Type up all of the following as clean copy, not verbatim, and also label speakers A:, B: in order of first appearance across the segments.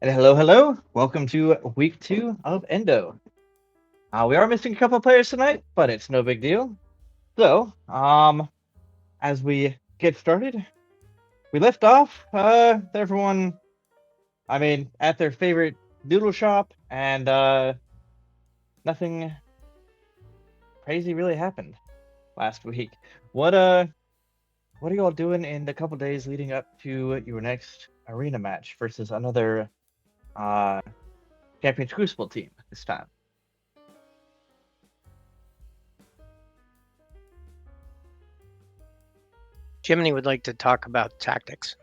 A: And hello, hello. Welcome to week 2 of Endo. We are missing a couple players tonight, but it's no big deal. So, as we get started, we left off, everyone, at their favorite doodle shop, and, nothing crazy really happened last week. What are you all doing in the couple days leading up to your next arena match versus another, uh, Champions Crucible team this time?
B: Jiminy would like to talk about tactics.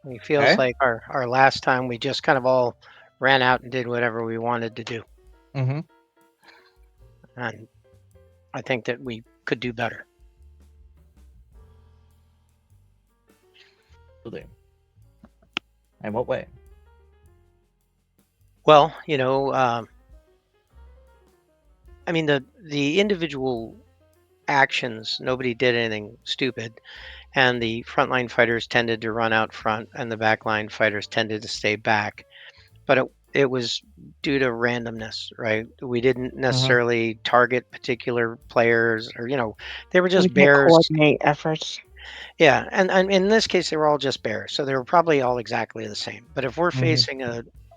B: He feels
A: Okay.
B: like our last time we just kind of all ran out and did whatever we wanted to do.
A: Mm-hmm.
B: And I think that we could do better.
A: In what way?
B: Well, the individual actions, nobody did anything stupid. And the frontline fighters tended to run out front and the backline fighters tended to stay back. But it was due to randomness, right? We didn't necessarily target particular players or, they were
C: We
B: just
C: can't
B: bears.
C: coordinate efforts.
B: Yeah, and in this case, they were all just bears, so they were probably all exactly the same. But if we're facing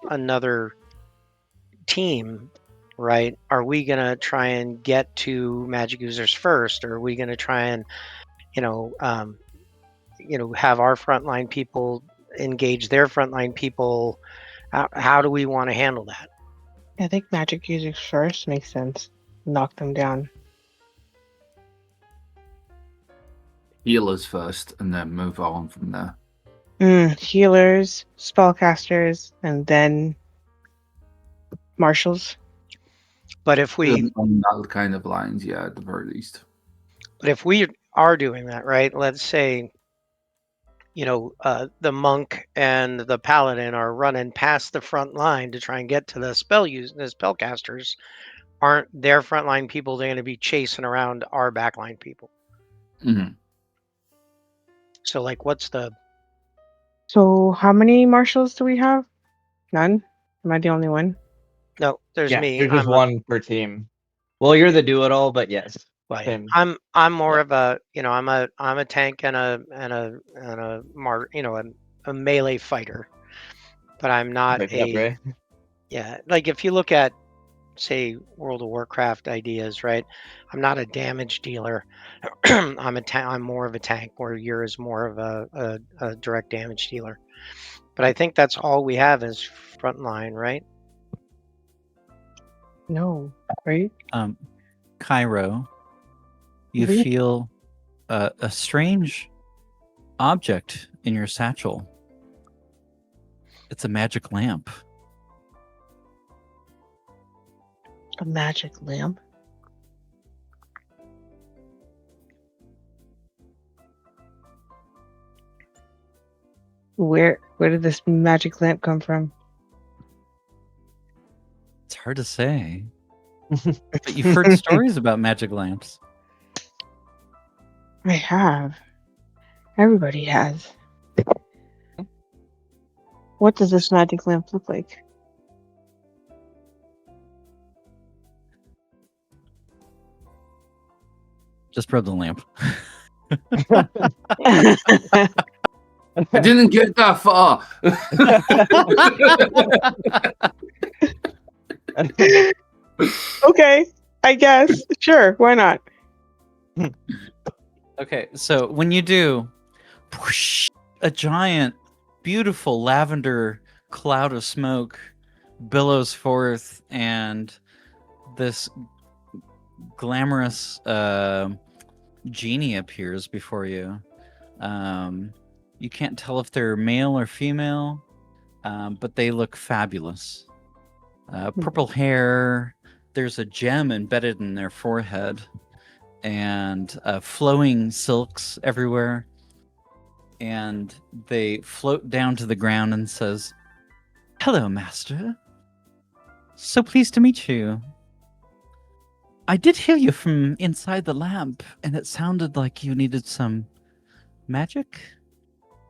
B: another team, right, are we going to try and get to magic users first, or are we going to try and, you know, um, have our frontline people engage their frontline people? How do we want to handle that?
C: I think magic users first makes sense. Knock them down.
D: Healers first, and then move on from there.
C: Healers, spellcasters, and then marshals.
B: But if we
D: On that kind of lines, yeah, at the very least.
B: But if we are doing that, right? Let's say, the monk and the paladin are running past the front line to try and get to the spellcasters. Aren't their frontline people they're going to be chasing around our backline people?
D: Mm-hmm.
B: So, what's the?
C: So how many marshals do we have? None? Am I the only one?
B: No, there's me.
A: There's just one per team. Well, you're the do-it-all, but yes.
B: Right. I'm more of a I'm a tank and a melee fighter, but I'm not
A: Right.
B: if you look at, say, World of Warcraft ideas, right? I'm not a damage dealer. I'm more of a tank, where you're is more of a direct damage dealer. But I think that's all we have is frontline, right?
C: No, right?
E: Cairo, you
C: Mhm.
E: feel a strange object in your satchel. It's a magic lamp.
C: A magic lamp. Where did this magic lamp come from?
E: It's hard to say. But you've heard stories about magic lamps.
C: I have. Everybody has. What does this magic lamp look like?
E: Just rub the lamp.
D: I didn't get that far.
C: Okay, I guess. Sure, why not?
E: Okay, so when you do, whoosh, a giant, beautiful lavender cloud of smoke billows forth, and this glamorous genie appears before you. You can't tell if they're male or female, but they look fabulous. Purple hair, there's a gem embedded in their forehead, and flowing silks everywhere. And they float down to the ground and says, "Hello, master. So pleased to meet you. I did hear you from inside the lamp, and it sounded like you needed some magic?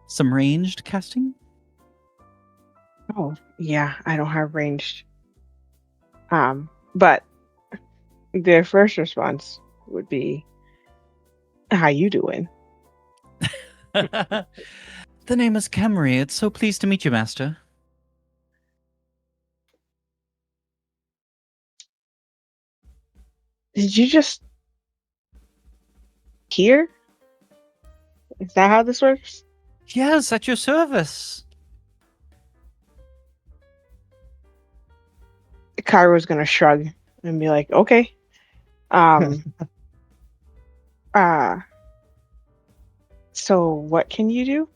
E: Some ranged casting?"
C: Oh, yeah, I don't have ranged. But their first response would be, "How you doing?"
E: The name is Camry. It's so pleased to meet you, Master.
C: Did you just hear? Is that how this works?
E: Yes, at your service.
C: Cairo's gonna shrug and be like, "Okay." Um. uh. So what can you do?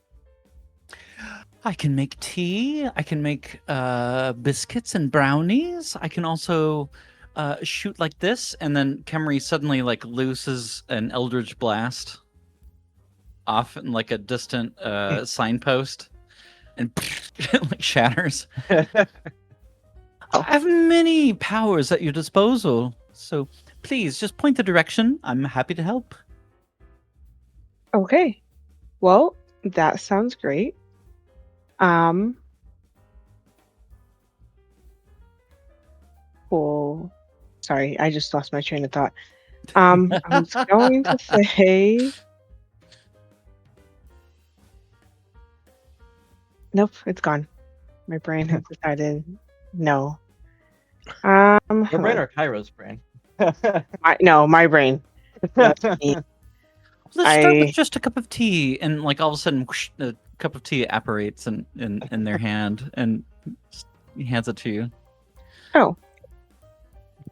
E: I can make tea. I can make biscuits and brownies. I can also shoot like this, and then Camry suddenly like looses an eldritch blast off in like a distant signpost, and it like shatters. I have many powers at your disposal, so please just point the direction. I'm happy to help.
C: Okay. Well, that sounds great. Well, sorry, I just lost my train of thought. I was going to say, nope, it's gone. My brain has decided no.
A: Your brain
C: hold
A: or Cairo's brain?
C: no, my brain. That's me.
E: Let's start with
C: I
E: just a cup of tea, and like all of a sudden, whoosh, a cup of tea apparates in their hand, and he hands it to you.
C: oh,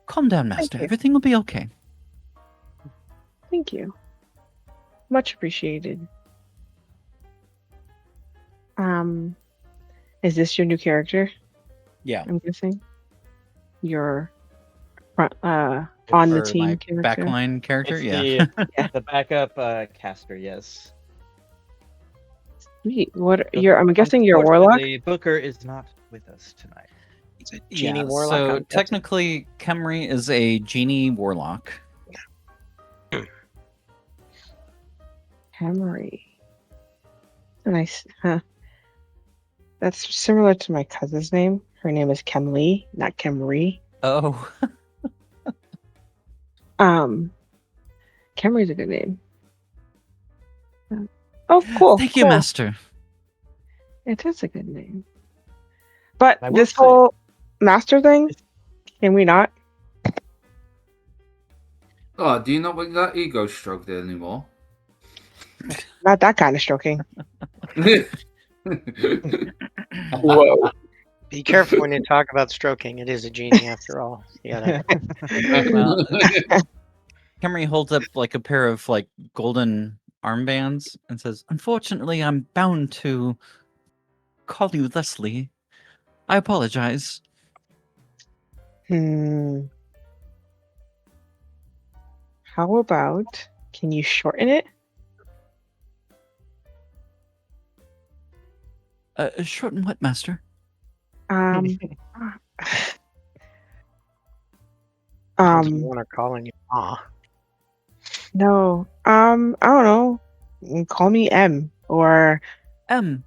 E: Calm down, Master.
C: you.
E: Everything will be okay.
C: thank you. Much appreciated. Is this your new character?
E: Yeah.
C: I'm guessing. Your front on the
E: For
C: team
E: my
C: character.
E: backline character,
A: It's
E: yeah.
A: the backup caster, yes.
C: Sweet. What I'm guessing you're a warlock.
A: Unfortunately, Booker is not with us tonight.
B: It's a genie
E: Yeah,
B: warlock.
E: so
B: I'm guessing.
E: technically, Kemri is a genie warlock.
C: Hammery. Nice, huh? That's similar to my cousin's name. Her name is Kemlee, not Kemry.
E: Oh,
C: Kemry's a good name. Oh, cool.
E: thank you,
C: cool.
E: Master.
C: It is a good name. But
A: I will
C: this
A: say-
C: whole master thing, can we not?
D: Oh, do you not want that ego stroked anymore?
C: Not that kind of stroking.
D: Whoa.
B: Be careful when you talk about stroking. It is a genie after all. Yeah.
E: Well, Kemri holds up like a pair of like golden armbands and says, "Unfortunately, I'm bound to call you Leslie. I apologize."
C: How about, can you shorten it?
E: Shorten what, Master?
B: You want to call in your ma.
C: No. I don't know. Call me M or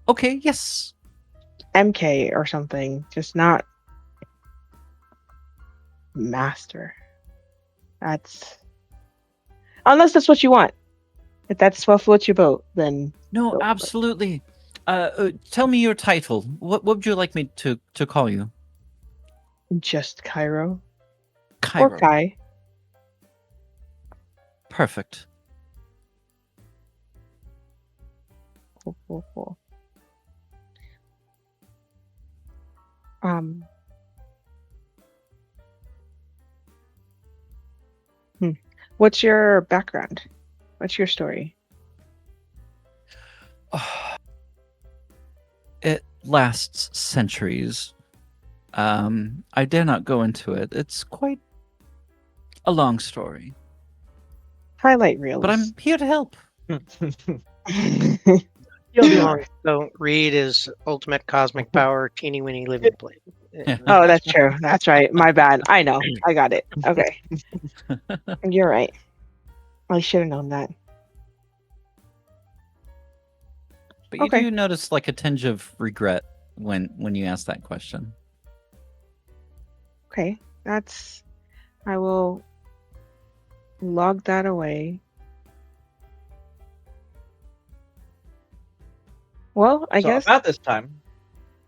E: Okay, yes.
C: MK or something. Just not master. That's unless that's what you want. If that's what floats your boat, then
E: No,
C: go for it.
E: absolutely. Tell me your title. What would you like me to call you?
C: Just Cairo
E: Cairo.
C: or Kai.
E: Perfect.
C: Cool. What's your background? What's your story?
E: It lasts centuries. I dare not go into it. It's quite a long story.
C: Highlight reels.
E: But I'm here to help.
A: You'll be
B: Too
A: all
B: long.
A: right.
B: So read is ultimate cosmic power, teeny weeny living plate.
C: Oh, that's true. That's right. My bad. I know. I got it. Okay. You're right. I should have known that.
E: But you
C: Okay.
E: do notice like a tinge of regret when you ask that question.
C: Okay, I will log that away. Well, I
A: So
C: guess
A: about this time,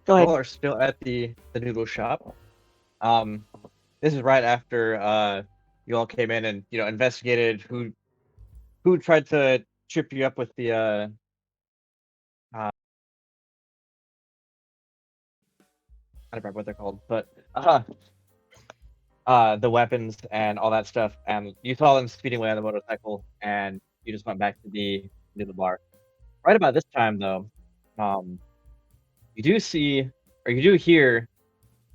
C: go
A: you
C: ahead.
A: all are still at the noodle shop. This is right after you all came in and investigated who tried to trip you up with the I don't remember what they're called, but the weapons and all that stuff, and you saw them speeding away on the motorcycle, and you just went back to the bar. Right about this time, though, you do see or you do hear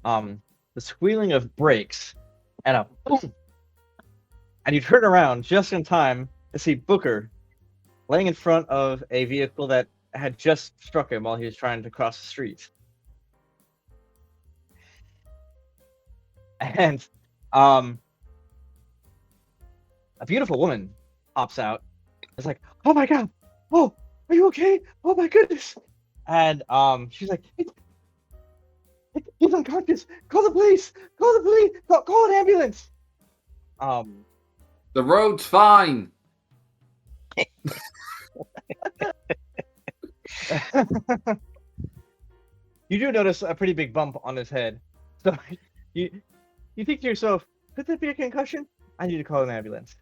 A: the squealing of brakes and a boom, and you turn around just in time to see Booker laying in front of a vehicle that had just struck him while he was trying to cross the street. And a beautiful woman pops out. It's like, oh my god, oh, are you okay? Oh my goodness. And she's like, he's unconscious. Call the police. Call the police. Call an ambulance.
D: The road's fine.
A: You do notice a pretty big bump on his head. So you think to yourself, could that be a concussion? I need to call an ambulance.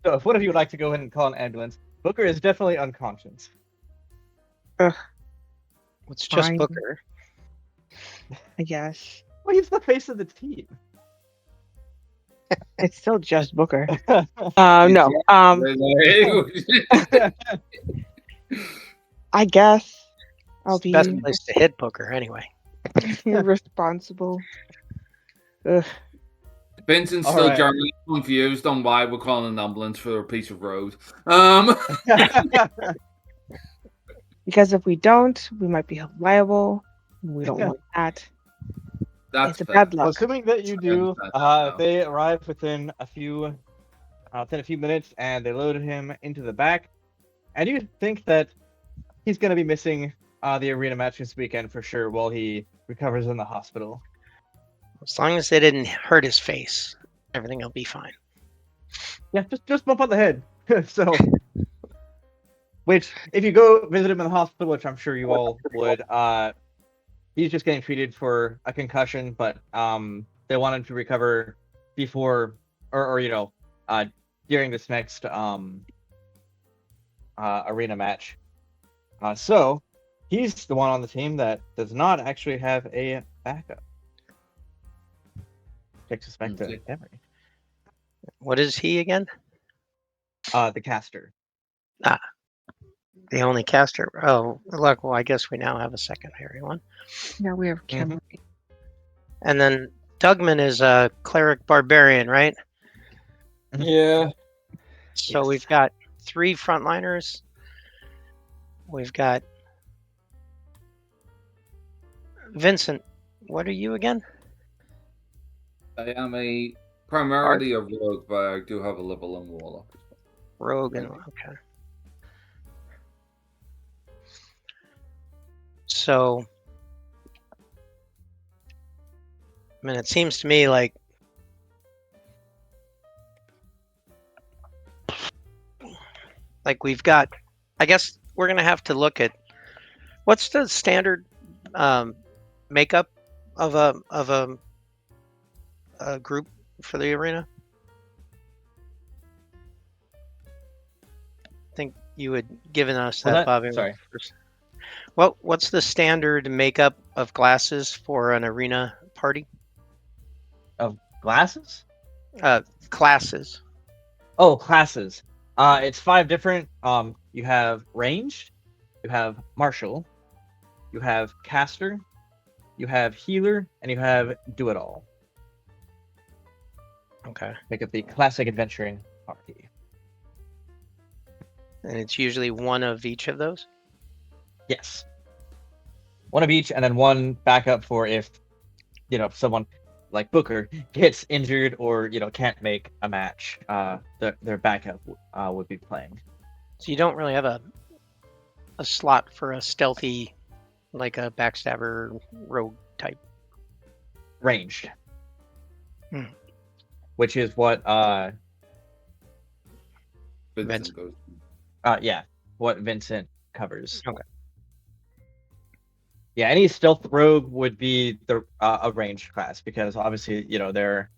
A: So if one of you would like to go in and call an ambulance, Booker is definitely unconscious.
B: It's just
C: Fine.
B: Booker.
C: I guess
A: Well, he's the face of the team.
C: it's still just Booker.
A: No.
C: No. I guess I'll
B: It's the
C: be
B: best place to hit Booker anyway.
C: responsible. Ugh.
D: Vincent's
A: All
D: still
A: right.
D: generally confused on why we're calling an ambulance for a piece of road.
C: Because if we don't, we might be held liable. We don't want that.
D: That's
C: It's a
D: fair.
C: bad
A: Well,
C: luck.
A: assuming that you do, they arrive within a few minutes, and they load him into the back. And you think that he's going to be missing the arena match this weekend for sure while he recovers in the hospital.
B: As long as they didn't hurt his face, everything will be fine.
A: Yeah, just bump on the head. So, which if you go visit him in the hospital, which I'm sure you all would, he's just getting treated for a concussion, but they want him to recover before or during this next arena match. So he's the one on the team that does not actually have a backup. Takes us back to Emery.
B: What is he again?
A: The caster.
B: The only caster. Oh, look. Well, I guess we now have a secondary one.
C: Now we have Cameron.
B: And then Dougman is a cleric barbarian, right?
D: Yeah.
B: So
A: Yes.
B: we've got 3 frontliners. We've got Vincent. What are you again?
D: I am primarily a rogue, but I do have a level 1 warlock.
B: Rogue. And, okay. So, I mean, it seems to me like we've got. I guess we're gonna have to look at what's the standard makeup of a group for the arena. I think you had given us that, Bobby.
A: Sorry.
B: What's the standard makeup of classes for an arena party?
A: Of glasses?
B: Classes.
A: Oh, classes. It's 5 different. You have ranged, you have martial, you have caster, you have healer, and you have do it all.
B: Okay.
A: Make up the classic adventuring party.
B: And it's usually one of each of those?
A: Yes. One of each, and then one backup for if someone like Booker gets injured or can't make a match. Their backup would be playing.
B: So you don't really have a a slot for a stealthy, like a backstabber rogue type?
A: Ranged.
B: Hmm.
A: Which is what
D: Vincent goes.
A: what Vincent covers.
B: Okay.
A: Yeah, any stealth rogue would be a ranged class because obviously, they're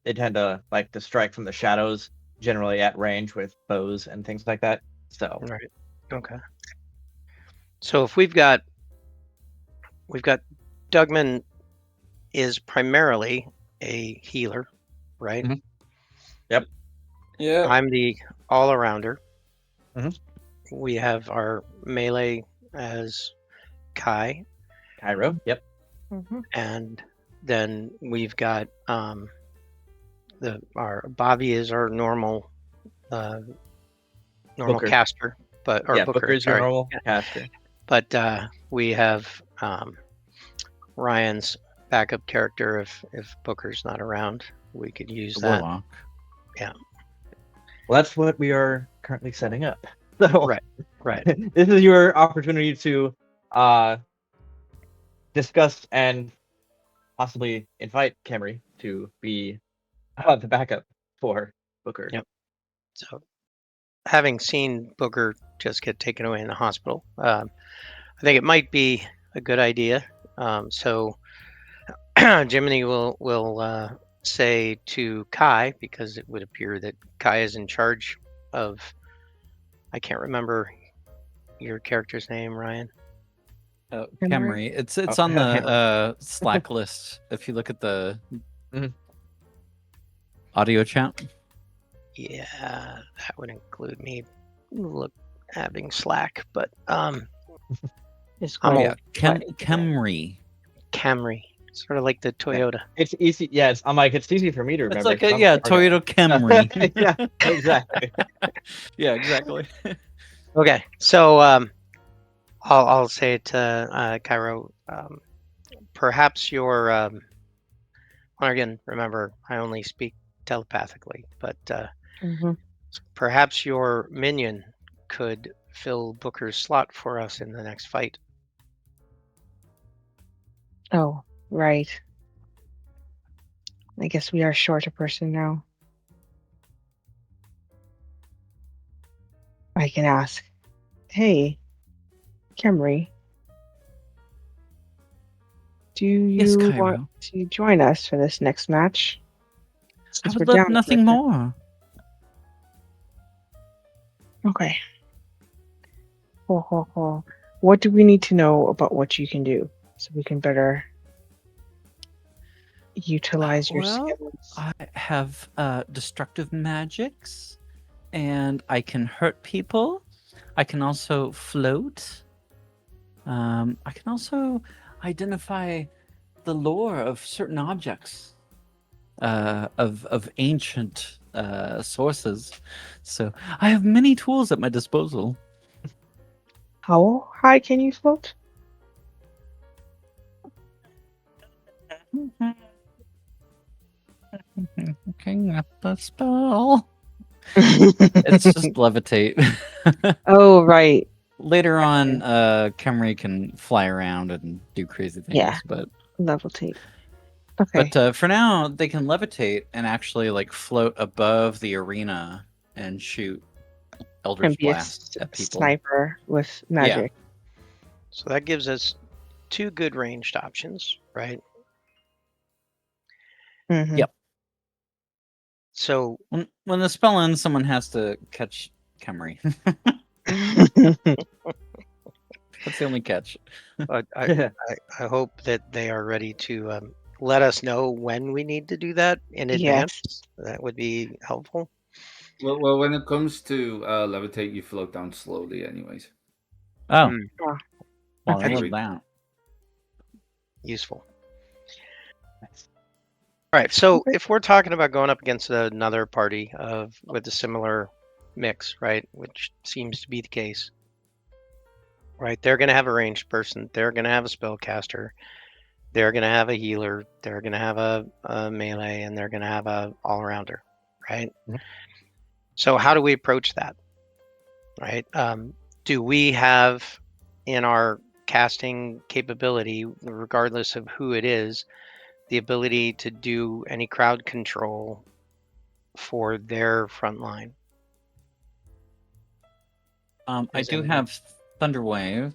A: they tend to like to strike from the shadows, generally at range with bows and things like that. So
B: Right. Okay. So if we've got Dugman is primarily a healer, right?
A: Mhm. Yep.
D: Yeah.
B: I'm the all-arounder.
A: Mhm.
B: We have our melee as Kai,
A: Cairo. Yep.
B: and then we've got our Bobby is our normal
A: Booker.
B: caster, or
A: Yeah,
B: Booker.
A: Booker's your
B: Sorry,
A: normal caster.
B: but we have Ryan's backup character if Booker's not around. We could use that.
E: Warlock.
A: Well, that's what we are currently setting up. So
B: Right.
A: this is your opportunity to discuss and possibly invite Camry to be the backup for Booker.
B: Yep. So, having seen Booker just get taken away in the hospital, I think it might be a good idea. So, Jiminy will say to Kai, because it would appear that Kai is in charge of. I can't remember your character's name, Ryan.
E: Camry. It's
A: Oh,
E: on the
A: Camry.
E: Slack list. If you look at the
A: Mhm.
E: audio chat.
B: Yeah, that would include me having Slack, but
C: It's
B: I'm
C: quite-
B: old.
E: Camry.
B: Camry, sort of like the Toyota.
A: It's easy. Yeah, it's easy for me to remember.
E: It's like
A: 'cause
E: a
A: I'm part of-
E: Toyota Camry.
A: Yeah, exactly.
E: Yeah, exactly.
B: Okay, so I'll say it to Cairo. Perhaps your again, remember I only speak telepathically, but
C: Mhm.
B: perhaps your minion could fill Booker's slot for us in the next fight.
C: Oh, right. I guess we are short a person now. I can ask, hey, Camry, do
E: Yes,
C: you
E: Cairo.
C: want to join us for this next match?
E: I
C: Since
E: would
C: we're
E: love
C: down a
E: nothing
C: person.
E: more.
C: Okay. Cool. What do we need to know about what you can do so we can better utilize your
E: Well,
C: skills?
E: I have destructive magics, and I can hurt people. I can also float. I can also identify the lore of certain objects, of ancient sources. So I have many tools at my disposal.
C: How high can you float?
E: Looking at the spell. It's just levitate.
C: Oh, right.
E: Later on, Camry can fly around and do crazy things.
C: Yeah.
E: But
C: Level tape. Okay.
E: for now, they can levitate and actually like float above the arena and shoot Eldritch
C: And be a
E: Blast at people.
C: sniper with magic.
B: So that gives us 2 good ranged options, right?
C: Mhm.
E: Yep.
B: So
E: When the spell ends, someone has to catch Camry. That's the only catch.
B: I hope that they are ready to let us know when we need to do that in advance.
C: Yes.
B: That would be helpful.
D: Well, when it comes to levitate, you float down slowly, anyways.
E: Oh,
B: Mm,
E: well, I
B: Okay.
E: love that.
B: useful. All right. So
C: Okay.
B: if we're talking about going up against another party with a similar mix, right, which seems to be the case, right? They're going to have a ranged person. They're going to have a spellcaster. They're going to have a healer. They're going to have a melee, and they're going to have a all-rounder, right?
A: Mhm.
B: So how do we approach that, right? do we have in our casting capability, regardless of who it is, the ability to do any crowd control for their front line?
E: I
B: Is
E: do
B: it-
E: have Thunderwave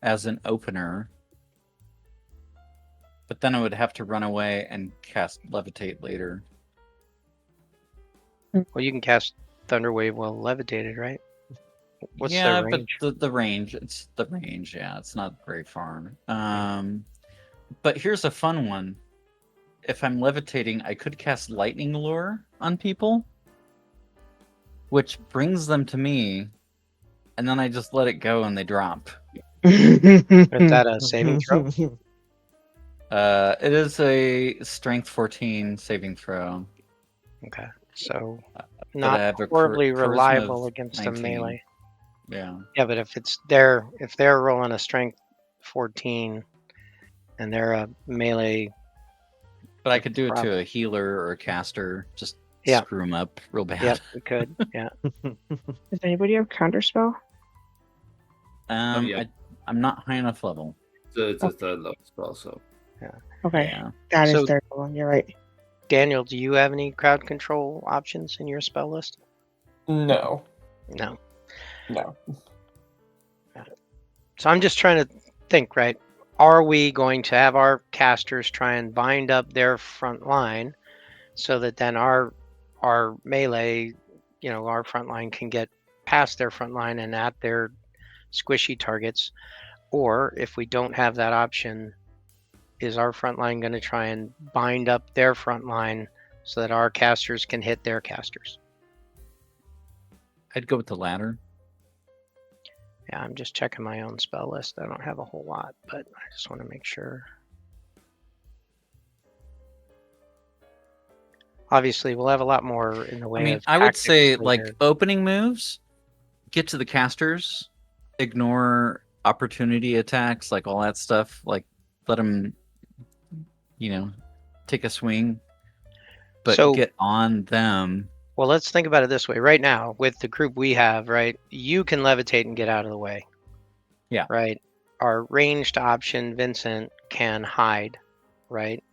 E: as an opener, but then I would have to run away and cast Levitate later.
B: Well, you can cast Thunderwave while levitated, right? What's
E: yeah,
B: their range?
E: but the range, it's the range. Yeah, it's not very far. But here's a fun one. If I'm levitating, I could cast Lightning Lure on people, which brings them to me, and then I just let it go and they drop.
B: Is that a saving throw?
E: It is a Strength 14 saving throw.
B: Okay, so
E: But
B: not
E: I have a
B: horribly
E: charisma
B: reliable
E: of
B: against
E: 19.
B: a melee.
E: Yeah.
B: Yeah, but if they're rolling a strength 14 and they're a melee,
E: But I could do it
B: Prob-
E: to a healer or a caster. Just
B: Yeah.
E: screw them up real bad.
B: yep, we could. Yeah.
C: Does anybody have counterspell?
D: yet.
E: I'm not high enough level.
D: It's a third level spell, so.
C: Okay,
E: Yeah.
C: that is
B: So-
C: third level. You're right.
B: Daniel, do you have any crowd control options in your spell list?
F: No.
B: No.
F: No.
B: So I'm just trying to think, right? Are we going to have our casters try and bind up their front line so that then our melee, our front line can get past their front line and at their squishy targets? Or if we don't have that option, is our front line going to try and bind up their front line so that our casters can hit their casters?
E: I'd go with the latter.
B: Yeah, I'm just checking my own spell list. I don't have a whole lot, but I just want to make sure. Obviously, we'll have a lot more in the way
E: I mean,
B: of
E: I would
B: tactics
E: say
B: later.
E: like opening moves, get to the casters, ignore opportunity attacks, like all that stuff. Like let them, take a swing, but
B: So-
E: get on them.
B: Well, let's think about it this way. Right now, with the group we have, right, you can levitate and get out of the way.
E: Yeah.
B: Right? Our ranged option, Vincent, can hide, right?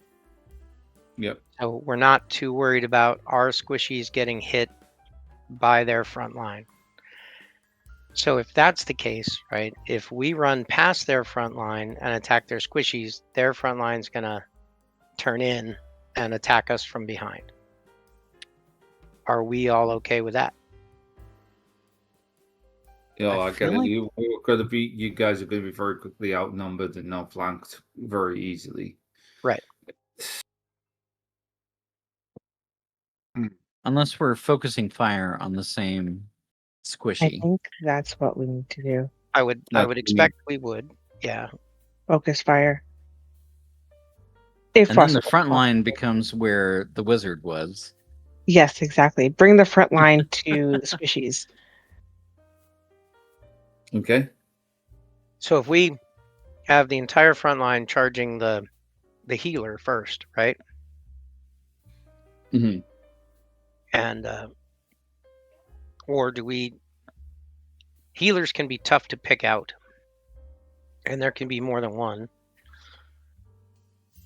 D: Yep.
B: So we're not too worried about our squishies getting hit by their front line. So if that's the case, right, if we run past their front line and attack their squishies, their front line's going to turn in and attack us from behind. Are we all okay with that?
E: I
D: I get
E: feel
D: it.
E: like-
D: You guys are going to be very quickly outnumbered and not flanked very easily.
B: Right.
E: Unless we're focusing fire on the same
C: I
E: squishy.
C: think that's what we need to do.
B: I would
D: That's what we
B: expect we would. Yeah.
C: Focus fire. If
E: And then the
C: possible.
E: front line becomes where the wizard was.
C: Yes, exactly. Bring the front line to the squishies.
D: Okay.
B: So if we have the entire front line charging the healer first, right?
D: Mhm.
B: And or do we? Healers can be tough to pick out, and there can be more than one.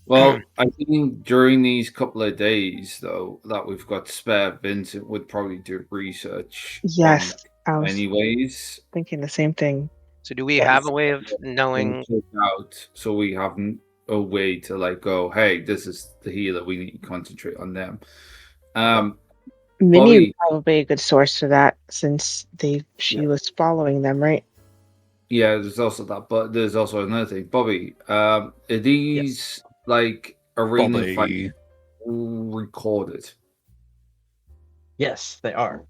D: Well, I think during these couple of days, though, that we've got spare, Vincent would probably do research.
C: Yes, I
D: On
C: was
D: anyways.
C: thinking the same thing.
B: So do we
C: Yes.
B: have a way of
D: And
B: knowing?
D: check out, so we have a way to like go, hey, this is the healer. We need to concentrate on them.
C: Minnie
D: Bobby-
C: is probably a good source for that since she was following them, right?
D: Yeah, there's also that, but there's also another thing, Bobby. Are these like arena fights recorded?
A: Yes, they are.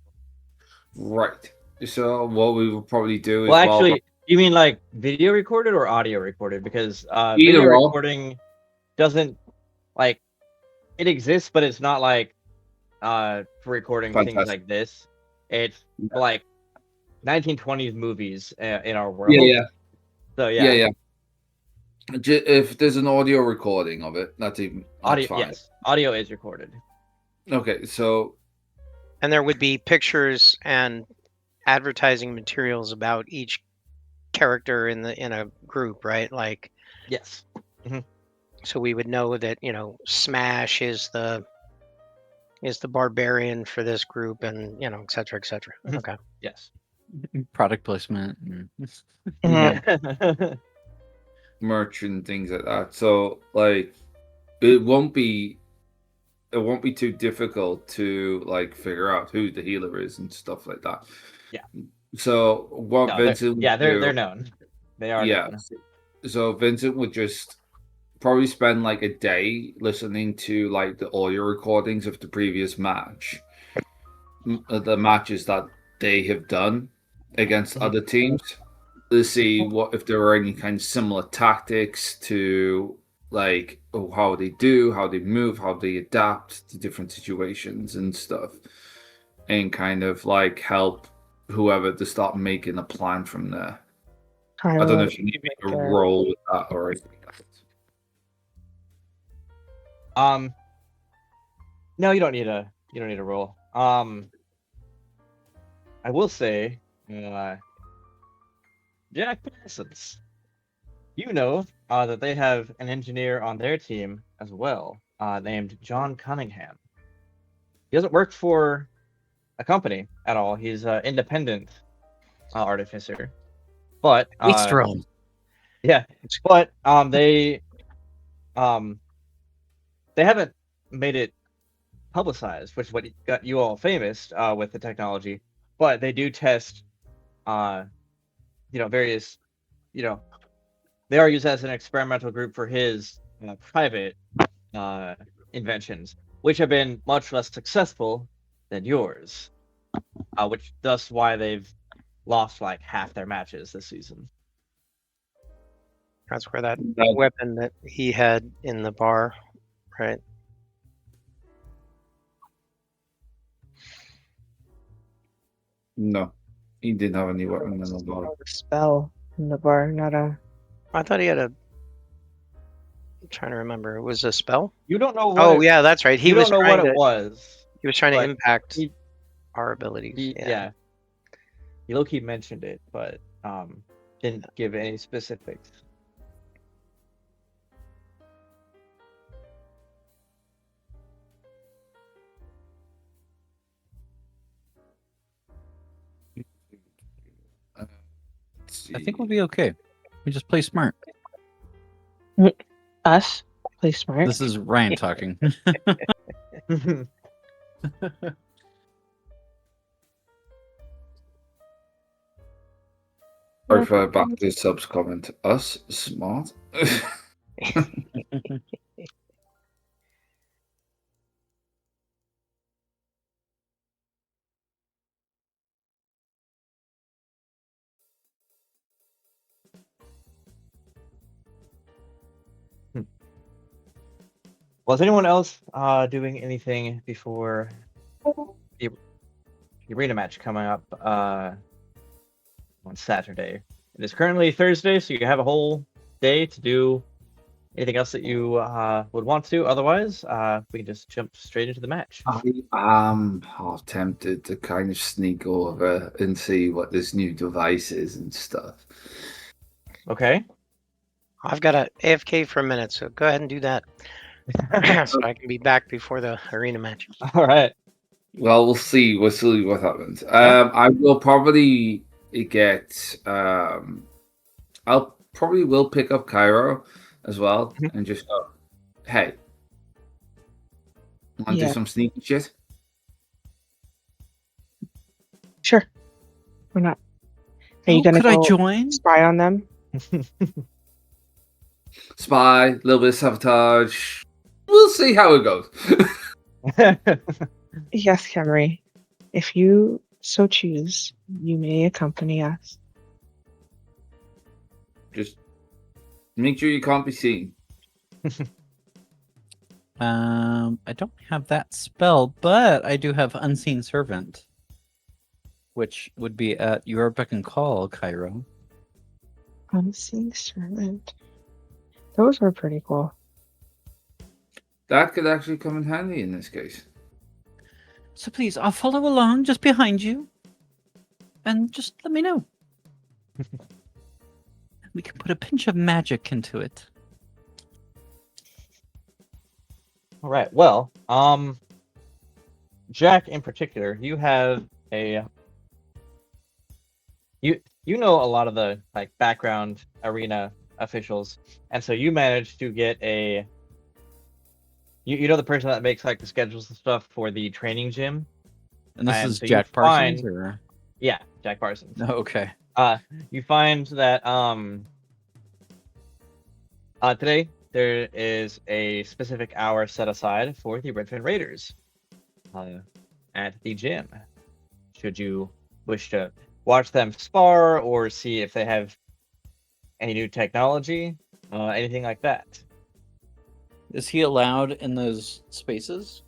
D: Right. So what we will probably do is
A: Well, actually, you mean like video recorded or audio recorded? Because video
D: Either or.
A: recording doesn't like it exists, but it's not like for recording things
D: Fantastic.
A: like this. It's like 1920s movies in our world.
D: yeah.
A: So yeah,
D: Yeah. If there's an audio recording of it, that's
A: audio.
D: fine.
A: Yes, audio is recorded.
D: Okay, so
B: And there would be pictures and advertising materials about each character in a group, right? Like,
A: Yes.
B: so we would know that Smash is the barbarian for this group, and et cetera, et cetera.
A: Mhm.
B: Okay.
A: Yes.
E: Product placement.
C: Mhm.
A: Yeah.
D: merch and things like that. So like it won't be too difficult to like figure out who the healer is and stuff like that.
A: Yeah.
D: So what
A: No,
D: Vincent would
A: they're
D: do,
A: known. They are
D: yeah.
A: known.
D: So Vincent would just probably spend like a day listening to like the audio recordings of the previous match, the matches that they have done against
A: Mhm.
D: other teams, to see what if there are any kind of similar tactics to like how they do, how they move, how they adapt to different situations and stuff, and kind of like help whoever to start making a plan from there. I don't know
C: Kyra,
D: if you need
C: make
D: to make a
C: a-
D: roll with that or anything.
A: No, you don't need a roll. I will say, Jack Parsons. You know that they have an engineer on their team as well, named John Cunningham. He doesn't work for a company at all. He's an independent artificer. But
E: Wastrel.
A: yeah, but they haven't made it publicized, which is what got you all famous with the technology. But they do test, various, they are used as an experimental group for his private inventions, which have been much less successful than yours, which thus why they've lost like half their matches this season.
B: That's where that weapon that he had in the bar, right?
D: No, he didn't have any weapon in the bar.
C: a spell in the bar, not a.
B: I thought he had a. I'm trying to remember. It was a spell.
A: You don't know what.
B: Oh yeah, that's right. He
A: you
B: was
A: don't know
B: trying
A: what
B: to.
A: it was.
B: He was trying to
A: but
B: impact
A: he-
B: our abilities.
A: Yeah. He low-key mentioned it, but didn't give any specifics.
E: I think we'll be okay. We just play smart.
C: Us? Play smart.
E: This is Ryan talking.
D: Or for back to subs comment, us smart.
A: Was anyone else doing anything before the arena match coming up on Saturday? It is currently Thursday, so you have a whole day to do anything else that you would want to. Otherwise, we can just jump straight into the match.
D: I am half tempted to kind of sneak over and see what this new device is and stuff.
A: Okay.
B: I've got a AFK for a minute, so go ahead and do that, so I can be back before the arena match.
A: All right.
D: Well, we'll see. We'll see what happens. I will probably get. I'll probably will pick up Cairo as well and just go, hey, want to do some sneaky shit?
C: Sure. We're not. Are you gonna
E: could I
C: go
E: join?
C: spy on them?
D: Spy, a little bit of sabotage. We'll see how it goes.
C: Yes, Camry. If you so choose, you may accompany us.
D: Just make sure you can't be seen.
E: I don't have that spell, but I do have Unseen Servant, which would be at your beck and call, Cairo.
C: Unseen servant. Those were pretty cool.
D: That could actually come in handy in this case.
E: So please, I'll follow along just behind you. and just let me know. We can put a pinch of magic into it.
A: All right. Well, Jack in particular, you have a you know a lot of the like background arena officials, and so you managed to get a you know the person that makes like the schedules and stuff for the training gym.
E: And this
A: And
E: is
A: so you
E: Jack Parsons,
A: find-
E: or
A: Yeah, Jack Parsons.
E: no? Okay.
A: You find that today there is a specific hour set aside for the Redfin Raiders at the gym. Should you wish to watch them spar or see if they have any new technology, anything like that.
E: Is he allowed in those spaces?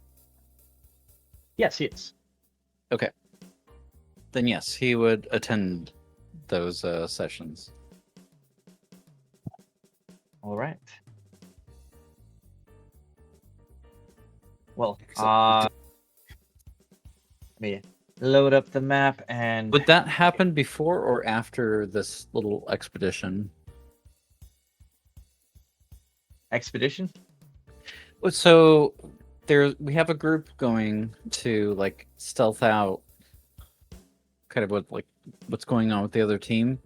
A: Yes, he is.
E: Okay. Then yes, he would attend those sessions.
A: All right. Well, let me load up the map and
E: Would that happen before or after this little expedition?
A: expedition.
E: So we have a group going to like stealth out kind of what's going on with the other team.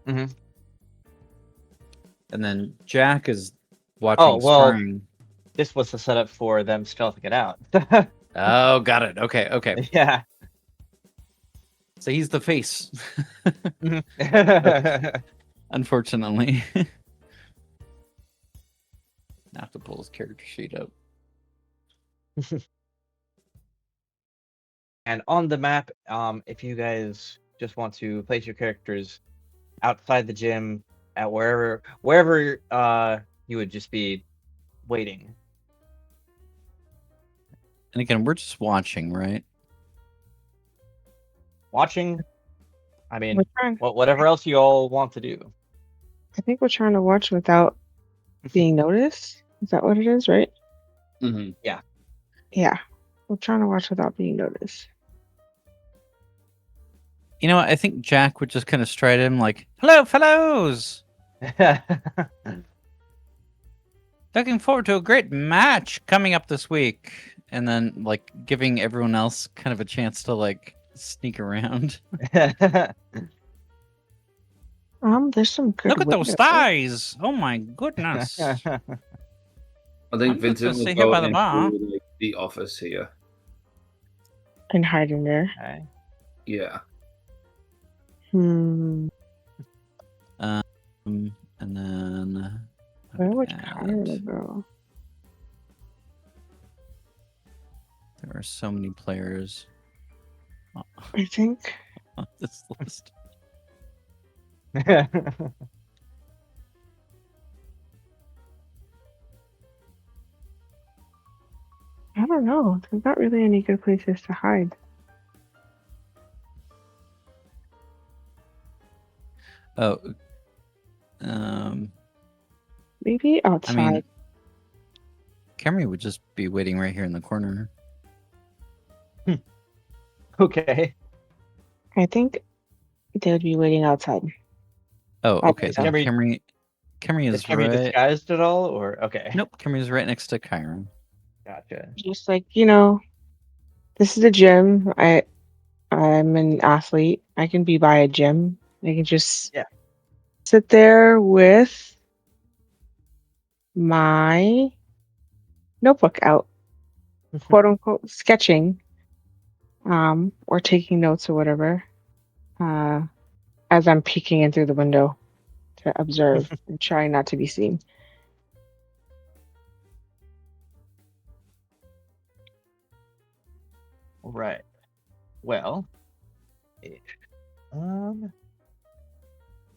A: Mhm.
E: And then Jack is watching
A: Oh, well,
E: sparring.
A: this was the setup for them stealthing it out.
E: Oh, got it. Okay.
A: Yeah.
E: So he's the face.
A: Mhm.
E: Unfortunately. I have to pull his character sheet up.
A: And on the map, if you guys just want to place your characters outside the gym at wherever you would just be waiting.
E: And again, we're just watching, right?
A: Watching. I mean,
C: We're trying.
A: whatever else you all want to do.
C: I think we're trying to watch without being noticed. Is that what it is, right?
D: Mm-hmm.
C: Yeah. We're trying to watch without being noticed.
E: You know what? I think Jack would just kind of stride in like, "Hello, fellows! Looking forward to a great match coming up this week." And then like giving everyone else kind of a chance to like sneak around.
C: There's some good.
E: Look at those
C: windows
E: thighs! Oh my goodness!
D: I think
E: I'm just
D: Vincent
E: gonna
D: will
E: stay here
D: go
E: by the
D: into
E: bar.
D: like, the office here.
C: and hiding there.
A: Okay.
D: Yeah.
E: And then
C: Where would
E: add-
C: Kyra go?
E: there are so many players
C: I think.
E: on this list.
C: I don't know. There's not really any good places to hide.
E: Oh,
C: Maybe
E: I
C: outside.
E: mean, Camry would just be waiting right here in the corner.
A: Okay.
C: I think they would be waiting outside.
E: Oh,
C: I
E: okay.
C: think
E: So
A: so.
E: Camry
A: Is
E: is
A: Kimmy
E: right.
A: disguised at all, or okay?
E: Nope, Camry's right next to Chiron.
A: Gotcha.
C: Just like, this is a gym. I'm an athlete. I can be by a gym. I can just
A: Yeah.
C: sit there with my notebook out, quote unquote, sketching, or taking notes or whatever, as I'm peeking in through the window to observe and trying not to be seen.
A: All right. Well,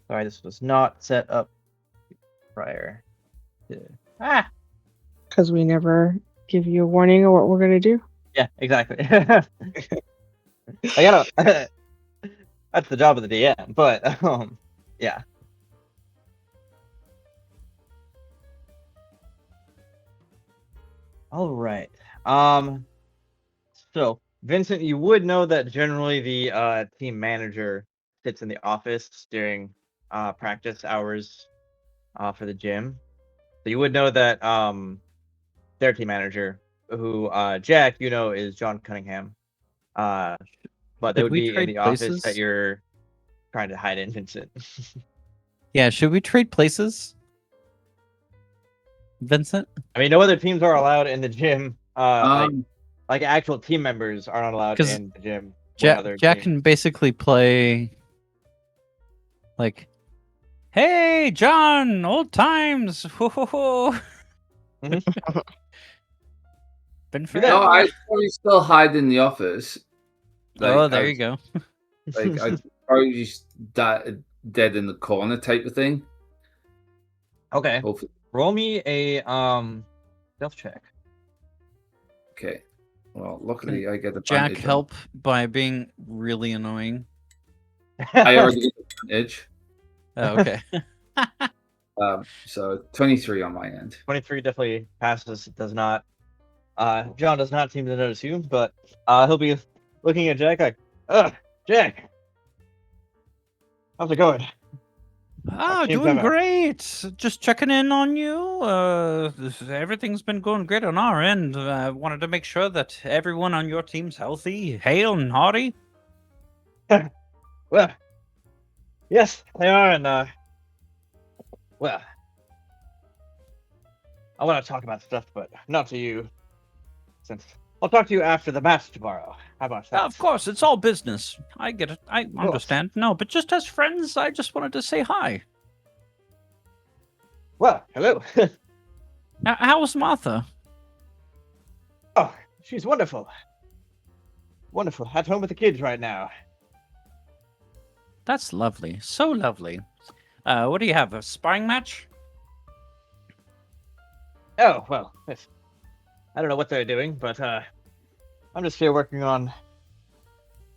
A: sorry, this was not set up prior to.
C: Because we never give you a warning of what we're gonna do.
A: Yeah, exactly. I gotta. That's the job of the DM, but yeah. All right. So Vincent, you would know that generally the team manager sits in the office during practice hours for the gym. So you would know that their team manager, who Jack, is John Cunningham. But they
E: Should
A: would
E: we
A: be in
E: trade
A: the office that
E: places?
A: you're trying to hide in, Vincent.
E: Yeah, should we trade places? Vincent?
A: I mean, no other teams are allowed in the gym.
D: Um,
A: Like actual team members are not allowed
E: 'Cause
A: in the gym with other
E: Jack
A: teams.
E: can basically play like, hey, John, old times. Ho, ho, ho. Been
A: Do
E: forever.
A: that.
D: no, I probably still hide in the office.
E: Oh, there
D: I'd-
E: you go.
D: Like I'd probably just dead in the corner type of thing.
A: Okay.
D: Hopefully,
A: Roll me a stealth check.
D: okay. Well, luckily I get
E: Jack
D: advantage.
E: help by being really annoying.
D: I already get advantage.
E: Oh, okay.
D: So 23 on my end.
A: 23 definitely passes. It does not. John does not seem to notice you, but he'll be looking at Jack like, "Ugh, Jack, how's it going?"
E: Ah,
A: team's
E: doing
A: never-
E: great. Just checking in on you. Everything's been going great on our end. I wanted to make sure that everyone on your team's healthy, hale and hearty.
A: Well, yes, they are, and well, I want to talk about stuff, but not to you, since I'll talk to you after the match tomorrow. How about that?
E: Of course, it's all business. I get it. I understand. No, but just as friends, I just wanted to say hi.
A: Well, hello.
E: How was Martha?
A: Oh, she's wonderful. Wonderful. At home with the kids right now.
E: That's lovely. So lovely. What do you have? A sparring match?
A: Oh, well, I don't know what they're doing, but I'm just here working on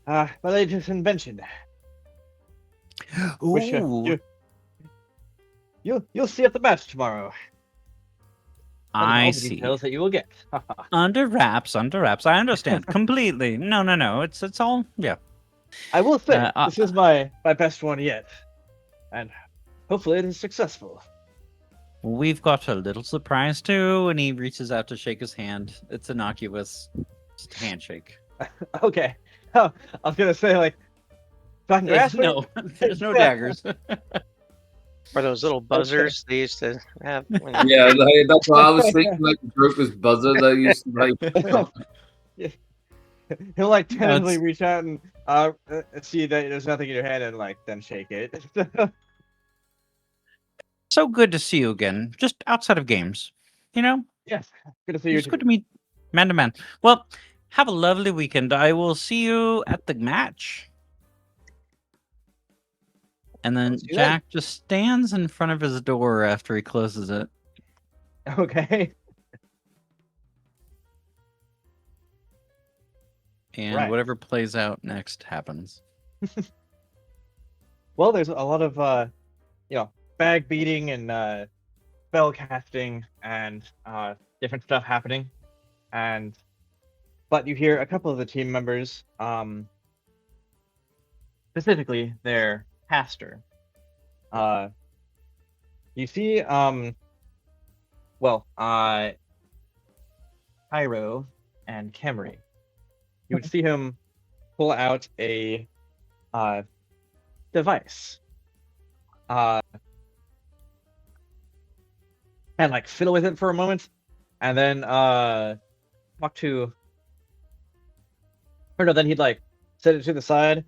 A: my latest invention. Which,
E: Ooh,
A: you'll see at the match tomorrow. All
E: I
A: the
E: see.
A: details that you will get.
E: Under wraps, under wraps. I understand completely. No. It's all yeah.
A: I will say
E: Uh,
A: this is my best one yet, and hopefully it is successful.
E: We've got a little surprise too, and he reaches out to shake his hand. It's innocuous, just a handshake.
A: Okay. Oh, I was gonna say like,
E: There's no daggers.
B: Or those little buzzers they used to have.
D: Yeah, that's what I was thinking. Like the joke was buzzer that I used to like.
A: He'll like tentatively reach out and see that there's nothing in your hand and like then shake it.
E: So good to see you again, just outside of games. You know,
A: Yes, good to see you.
E: it's good to meet man to man. Well, have a lovely weekend. I will see you at the match. And then
A: See you
E: Jack just stands in front of his door after he closes it.
A: Okay.
E: And
A: Right.
E: whatever plays out next happens.
A: Well, there's a lot of bag beating and spell casting and different stuff happening, but you hear a couple of the team members, specifically their pastor. You see, Cairo and Kemri. You would see him pull out a device. And like fiddle with it for a moment, and then talk to. Or no, then he'd like set it to the side,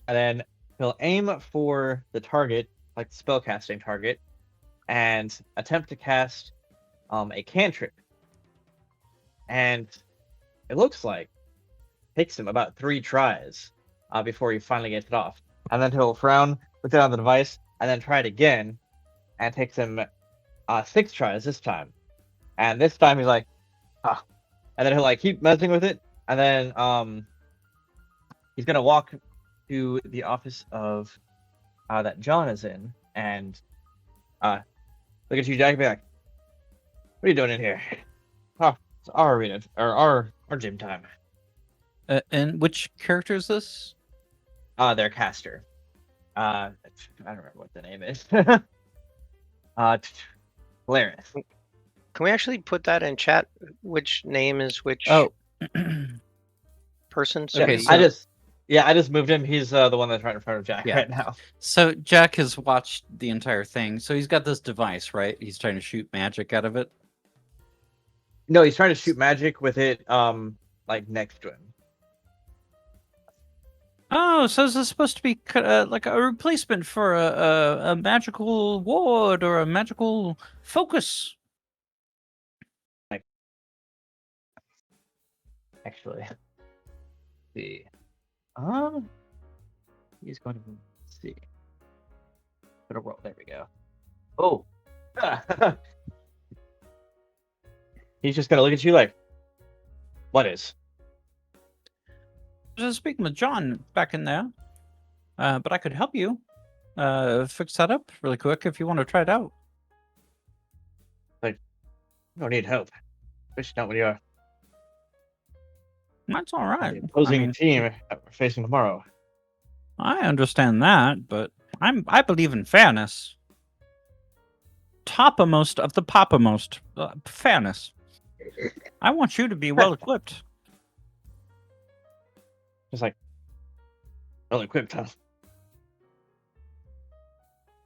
A: and then he'll aim for the target, like the spellcasting target, and attempt to cast a cantrip. And it looks like it takes him about 3 tries before he finally gets it off. And then he'll frown, look down at the device, and then try it again, and it takes him 6 tries this time. And this time he's like, and then he'll like keep messing with it, and then he's gonna walk to the office of that John is in, and look at you, Jack, and be like, "What are you doing in here?" Oh, it's our arena or our gym time.
E: And which character is this?
A: Their caster. I don't remember what the name is. Polaris.
B: Can we actually put that in chat? Which name is which
E: Oh,
B: person? So
E: Okay,
B: we-
A: I just moved him. He's the one that's right in front of Jack
E: Yeah.
A: right now.
E: so Jack has watched the entire thing. So he's got this device, right? He's trying to shoot magic out of it.
A: No, he's trying to shoot magic with it, like next to him.
E: Oh, so is this supposed to be like a replacement for a magical ward or a magical focus?
A: Actually, let's see. He's going to see. Put a roll. There we go. Oh. He's just gonna look at you like, what is?
E: I was speaking with John back in there, but I could help you fix that up really quick if you want to try it out.
A: You don't need help, especially not when you're
E: That's all right.
A: the opposing
E: I mean,
A: team that we're facing tomorrow.
E: I understand that, but I believe in fairness. Toppermost of the poppermost. Fairness. I want you to be well equipped.
A: Just like, well equipped, huh?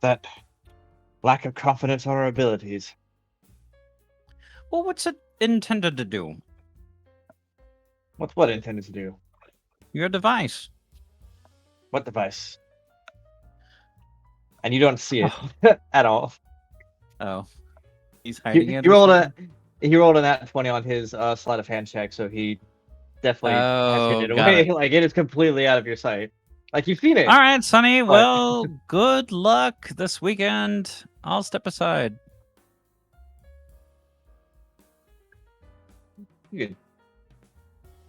A: That lack of confidence in our abilities.
E: Well, what's it intended to do?
A: What's what intended to do?
E: Your device.
A: What device? And you don't see it at all.
E: Oh. He's hiding it.
A: He
E: or
A: rolled
E: something?
A: he rolled a nat 20 on his sleight of hand check, so he definitely has
E: Oh,
A: hidden it
E: got
A: away.
E: it.
A: Like it is completely out of your sight. Like you've seen it.
E: All right, Sonny.
A: But-
E: Well, good luck this weekend. I'll step aside.
A: You could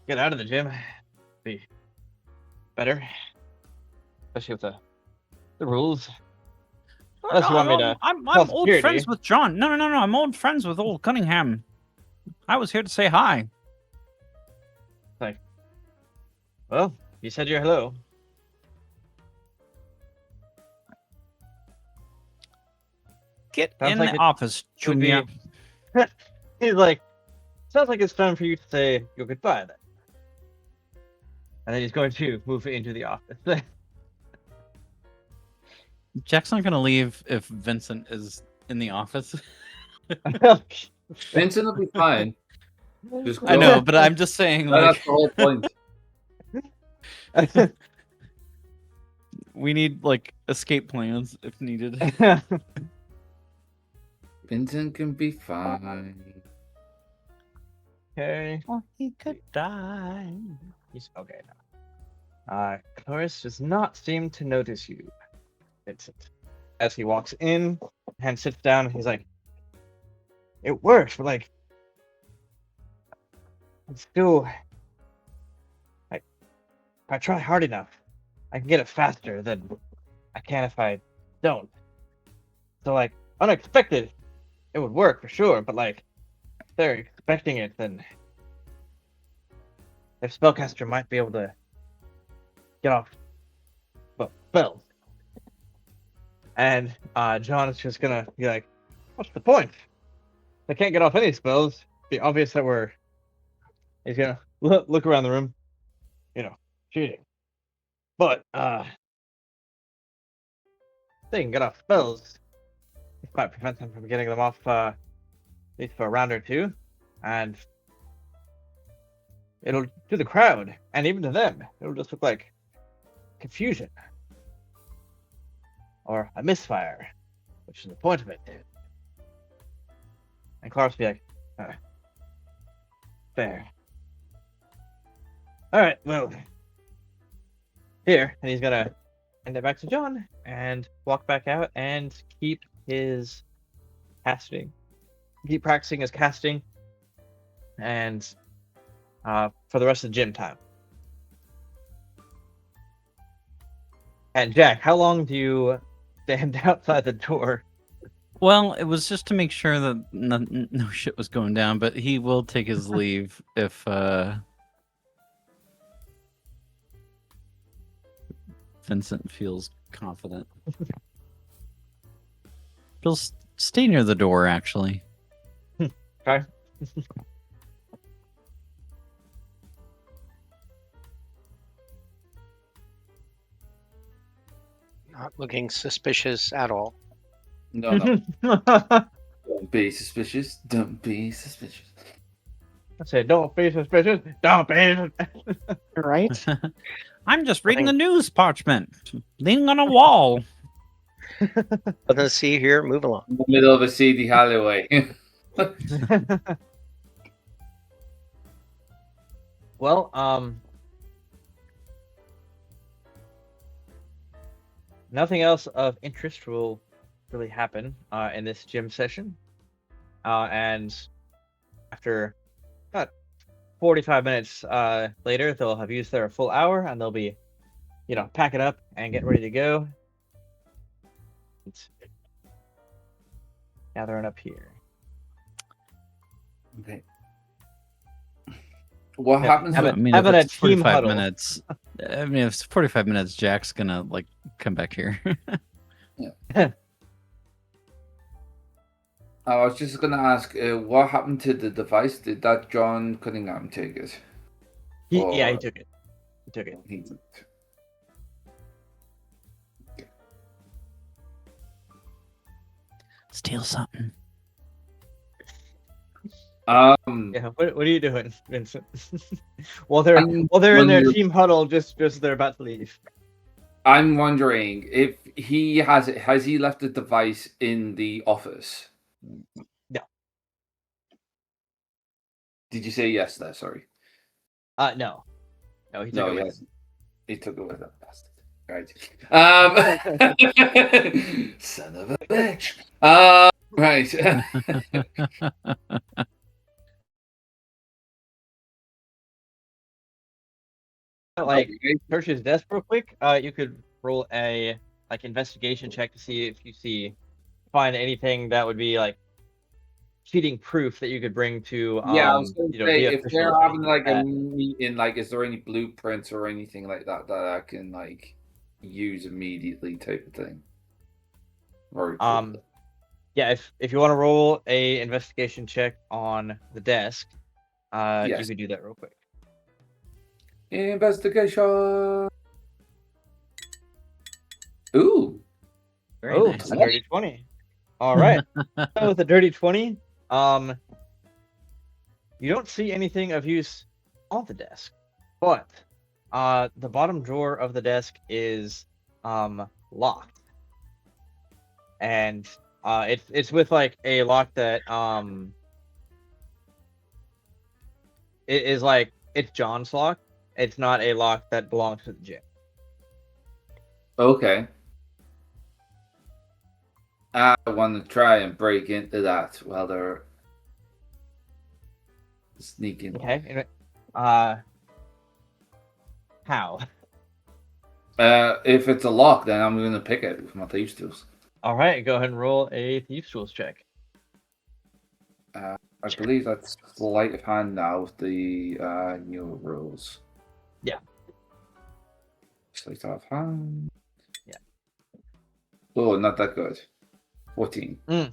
A: get out of the gym. Be better. Especially with the rules. Unless you want me to
E: I'm
A: call
E: old
A: security.
E: friends with John. No. I'm old friends with old Cunningham. I was here to say hi.
A: Well, you said you're hello.
E: Get
A: Sounds
E: in
A: like
E: the
A: it
E: office,
A: would be-
E: Junior.
A: He's like, sounds like it's time for you to say your goodbye then. And then he's going to move into the office.
E: Jack's not gonna leave if Vincent is in the office.
D: Vincent will be fine. Just
E: I
D: go.
E: know, but I'm just saying,
D: That's
E: like,
D: the whole point.
E: we need like escape plans if needed.
D: Vincent can be fine.
A: Okay.
E: Or he could die.
A: He's okay now. Cloris does not seem to notice you, Vincent. As he walks in and sits down, he's like, it works, but like, it's still, like, if I try hard enough, I can get it faster than I can if I don't. So, like, unexpected, it would work for sure, but like, if they're expecting it, then their spellcaster might be able to get off, well, spells. And John is just gonna be like, what's the point? They can't get off any spells. It'd be obvious that he's gonna look around the room, cheating. But they can get off spells. It might prevent them from getting them off at least for a round or two. And it'll, to the crowd, and even to them, it'll just look like confusion. Or a misfire, which is the point of it. And Clark's be like, fair. Alright, well, here, and he's gonna hand it back to John and walk back out and keep his casting. Keep practicing his casting and for the rest of the gym time. And Jack, how long do you stand outside the door?
E: Well, it was just to make sure that no shit was going down, but he will take his leave if Vincent feels confident. He'll stay near the door, actually.
A: Okay.
B: Not looking suspicious at all.
D: No, don't be suspicious. Don't be suspicious.
A: I said, don't be suspicious. Don't be.
C: Right?
E: I'm just reading the news parchment, leaning on a wall.
B: Nothing to see here. Move along.
D: In the middle of a seedy alleyway.
A: Well, nothing else of interest will really happen in this gym session. And after about 45 minutes later, they'll have used their full hour and they'll be, packing up and getting ready to go. Gathering up here.
D: Okay. What happens?
A: Have
D: With,
A: it-
E: I mean,
A: having
E: if
A: a
E: it's
A: team
E: 45
A: huddle.
E: minutes. I mean, if it's 45 minutes, Jack's gonna come back here.
D: I was just gonna ask, what happened to the device? Did that John Cunningham take it?
A: He
D: Or-
A: took it. He took it.
D: He-
E: Steal something.
A: Yeah, what are you doing, Vincent? while they're
D: I'm
A: in their
D: wonder-
A: team huddle, just they're about to leave.
D: I'm wondering if he has it. Has he left the device in the office?
A: No.
D: Did you say yes there? Sorry.
A: No, he took
D: No,
A: it.
D: he
A: with
D: hasn't. He took it with that bastard. Right. Son of a bitch. Right.
A: Like,
D: Okay.
A: search his desk real quick. You could roll a investigation check to see if you find anything that would be cheating proof that you could bring to
D: Yeah, I was going to say,
A: the
D: if they're
A: officials or
D: having
A: anything
D: a
A: that.
D: meeting, is there any blueprints or anything like that that I can use immediately, type of thing? Very quickly.
A: Yeah, if you want to roll a investigation check on the desk, you
D: Yes.
A: could do that real quick.
D: Investigation. Ooh.
E: Very
A: Oh,
E: nice.
A: a dirty 20. All right. So with a dirty 20, you don't see anything of use on the desk, but the bottom drawer of the desk is locked, and it's with a lock that it is it's John's lock. It's not a lock that belongs to the gym.
D: Okay. I want to try and break into that while they're sneaking.
A: Okay. How?
D: If it's a lock, then I'm going to pick it with my thieves' tools.
A: All right. Go ahead and roll a thieves' tools check.
D: I believe that's sleight of hand now with the newer rules.
A: Yeah.
D: Sleight of hand.
A: Yeah.
D: Oh, not that good. 14.
A: Mm.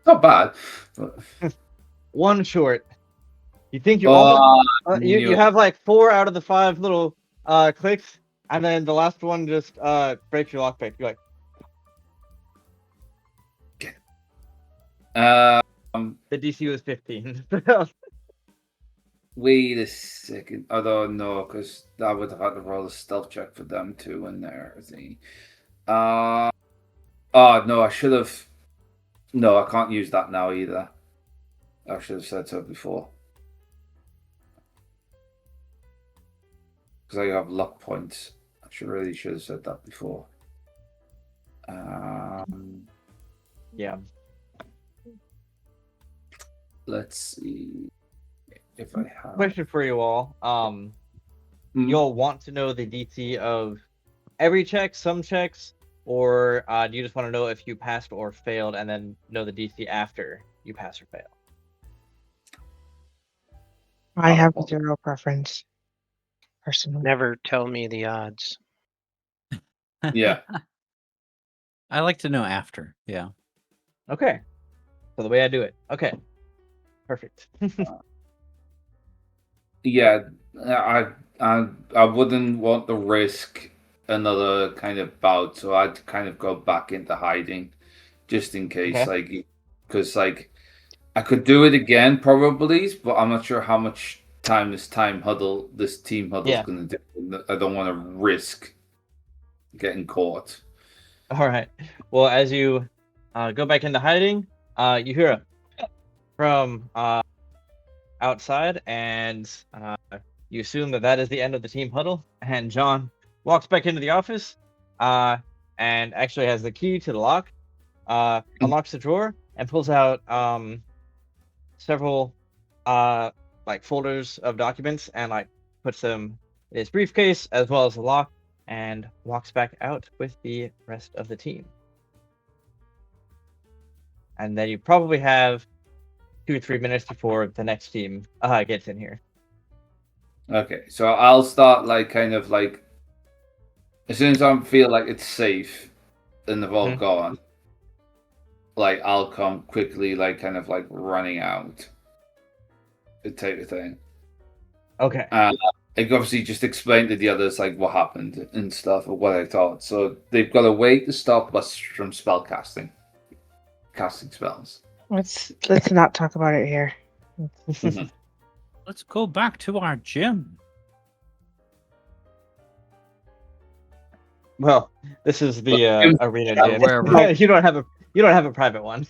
D: Not bad. But...
A: One short. You think you you
D: knew
A: have 4 out of the 5 little clicks, and then the last one just breaks your lockpick. You're the DC was 15.
D: Wait a second. Although, no, because I would have had to roll a stealth check for them too in there. Oh, no, I should have. No, I can't use that now either. I should have said so before. Because I have luck points. I really should have said that before.
A: Yeah.
D: Let's see if I have.
A: Question for you all. You'll want to know the DC of every check, some checks, or do you just want to know if you passed or failed, and then know the DC after you pass or fail?
C: I have zero preference, personally.
B: Never tell me the odds.
D: Yeah.
E: I like to know after. Yeah.
A: Okay. So the way I do it. Okay. Perfect.
D: Yeah, I wouldn't want to risk another kind of bout, so I'd kind of go back into hiding just in case,
A: Okay.
D: because I could do it again probably, but I'm not sure how much time this team huddle's
A: Yeah.
D: going to do. I don't want to risk getting caught.
A: All right. Well, as you go back into hiding, you hear a from outside, and you assume that that is the end of the team huddle. And John walks back into the office, and actually has the key to the lock, unlocks the drawer, and pulls out several like folders of documents, and like puts them in his briefcase as well as the lock, and walks back out with the rest of the team. And then you probably have 2 or 3 minutes before the next team gets in here.
D: Okay, so I'll start kind of as soon as I feel like it's safe and they've all gone, I'll come quickly, kind of running out, type of thing.
A: Okay.
D: I obviously just explained to the others what happened and stuff, or what I thought. So they've got a way to stop us from casting spells.
C: Let's not talk about it here.
E: Let's go back to our gym.
A: Well, this is the arena gym.
E: Wherever.
A: You don't have a private one.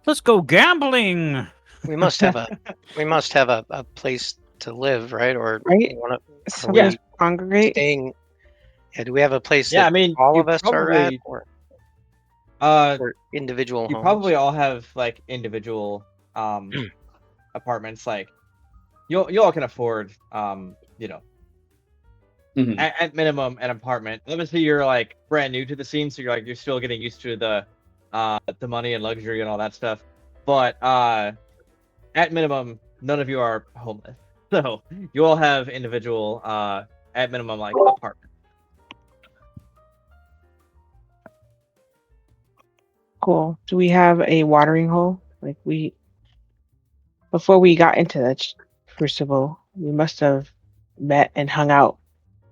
E: Let's go gambling.
B: We must have a place to live, right? Or
C: Right?
B: are we
C: Congregate.
B: staying? Yeah, do we have a place
A: Yeah,
B: that
A: I mean,
B: all
A: you
B: of us are at,
A: probably,
B: or individual
A: you
B: homes?
A: probably all have individual apartments. You all can afford at minimum an apartment. Obviously, you're brand new to the scene, so you're still getting used to the money and luxury and all that stuff. But at minimum, none of you are homeless, so you all have individual at minimum apartments.
C: Cool. Do we have a watering hole? Before we got into the crucible, we must have met and hung out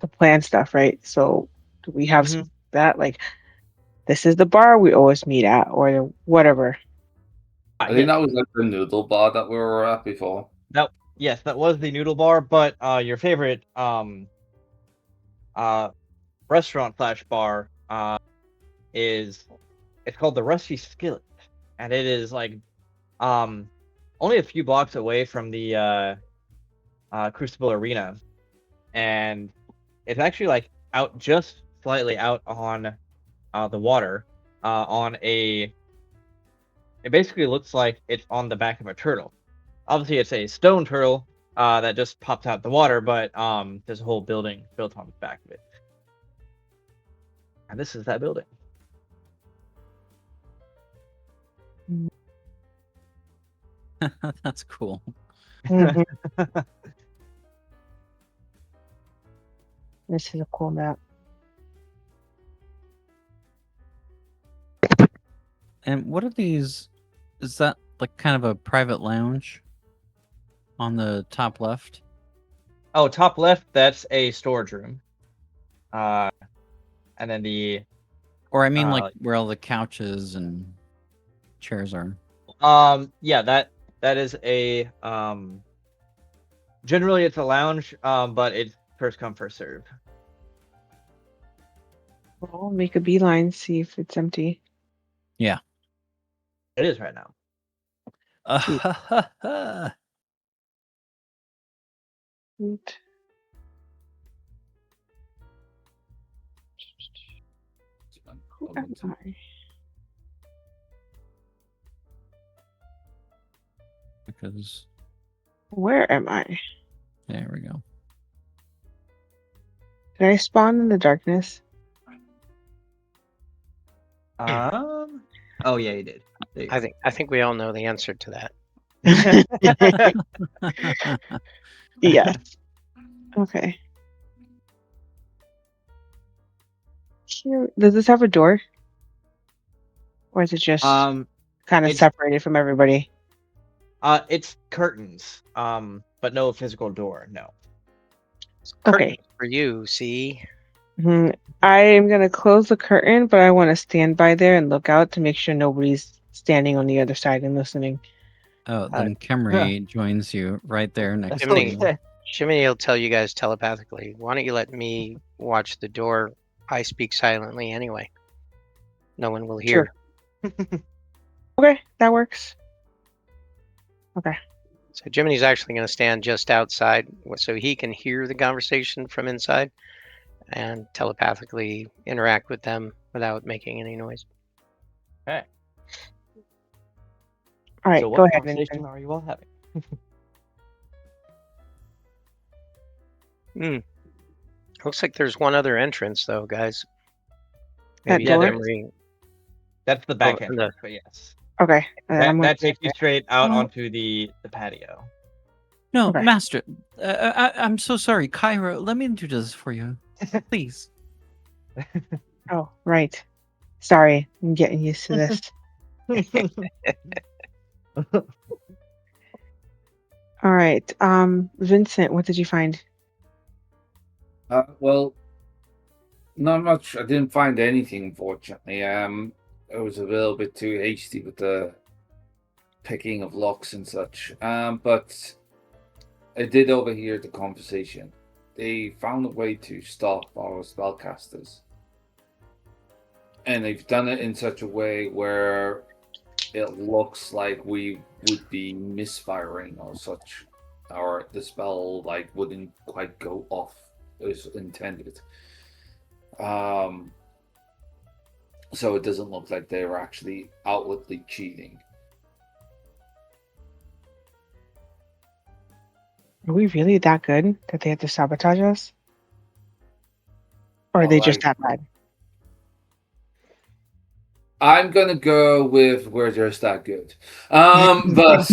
C: to plan stuff, right? So do we have that? This is the bar we always meet at, or whatever.
D: I think that was the noodle bar that we were at before.
A: Yes, that was the noodle bar, but your favorite restaurant/bar it's called the Rusty Skillet, and it is only a few blocks away from the Crucible Arena, and it's actually out just slightly out on the water it basically looks like it's on the back of a turtle. Obviously it's a stone turtle that just popped out the water, but there's a whole building built on the back of it, and this is that building.
E: That's cool.
C: This is a cool map.
E: And what are these? Is that kind of a private lounge on the top left?
A: Oh, top left, that's a storage room. And then
E: or I mean where all the couches and chairs are.
A: Yeah, that is a generally it's a lounge, but it's first come first serve.
C: Well, make a beeline, see if it's empty.
E: Yeah.
A: It is right now.
C: Right. Who am I?
E: Because
C: Where am I?
E: there we go.
C: Did I spawn in the darkness?
A: Oh yeah, you did.
B: I think we all know the answer to that.
C: Yes. Okay. Here, does this have a door? Or is it just kind of
A: it's-
C: separated from everybody?
A: It's curtains. But no physical door. No.
C: Okay.
B: Curtains for you, see?
C: Mhm. I am gonna close the curtain, but I want to stand by there and look out to make sure nobody's standing on the other side and listening.
E: Oh, then Kemri joins you right there next to you.
A: Okay.
B: Jiminy will tell you guys telepathically. Why don't you let me watch the door? I speak silently anyway. No one will hear.
C: Sure. Okay, that works. Okay.
B: So Jiminy's actually going to stand just outside so he can hear the conversation from inside and telepathically interact with them without making any noise.
A: Okay.
C: All right,
A: So
C: go
A: what
C: ahead.
A: conversation
C: Vincent.
A: are you all having?
B: Looks like there's one other entrance, though, guys.
C: That
B: Maybe
A: door?
B: Emery.
A: That's the back
B: Oh,
A: entrance, but yes.
C: Okay. and then I'm gonna
A: That takes you straight out
C: Oh.
A: onto the patio.
E: No,
C: Okay.
E: Master, I'm so sorry. Kyra, let me do this for you. Please.
C: Oh, right. Sorry, I'm getting used to this. All right. Vincent, what did you find?
D: Well, not much. I didn't find anything, unfortunately. I was a little bit too hasty with the picking of locks and such. But I did overhear the conversation. They found a way to stop our spellcasters. And they've done it in such a way where it looks like we would be misfiring or such. Or the spell wouldn't quite go off as intended. So it doesn't look like they were actually outwardly cheating.
C: Are we really that good that they had to sabotage us? Or are they just that bad?
D: I'm gonna go with we're just that good. But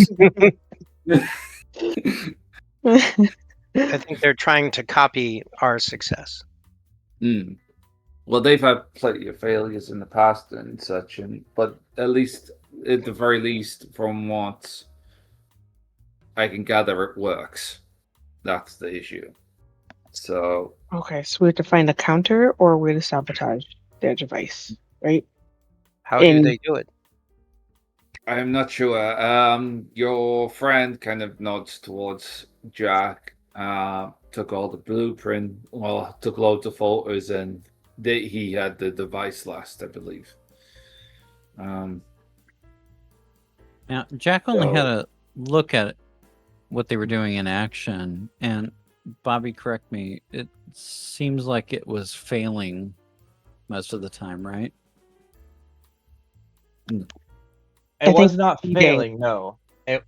B: I think they're trying to copy our success.
D: Well, they've had plenty of failures in the past and such, but at the very least, from what I can gather, it works. That's the issue. So
C: Okay, so we have to find a counter or a way to sabotage their device, right?
B: How do they do it?
D: I'm not sure. Your friend kind of nods towards Jack. Took all the blueprint. Well, took loads of photos, and he had the device last, I believe.
E: Now, Jack only had a look at what they were doing in action, and Bobby, correct me, it seems like it was failing most of the time, right?
A: It was not failing, no. It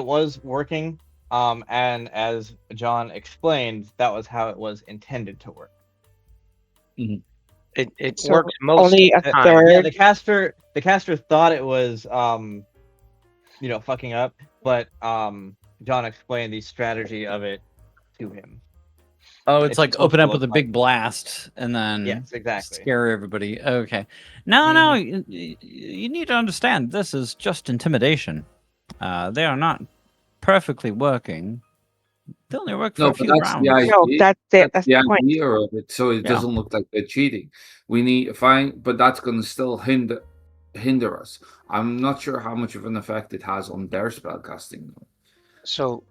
A: was working, and as John explained, that was how it was intended to work.
B: It
C: So
B: worked most
C: only
B: of
C: a
B: the time.
C: third.
A: Yeah, the caster thought it was fucking up, but John explained the strategy of it to him.
E: Oh, it's like
A: supposed
E: open
A: to
E: up with a
A: look
E: big blast and then
A: Yes, exactly.
E: scare everybody. Okay. No, you need to understand this is just intimidation. They are not perfectly working. They only work for a few rounds.
C: No, that's it. That's
D: the
C: the point.
D: idea of it, so it doesn't look like they're cheating. We need to find, but that's going to still hinder us. I'm not sure how much of an effect it has on their spellcasting.
B: So,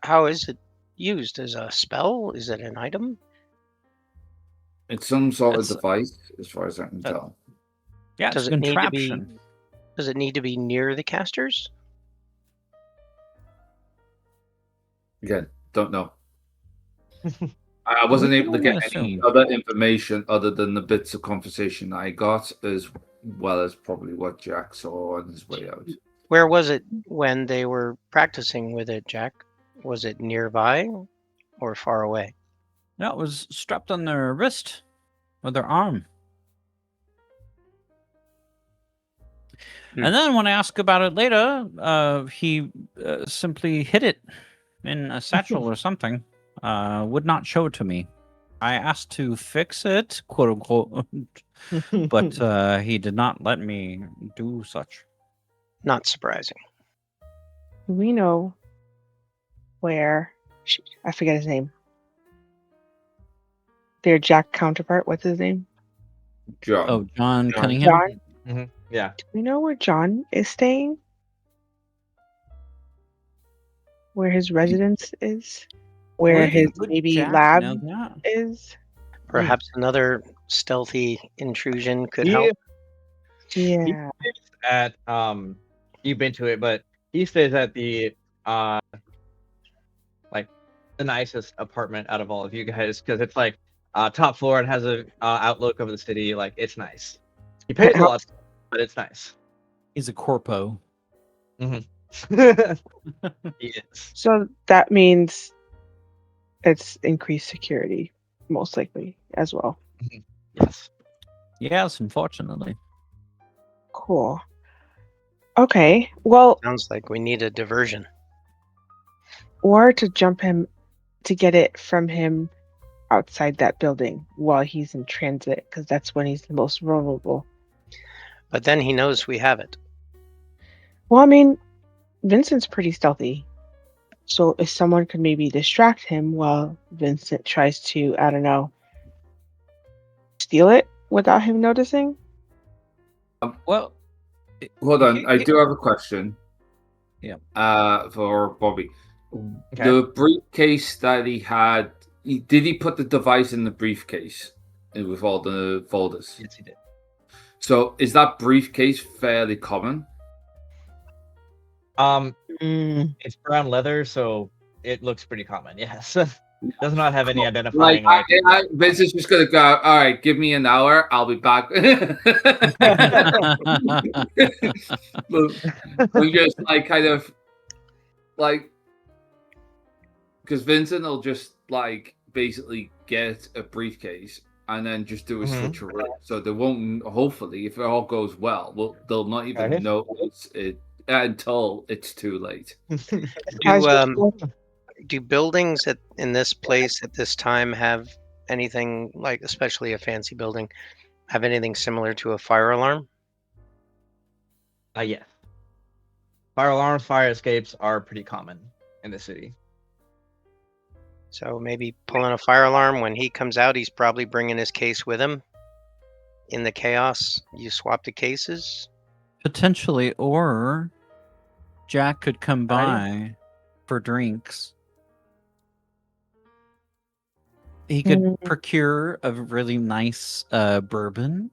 B: how is it used? As a spell? Is it an item?
D: It's some sort of device, as far as I can tell.
E: Yeah,
B: Does
E: it's
B: it need to
E: contraption.
B: be? Does it need to be near the casters?
D: Again, don't know. I wasn't able to get any other information other than the bits of conversation I got, as well as probably what Jack saw on his way out.
B: Where was it when they were practicing with it, Jack? Was it nearby or far away?
E: No, it was strapped on their wrist or their arm. And then when I asked about it later, he simply hid it in a satchel or something. Would not show it to me. I asked to fix it, quote unquote, but he did not let me do such.
B: Not surprising.
C: We know where. I forget his name. Their Jack counterpart. What's his name?
D: John.
E: Oh, John
B: John.
E: Cunningham.
C: John.
A: Yeah.
C: Do we know where John is staying? Where his residence is? Where his
E: Would
C: maybe
E: Jack
C: lab
E: know that?
C: is?
B: Perhaps another stealthy intrusion could
A: He-
B: help.
C: Yeah.
A: stays at you've been to it, but he stays at the like the nicest apartment out of all of you guys because it's like top floor and has a outlook over the city. Like it's nice. He pays a lot, but it's nice.
E: He's a corpo.
A: He is.
C: So that means it's increased security, most likely as well.
A: Yes.
E: Yes, unfortunately.
C: Cool. Okay. Well,
B: Sounds like we need a diversion.
C: or to jump him to get it from him outside that building while he's in transit, because that's when he's the most vulnerable.
B: But then he knows we have it.
C: Well, I mean, Vincent's pretty stealthy. So if someone could maybe distract him while Vincent tries to, I don't know, steal it without him noticing.
E: Well,
D: Hold on, I do have a question.
E: Yeah.
D: For Bobby,
A: Okay.
D: the briefcase that he had, did he put the device in the briefcase with all the folders?
A: Yes, he did.
D: So is that briefcase fairly common?
A: It's brown leather, so it looks pretty common. Yes. Does not have any
D: Like,
A: identifying.
D: Vince is just gonna go. All right, give me an hour. I'll be back. We just like kind of like because Vincent will just like basically get a briefcase and then just do a switcheroo. So they won't. Hopefully, if it all goes well, they'll not even
A: Okay.
D: notice it until it's too late.
B: Do buildings in this place at this time have anything like, especially a fancy building, have anything similar to a fire alarm?
A: Yes. Fire alarms, fire escapes are pretty common in the city.
B: So maybe pulling a fire alarm when he comes out, he's probably bringing his case with him. In the chaos, you swap the cases.
E: Potentially, or Jack could come
A: Alrighty.
E: by for drinks. He could procure a really nice bourbon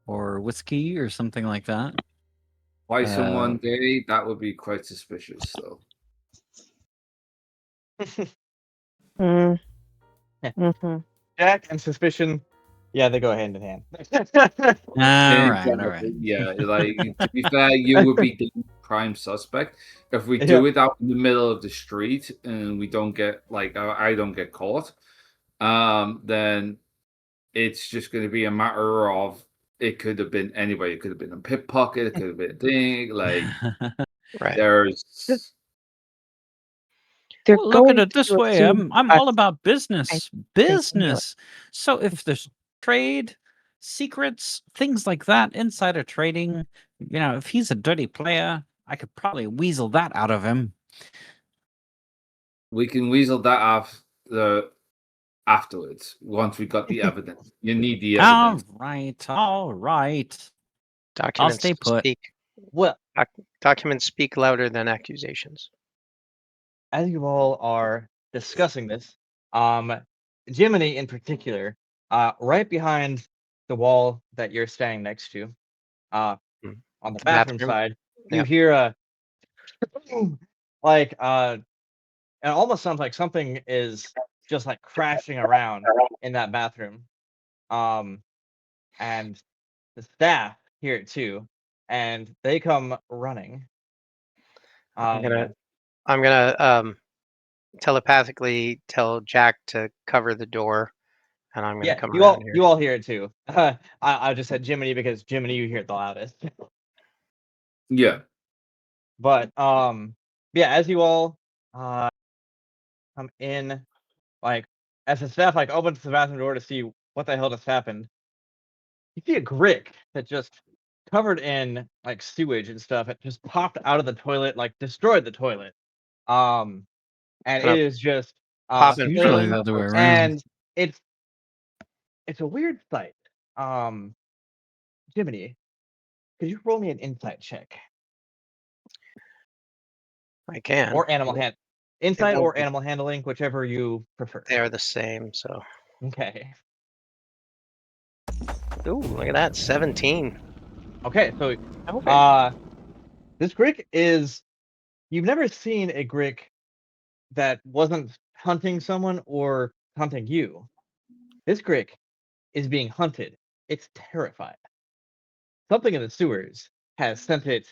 E: or whiskey or something like that.
D: Twice in one day, that would be quite suspicious, though.
A: Jack and suspicion, yeah, they go hand in hand.
E: All right.
D: Yeah, like to be fair, you would be the prime suspect. If we do it out in the middle of the street and we don't get I don't get caught, then it's just going to be a matter of it could have been anybody. It could have been a pickpocket. It could have been a thing. Like
B: Right.
D: there's.
C: They're
E: Well, look
C: going
E: at it this
C: to
E: way.
C: assume
E: I'm all about business.
C: knew
E: Business. So if there's trade, secrets, things like that inside of trading, if he's a dirty player, I could probably weasel that out of him.
D: We can weasel that off afterwards once we got the evidence. You need the evidence.
E: All right.
B: Documents
E: I'll stay put.
B: Documents speak louder than accusations.
A: As you all are discussing this, Jiminy in particular, right behind the wall that you're standing next to, on the bathroom side, you hear a it almost sounds like something is just like crashing around in that bathroom. And the staff hear it too, and they come running.
B: I'm gonna telepathically tell Jack to cover the door, and I'm gonna come around here.
A: You all hear it too. I just said Jiminy because Jiminy you hear it the loudest.
D: Yeah.
A: But as you all come in, like as the staff like opens the bathroom door to see what the hell just happened, you see a Grick that just covered in like sewage and stuff. It just popped out of the toilet, like destroyed the toilet. And
B: Kind
A: it
B: of
A: is just
B: popping
E: Usually
A: flailing,
E: the other way around.
A: and it's a weird sight. Jiminy, could you roll me an insight check
B: I can.
A: or animal hand insight
B: won't
A: or
B: be-
A: animal handling, whichever you prefer.
B: They are the same. So,
A: Okay.
B: ooh, look at that, 17.
A: Okay, so
C: Okay.
A: this Grick is, you've never seen a Grick that wasn't hunting someone or hunting you. This Grick is being hunted. It's terrified. Something in the sewers has sent it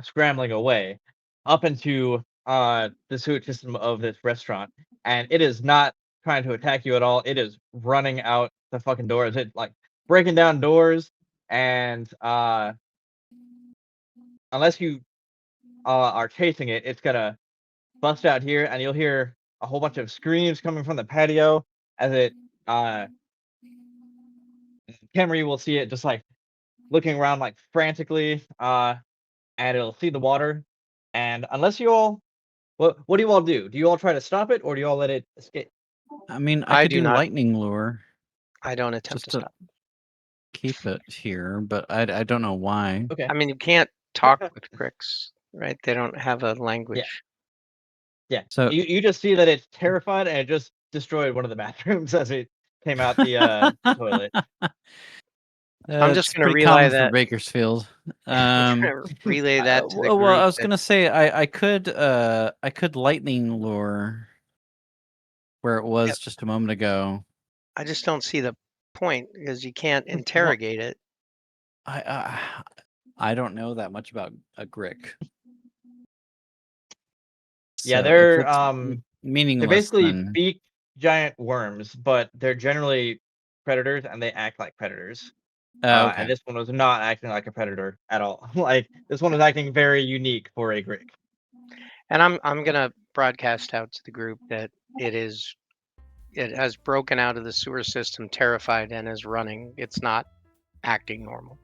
A: scrambling away up into the sewage system of this restaurant, and it is not trying to attack you at all. It is running out the fucking doors. It like breaking down doors, and unless you are chasing it, it's gonna bust out here, and you'll hear a whole bunch of screams coming from the patio as it Camry will see it just like looking around like frantically, and it'll see the water. And unless you all, what do you all do? Do you all try to stop it, or do you all let it escape?
E: I mean,
B: I
E: I could
B: do
E: do
B: not-
E: lightning lure
B: I don't attempt
E: just
B: to
E: to
B: stop.
E: keep it here, but I don't know why.
A: Okay.
B: I mean, you can't talk with Gricks, right? They don't have a language.
A: Yeah.
E: So-
A: You just see that it's terrified, and it just destroyed one of the bathrooms as it came out the toilet.
B: I'm just
E: It's
B: gonna
E: pretty
B: relay
E: common
B: that.
E: for Bakersfield.
B: Relay that to the
E: well,
B: group.
E: I was
B: that-
E: gonna say I could lightning lure where it was
B: Yep.
E: just a moment ago.
B: I just don't see the point because you can't interrogate it.
E: I don't know that much about a Grick.
A: Yeah,
E: So if
A: they're
E: it's meaningless.
A: they're basically
E: then...
A: beaked giant worms, but they're generally predators, and they act like predators.
E: Okay.
A: And this one was not acting like a predator at all. Like this one was acting very unique for a Grick.
B: And I'm gonna broadcast out to the group that it has broken out of the sewer system, terrified, and is running. It's not acting normal.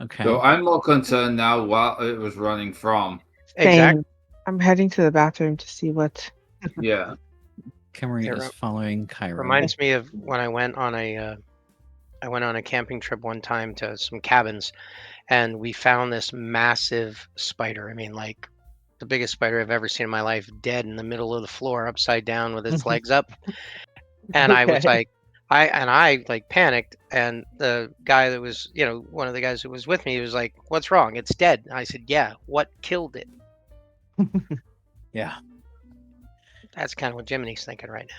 E: Okay.
D: So I'm more concerned now what it was running from.
B: Exactly.
C: Same. I'm heading to the bathroom to see what.
D: Yeah.
E: Kimmery
B: It
E: is following Cairo.
B: reminds me of when I went on a camping trip one time to some cabins, and we found this massive spider. I mean, like the biggest spider I've ever seen in my life, dead in the middle of the floor, upside down with its legs up. And I was
A: Okay.
B: like, I like panicked, and the guy that was, one of the guys who was with me, he was like, "What's wrong? It's dead." And I said, "Yeah, what killed it?"
E: Yeah.
B: That's kind of what Jiminy's thinking right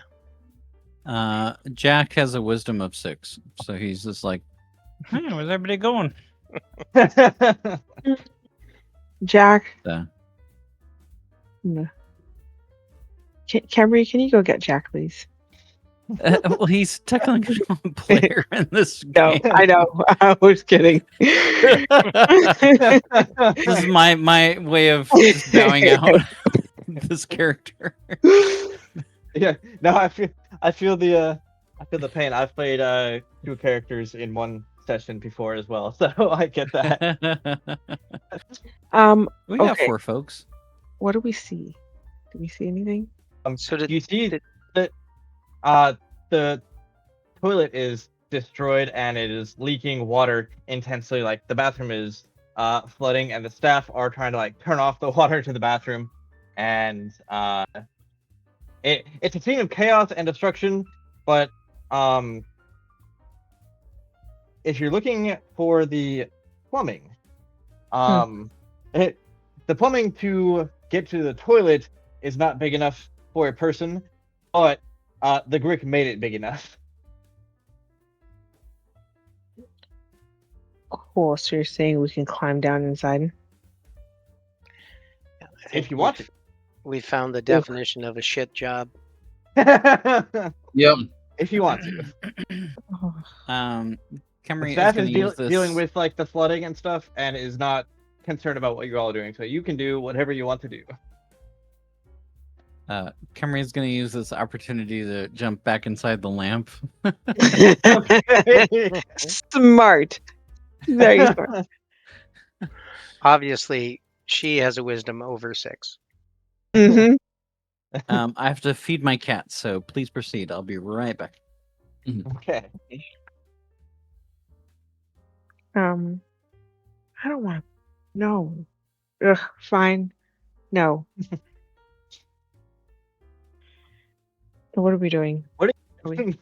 B: now.
E: Jack has a wisdom of 6, so he's just like, "Hey, where's everybody going?"
C: Jack.
E: So,
C: No. Camry, can you go get Jack, please?
E: well, he's technically a player in this
C: No,
E: game.
C: I know. I was kidding.
E: This is my way of just bowing out this character.
A: Yeah, no, I feel the pain. I've played 2 characters in one session before as well, so I get that.
E: We got
C: Okay.
E: 4 folks.
C: What do we see? Do we see anything?
B: So did
A: You see
B: did-
A: that the toilet is destroyed, and it is leaking water intensely. Like the bathroom is flooding, and the staff are trying to like turn off the water to the bathroom, and it's a scene of chaos and destruction. But if you're looking for the plumbing, the plumbing to get to the toilet is not big enough for a person, but the Grick made it big enough.
C: Cool. So you're saying we can climb down inside?
B: I think
A: If you want
B: we found the definition of a shit job.
A: to.
D: Yep.
A: If you want to.
C: Oh,
A: The
E: Camry is
A: staff
E: going
A: is
E: to use this.
A: dealing with like the flooding and stuff, and is not concerned about what you're all doing. So you can do whatever you want to do.
E: Kemri's going to use this opportunity to jump back inside the lamp.
C: Smart. Very smart.
B: Obviously, she has a wisdom over 6.
C: Hmm.
E: I have to feed my cat, so please proceed. I'll be right back.
A: Okay.
C: I don't want to. No. Ugh, fine. No. So what are we doing?
A: What
C: Are
A: are you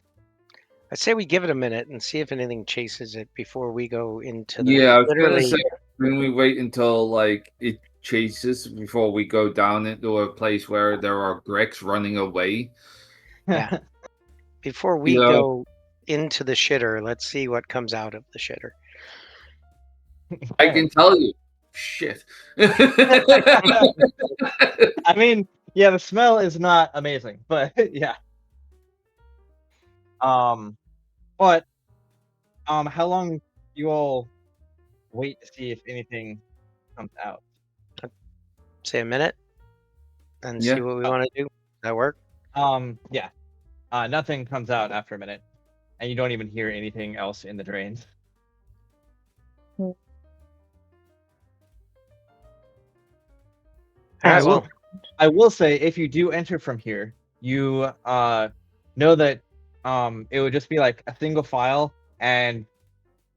B: I say we give it a minute and see if anything chases it before we go into the.
D: Yeah, I was
B: literally.
D: gonna say, when we wait until like it chases before we go down into a place where there are Grecs running away.
B: Yeah. Before we
D: Yeah.
B: go into the shitter, let's see what comes out of the shitter.
D: I can tell you. Shit.
A: I mean, yeah, the smell is not amazing, but yeah. But how long do you all wait to see if anything comes out?
B: Say a minute and
D: Yeah.
B: see what we want to do. Does that work?
A: Yeah. Nothing comes out after a minute, and you don't even hear anything else in the drains.
B: All right,
A: I will, I will say, if you do enter from here, you know that it would just be like a single file, and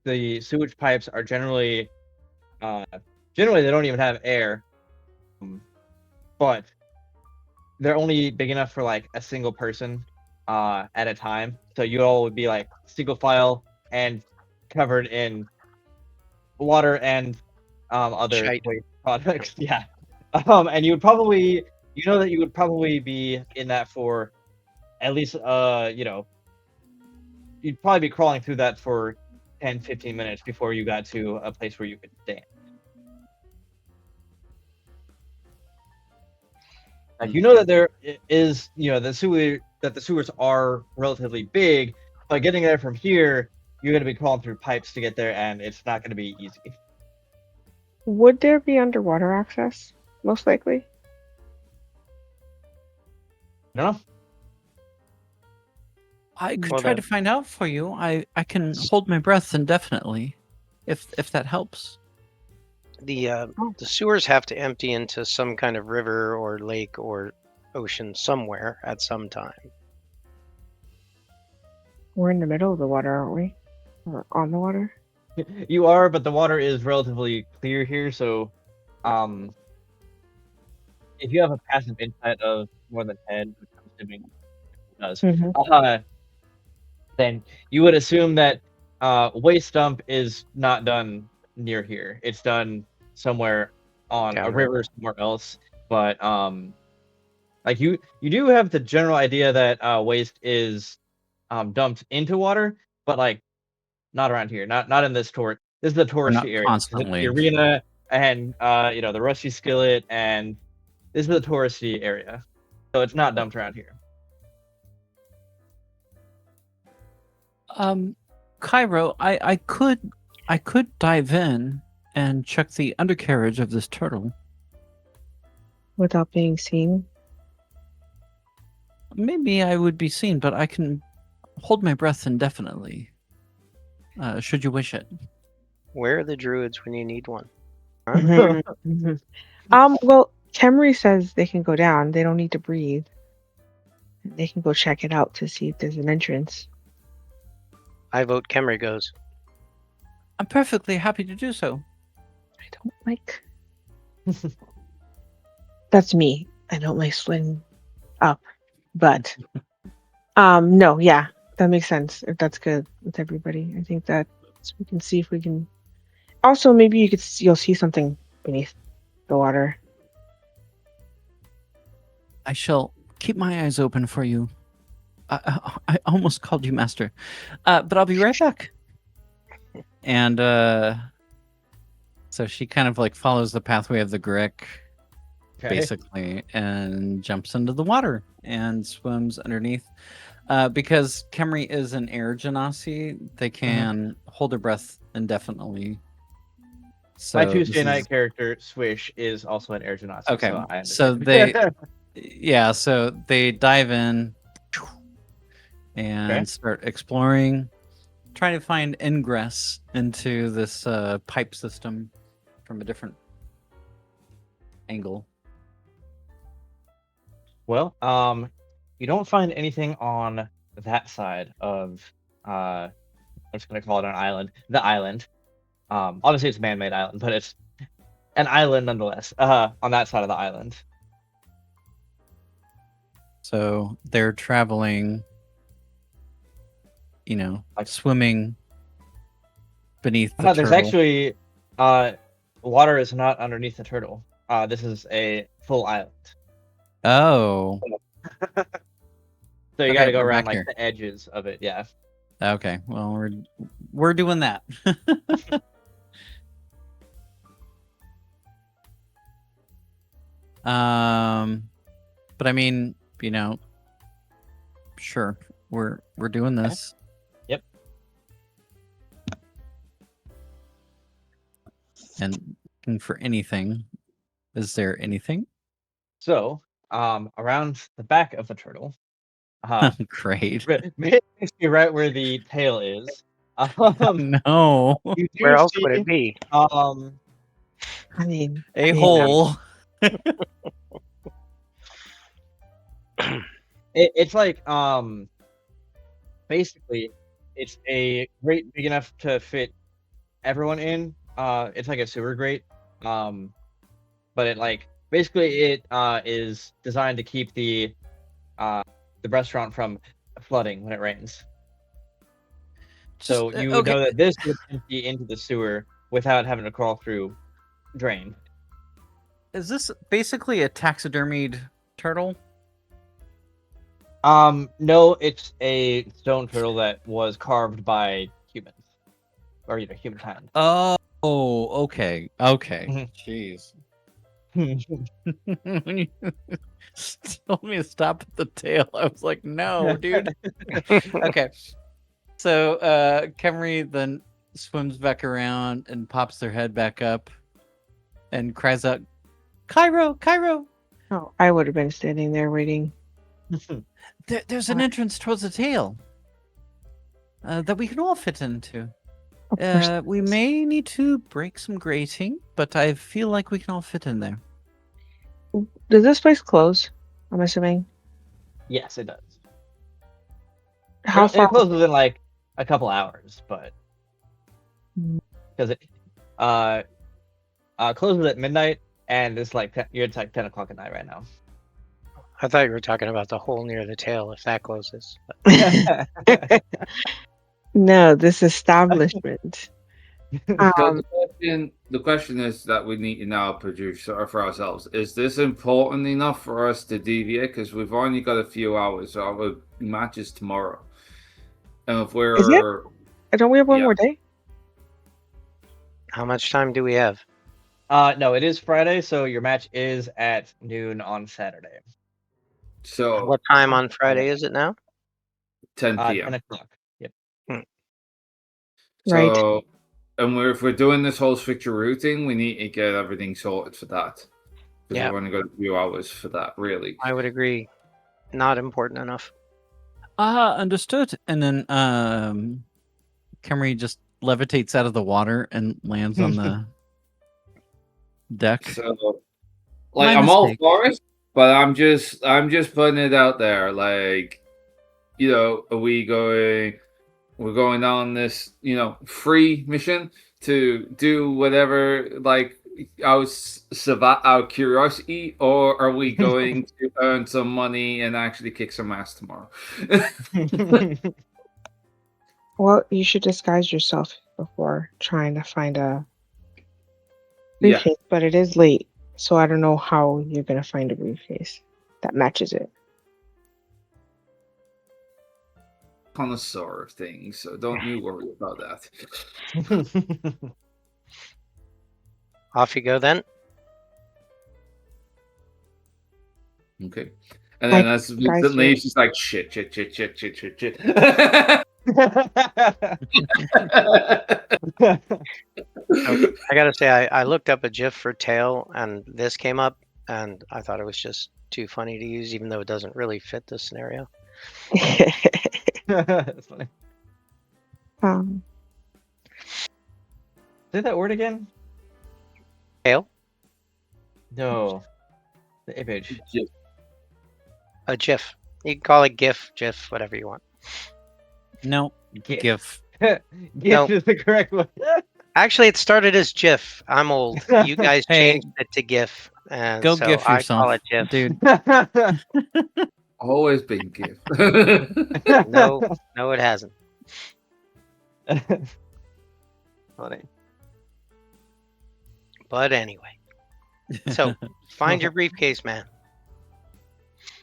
A: the sewage pipes are generally they don't even have air, but they're only big enough for like a single person at a time. So you all would be like single file and covered in water and other
B: Shite.
A: waste products. Yeah. And you would probably, that you would probably be in that for at least, you'd probably be crawling through that for 10, 15 minutes before you got to a place where you could stand. Like, you know that there is, the sewers are relatively big, but getting there from here, you're going to be crawling through pipes to get there, and it's not going to be easy.
C: Would there be underwater access? Most likely.
A: No?
E: I could
B: Well,
E: try
B: then-
E: to find out for you. I can hold my breath indefinitely, if that helps.
B: The sewers have to empty into some kind of river or lake or ocean somewhere at some time.
C: We're in the middle of the water, aren't we? Or on the water?
A: You are, but the water is relatively clear here, so if you have a passive insight of more than 10, which I'm assuming it does,
C: Mhm.
A: Then you would assume that waste dump is not done near here. It's done somewhere on a
B: Downriver.
A: river somewhere else. But like you do have the general idea that waste is dumped into water, but like not around here. Not in this tour. This is the
E: Not
A: touristy area. This is
E: constantly.
A: the arena and the rusty skillet, and this is the touristy area. So it's not dumped around here.
E: Cairo, I could dive in and check the undercarriage of this turtle.
C: Without being seen.
E: Maybe I would be seen, but I can hold my breath indefinitely. Should you wish it.
B: Where are the druids when you need one?
C: Mhm. Well, Kemri says they can go down. They don't need to breathe. They can go check it out to see if there's an entrance.
B: I vote Kemri goes.
E: I'm perfectly happy to do so.
C: I don't like. That's me. I don't like splitting up, but no, yeah, that makes sense. If that's good with everybody, I think that we can see if we can. Also, maybe you'll see something beneath the water.
E: I shall keep my eyes open for you. I almost called you master, but I'll be right back. And so she kind of like follows the pathway of the Grek, basically, and jumps into the water and swims underneath. Because Kemri is an air genasi, they can hold their breath indefinitely. So
A: My Tuesday night character Swish is also an air genasi.
E: Okay,
A: so I
E: so
A: understand.
E: Yeah, so they dive in and
A: Okay.
E: start exploring, trying to find ingress into this pipe system from a different angle.
A: Well, you don't find anything on that side of I'm just gonna call it an island. The island. Obviously it's a man-made island, but it's an island nonetheless. On that side of the island.
E: So they're traveling,
A: Like-
E: swimming beneath the
A: There's
E: turtle.
A: actually water is not underneath the turtle. This is a full island.
E: Oh,
A: So you
E: Okay,
A: got to go
E: we're
A: around
E: back
A: like
E: here.
A: the edges of it. Yeah.
E: okay. Well, we're doing that. But I mean, sure, we're doing this.
A: Yep.
E: And looking for anything. Is there anything?
A: So around the back of the turtle,
E: Great.
A: basically right where the tail is.
E: No.
A: You do
B: Where else would
A: see,
B: it be?
C: I mean,
E: A
C: I mean,
E: hole.
A: it's like basically it's a grate big enough to fit everyone in. It's like a sewer grate. But it like basically it is designed to keep the restaurant from flooding when it rains. So you would know that this would empty into the sewer without having to crawl through drain.
E: Is this basically a taxidermied turtle?
A: No, it's a stone turtle that was carved by humans, or humankind.
E: Oh, okay. Okay.
A: Mhm.
E: Jeez. When you told me to stop at the tail, I was like, no, dude. Okay. So Kemri then swims back around and pops their head back up and cries out, Cairo, Cairo!
C: oh, I would have been standing there waiting.
E: There's an entrance towards the tail that we can all fit into.
C: Of course.
E: We may need to break some grating, but I feel like we can all fit in there.
C: Does this place close? I'm assuming.
A: Yes, it does.
C: How
A: It
C: far?
A: closes in like a couple hours, but
C: Mm.
A: because it closes at midnight, and it's like it's like 10 o'clock at night right now.
B: I thought you were talking about the hole near the tail, if that closes.
C: No, this establishment.
D: So the question is that we need to now produce for ourselves. Is this important enough for us to deviate? Because we've only got a few hours. So our match is tomorrow. And if we're
C: Is it? Don't we have one
D: Yeah.
C: more day?
B: How much time do we have?
A: No, it is Friday, so your match is at noon on Saturday.
D: so
B: What time on Friday is it now?
D: 10
A: 10
D: p.m.
A: o'clock. Yep.
C: Right.
D: So, and if we're doing this whole stricter routing, we need to get everything sorted for that. Because
B: Yeah.
D: we've only got a few hours for that, really.
B: I would agree. Not important enough.
E: Understood. And then Kemri just levitates out of the water and lands on the deck.
D: So,
E: My
D: I'm all
E: mistake.
D: for it, but I'm just putting it out there. Like, we're going on this, free mission to do whatever, like, our curiosity, or are we going to earn some money and actually kick some ass tomorrow?
C: Well, you should disguise yourself before trying to find a
D: Yeah.
C: briefcase, but it is late, so I don't know how you're gonna find a briefcase that matches it.
D: Connoisseur of things, so don't you worry about that.
B: Off you go then.
D: Okay. And then as
C: guys,
D: Vincent leaves, she's like, shit.
B: I gotta say, I looked up a GIF for tail, and this came up, and I thought it was just too funny to use, even though it doesn't really fit the scenario.
A: That's funny.
C: um,
A: Say that word again.
B: Hail?
A: No. The image.
B: A GIF. You can call it GIF, GIF, whatever you want.
E: No,
A: GIF.
E: GIF.
A: GIF
B: No.
A: is the correct one.
B: Actually, it started as GIF. I'm old. You guys
E: Hey,
B: changed it to GIF, and
E: Go
B: so
E: GIF
B: I
E: yourself,
B: call it GIF.
E: dude.
D: Always been gift.
B: No, it hasn't.
A: Funny.
B: But anyway, so find your briefcase, man.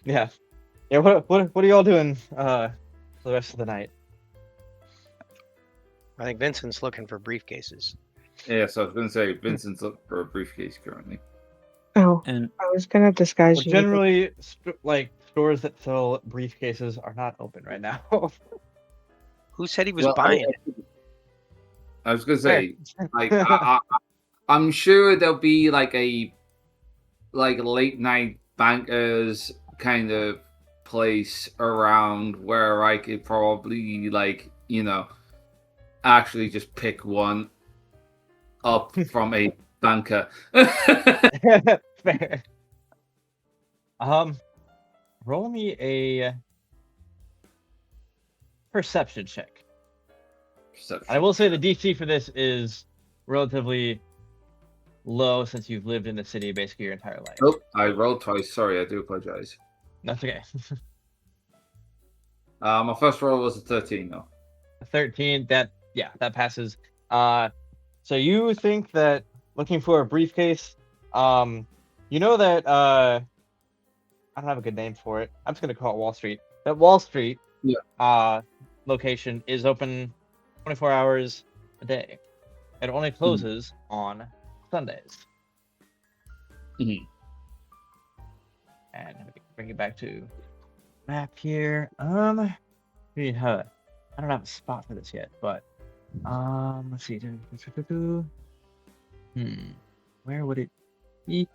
A: Yeah. Yeah. What are y'all doing? For the rest of the night.
B: I think Vincent's looking for briefcases.
D: Yeah, so I was going to say Vincent's looking for a briefcase currently.
C: oh,
E: And
C: I was gonna disguise
A: Well,
C: you.
A: generally, stores that sell briefcases are not open right now.
B: Who said he was
D: Well,
B: buying it?
D: I was going to say, like, I'm sure there'll be like a late night bankers kind of place around where I could probably actually just pick one up from a banker.
A: Fair. Roll me a perception check. I will say the DC for this is relatively low since you've lived in the city basically your entire life.
D: Oh, I rolled twice. Sorry, I do apologize.
A: That's okay.
D: My first roll was a 13, though. 13,
A: that passes. So you think that looking for a briefcase, you know that I don't have a good name for it. I'm just gonna call it Wall Street. That Wall Street location is open 24 hours a day. It only closes on Sundays.
D: Mhm.
A: And let me bring it back to map here. I don't have a spot for this yet, but let's see. Where would it be?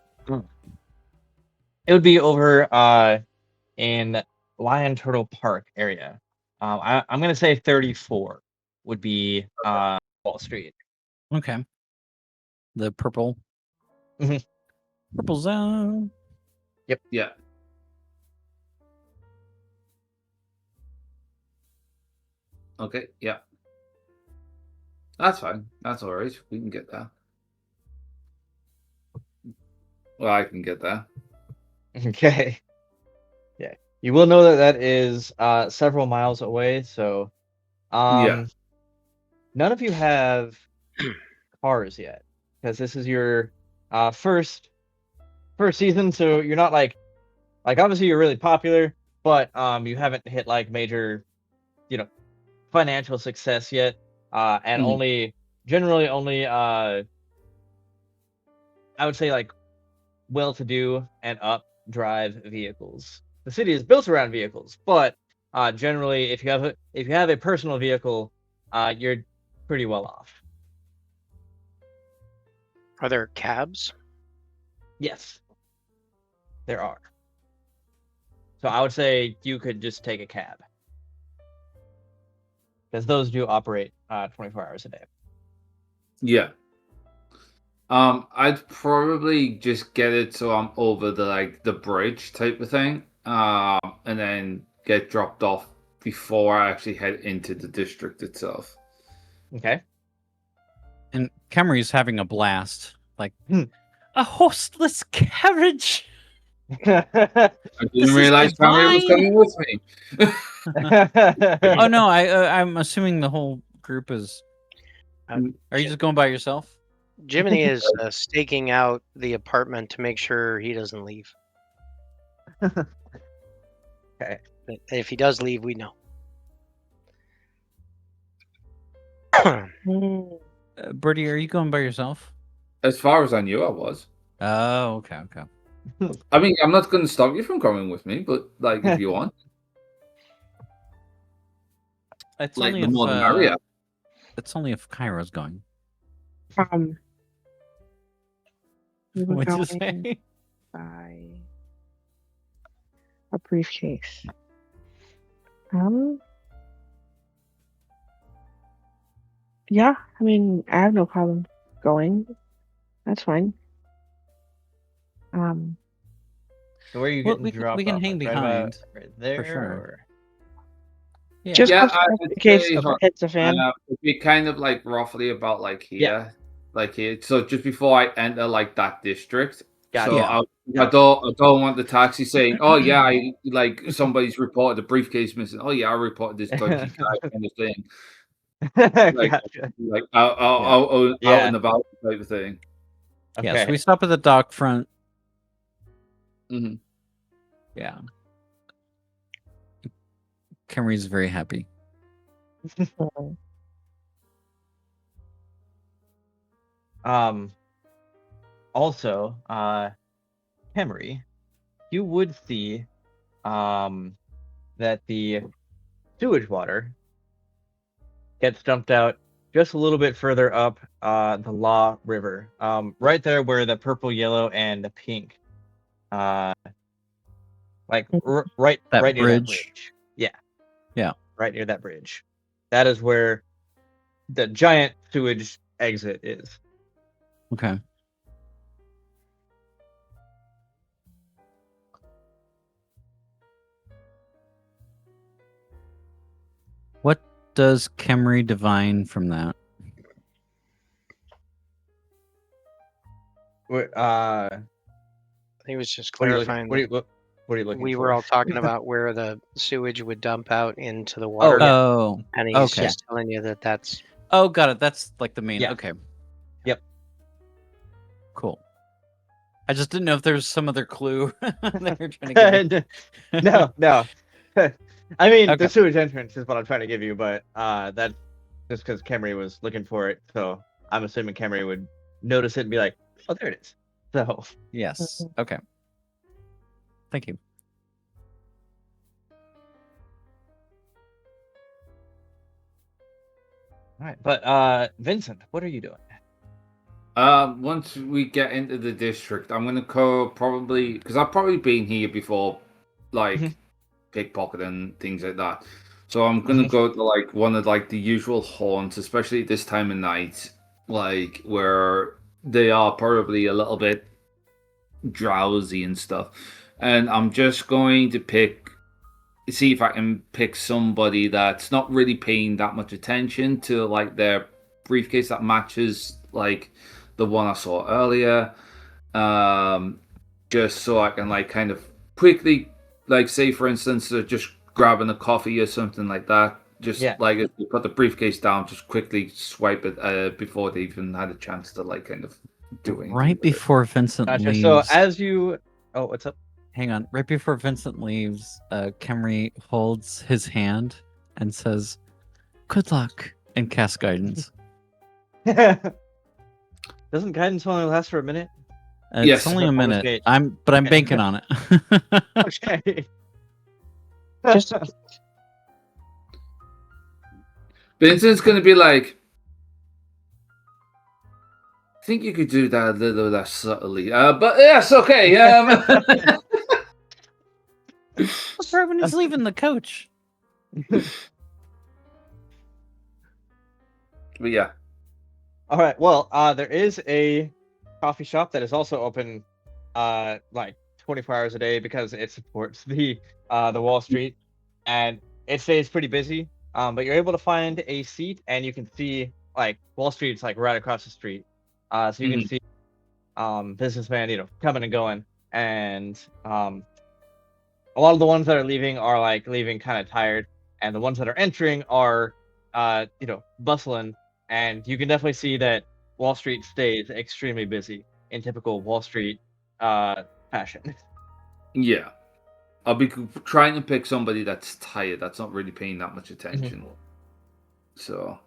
A: It would be over in Lion Turtle Park area. I'm gonna say 34 would be Wall Street.
E: okay. The purple.
A: Mhm.
E: Purple zone.
D: Yeah. Okay, yeah. That's fine. That's all right. We can get there. Well, I can get there.
A: Okay. Yeah. You will know that is several miles away, so
D: Yeah.
A: none of you have cars yet because this is your first season, so you're not like obviously you're really popular, but you haven't hit like major financial success yet, and generally only I would say like well-to-do and up drive vehicles. The city is built around vehicles, but generally if you have a personal vehicle, you're pretty well off.
B: Are there cabs?
A: Yes, there are. So I would say you could just take a cab because those do operate 24 hours a day.
D: Yeah. I'd probably just get it so I'm over the bridge type of thing, and then get dropped off before I actually head into the district itself.
A: Okay.
E: And Camry's having a blast. Like, a horseless carriage.
D: I
E: This
D: didn't
E: is
D: realize Cameron was
E: divine.
D: coming with me.
E: Oh no, I'm assuming the whole group is. Are you just going by yourself?
B: Jiminy is staking out the apartment to make sure he doesn't leave.
A: Okay.
B: If he does leave, we know.
E: Bertie, are you going by yourself?
D: As far as I knew, I was.
E: Oh, okay.
D: I mean, I'm not going to stop you from coming with me, but if you want,
E: It's
D: the
E: only
D: more the merrier.
E: It's only if Kyra's going.
C: We were
E: What'd you
C: going
E: say?
C: by A briefcase. Yeah, I mean, I have no problem going. That's fine.
A: So where are you
E: Well,
A: getting dropped
E: we can
A: off?
E: hang
A: Like, right about
E: behind
A: right there,
E: sure.
A: or
E: Yeah.
C: Just
D: Yeah,
C: close
D: I
C: enough
D: would
C: in case
D: say
C: it hits the fan.
D: it'd be kind of like roughly about like
A: Yeah.
D: here, like here. So just before I enter like that district.
A: Gotcha.
D: So
E: Yeah.
D: I don't want the taxi saying, "Oh yeah, I like somebody's reported a briefcase missing." Oh yeah, I reported this dodgy guy kind of thing. Like
A: Gotcha.
D: like out
A: Yeah.
D: and about type of thing.
E: Yeah, so
A: Okay.
E: we stop at the dock front.
D: hmm
E: Yeah. Camry's very happy.
A: Also, Henry, you would see that the sewage water gets dumped out just a little bit further up the Law River. Right there where the purple, yellow, and the pink right
E: That
A: near that
E: bridge.
A: bridge. Yeah.
E: Yeah.
A: Right near that bridge. That is where the giant sewage exit is.
E: Okay. What does Camry divine from that?
B: He was just
A: What are you
B: clarifying.
A: looking, what are you looking
B: We
A: for?
B: were all talking about where the sewage would dump out into the water.
A: yeah.
E: Oh,
B: And he's
E: okay.
B: just telling you that that's...
E: Oh, got it. That's like the main.
A: Yeah.
E: Okay.
A: Yep.
E: Cool. I just didn't know if there was some other clue they were trying to give me.
A: No. I mean,
E: Okay.
A: the sewage entrance is what I'm trying to give you, but that's just because Camry was looking for it. So I'm assuming Camry would notice it and be like, "Oh, there it is." So
E: Yes. Okay. Thank you.
A: all right, but Vincent, what are you doing?
D: Once we get into the district, I'm gonna go probably because I've probably been here before, like
A: Mhm.
D: pickpocket and things like that. So I'm gonna go to like one of like the usual haunts, especially this time of night, like where they are probably a little bit drowsy and stuff. And I'm just going to see if I can pick somebody that's not really paying that much attention to like their briefcase that matches like the one I saw earlier. Just so I can like kind of quickly, like say for instance, they're just grabbing a coffee or something like that. Just like if you put the briefcase down, just quickly swipe it before they even had a chance to like kind of do anything.
E: Right before Vincent
A: Gotcha.
E: leaves.
A: So as you, oh, what's up?
E: Hang on. Right before Vincent leaves, Camry holds his hand and says, "Good luck," and casts guidance.
A: Doesn't guidance only last for a minute?
D: Yes.
E: It's only a minute.
A: Gate.
E: I'm banking on it.
A: Okay.
C: Just
D: Vincent's gonna be like, I think you could do that a little less subtly. But yes, okay.
E: Robin is leaving the coach.
D: But yeah.
A: All right. Well, there is a coffee shop that is also open, like 24 hours a day because it supports the Wall Street, and it stays pretty busy. But you're able to find a seat, and you can see like Wall Street's like right across the street. So you can see businessmen, coming and going, and a lot of the ones that are leaving are like leaving kind of tired, and the ones that are entering are bustling. And you can definitely see that Wall Street stays extremely busy in typical Wall Street fashion.
D: Yeah. I'll be trying to pick somebody that's tired, that's not really paying that much attention. So,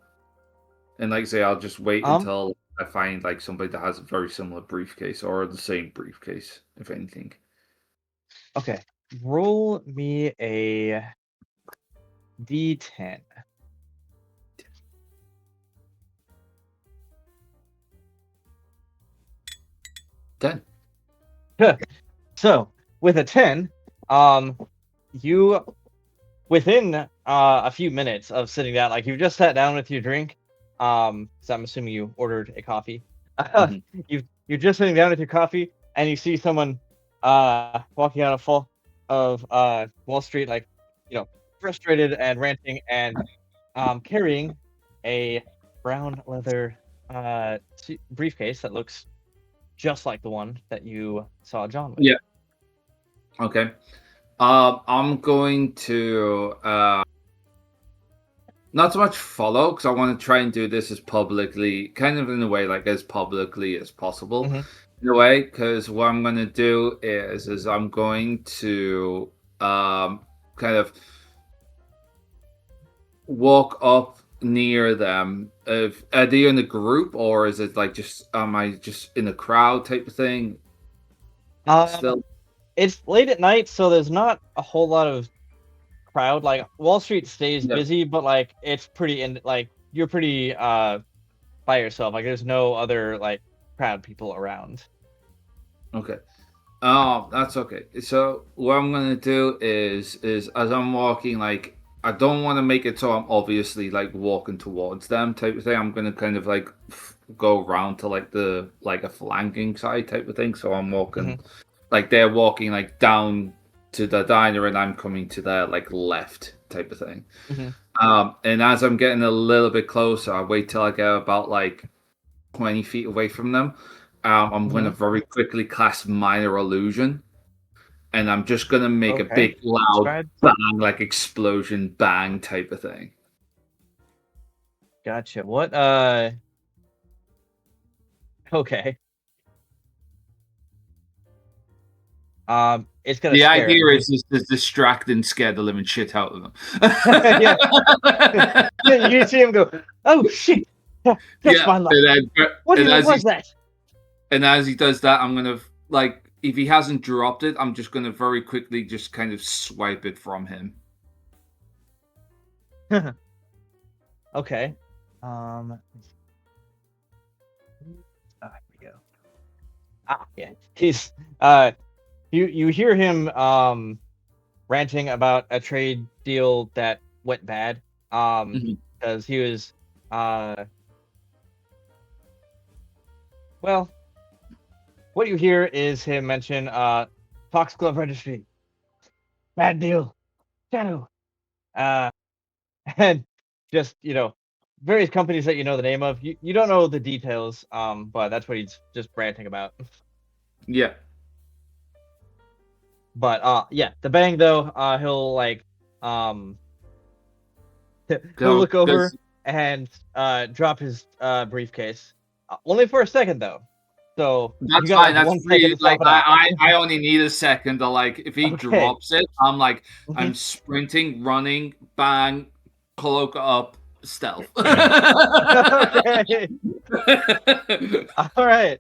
D: and like I say, I'll just wait until I find like somebody that has a very similar briefcase or the same briefcase, if anything.
A: Okay. Roll me a D10. So with a 10, you within a few minutes of sitting down, like you've just sat down with your drink. So I'm assuming you ordered a coffee. You're just sitting down with your coffee, and you see someone walking out of Wall Street, like frustrated and ranting, and carrying a brown leather briefcase that looks just like the one that you saw John with.
D: Yeah. Okay. I'm going to not so much follow, because I want to try and do this as publicly, kind of in a way, like as publicly as possible. In a way, because what I'm going to do is I'm going to kind of walk up near them. Are they in a group, or is it like am I just in a crowd type of thing? Still,
A: it's late at night, so there's not a whole lot of crowd. Like Wall Street stays busy, but like it's pretty you're pretty by yourself. Like there's no other like crowd people around.
D: Okay. Oh, that's okay. So what I'm gonna do is as I'm walking, like I don't want to make it so I'm obviously like walking towards them type of thing. I'm gonna kind of like go around to like a flanking side type of thing. So I'm walking like they're walking like down to the diner, and I'm coming to their like left type of thing. And as I'm getting a little bit closer, I wait till I get about like 20 feet away from them. I'm going to very quickly cast Minor Illusion, and I'm just going to make a big loud bang, like explosion bang type of thing.
A: Gotcha. What? Okay. It's gonna.
D: The
A: scare
D: idea
A: them.
D: is to distract and scare the living shit out of them.
A: Yeah. You see him go, "Oh shit! That's my luck. What even was that?"
D: And as he does that, I'm gonna like, if he hasn't dropped it, I'm just gonna very quickly just kind of swipe it from him.
A: Okay. Here we go. Yeah. He's you hear him ranting about a trade deal that went bad. Because he was well, what you hear is him mention Foxglove Registry. Bad deal. Shadow. And just, various companies that you know the name of. You don't know the details, but that's what he's just ranting about.
D: Yeah.
A: But yeah, the bang though, he'll like he'll look over and drop his briefcase. Only for a second though. So
D: that's fine. That's free. Like I only need a second to like, if he drops it, I'm like I'm sprinting, running, bang, cloak up, stealth.
A: Okay. All right.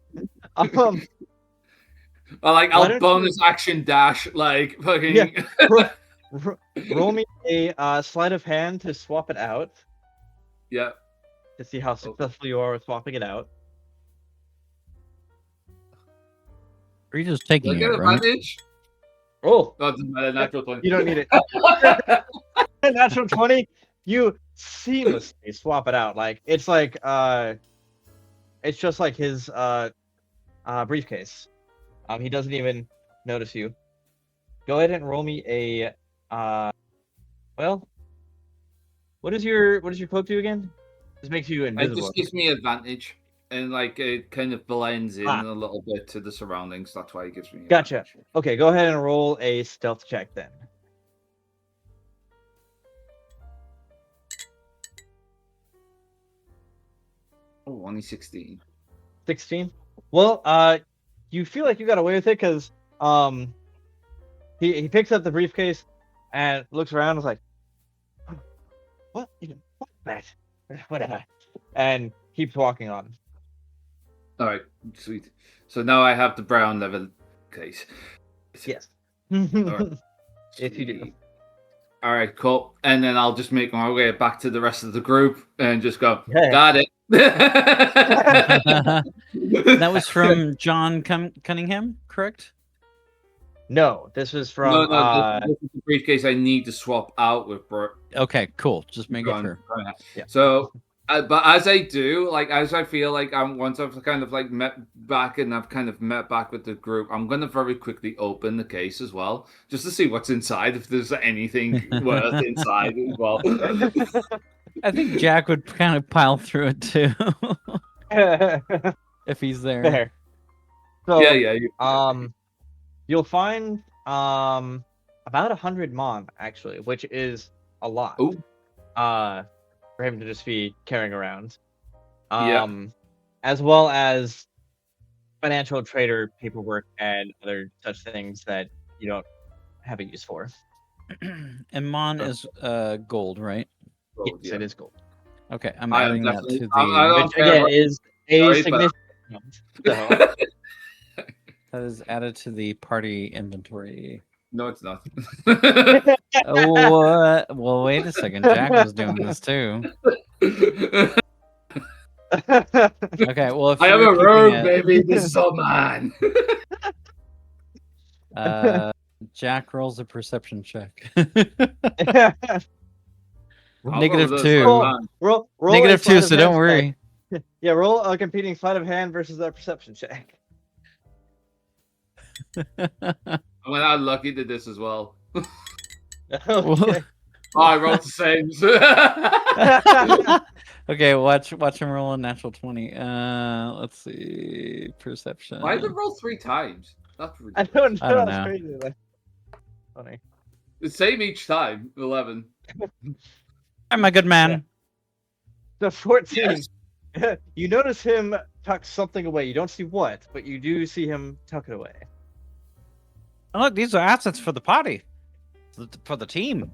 D: I'll bonus action dash, like fucking.
A: Yeah. Roll me a sleight of hand to swap it out.
D: Yeah.
A: To see how successful you are with swapping it out.
E: Are you just taking it, right?
D: Advantage?
A: Oh,
D: doesn't matter. Natural 20.
A: You don't need it. Natural 20. You seamlessly swap it out. Like it's just like his briefcase. He doesn't even notice you. Go ahead and roll me a well, what does your cloak do again? This makes you invisible.
D: It just gives me advantage, and like it kind of blends in a little bit to the surroundings. That's why it gives me
A: Gotcha.
D: Advantage.
A: Okay, go ahead and roll a stealth check then.
D: Oh, only 16.
A: 16? Well, you feel like you got away with it because he picks up the briefcase and looks around and is like, what that? Whatever. And keeps walking on.
D: All right, sweet. So now I have the brown leather case.
A: Yes.
D: All right.
A: If you do.
D: All right, cool. And then I'll just make my way back to the rest of the group and just go,
A: Yeah.
D: got it.
E: That was from John Cunningham, correct?
A: No, this was from
D: No, this is the briefcase I need to swap out with
E: Okay, cool. Just make it
D: Brian.
E: sure.
A: Yeah.
D: So, but as I do, like as I feel like once I've kind of like met back and I've kind of met back with the group, I'm gonna very quickly open the case as well, just to see what's inside, if there's anything worth inside as well.
E: I think Jack would kind of pile through it too, if he's there.
A: Fair. So,
D: yeah.
A: you'll find about 100 mon actually, which is a lot.
D: Oh.
A: For him to just be carrying around.
D: Yeah.
A: As well as financial trader paperwork and other such things that you don't have a use for.
E: And mon is gold, right?
A: Yes, it is gold.
E: Okay, I'm
D: I am
E: adding that
D: definitely-
E: to
D: I
E: the.
D: don't
A: Which
D: care
A: again
D: what-
A: is a
D: Sorry, but-
A: significant amount. So,
E: That is added to the party inventory.
D: No, it's not.
E: Oh, what? Well, wait a second. Jack was doing this too. Okay, well, if
D: I am
E: you're
D: a rogue,
E: keeping
D: baby. This is all mine.
E: it, Jack rolls a perception check.
D: I'll
E: Negative
D: roll this
E: 2.
D: all mine.
A: roll
E: Negative
A: a
E: 2,
A: sleight
E: so
A: of
E: don't
A: hand
E: worry.
A: check. Yeah, roll a competing sleight of hand versus a perception check.
D: I'm gonna add lucky to this as well.
A: Okay.
D: Oh, I rolled the same.
E: Okay, watch him roll a natural 20. Let's see. Perception.
D: Why did it roll 3 times? That's
A: I
D: ridiculous.
A: don't know.
E: I don't
A: That's
E: know.
A: crazy. That's funny.
D: The same each time. 11.
E: I'm a good man.
A: So 14.
D: Yes.
A: You notice him tuck something away. You don't see what, but you do see him tuck it away.
E: And look, these are assets for the party. For the team.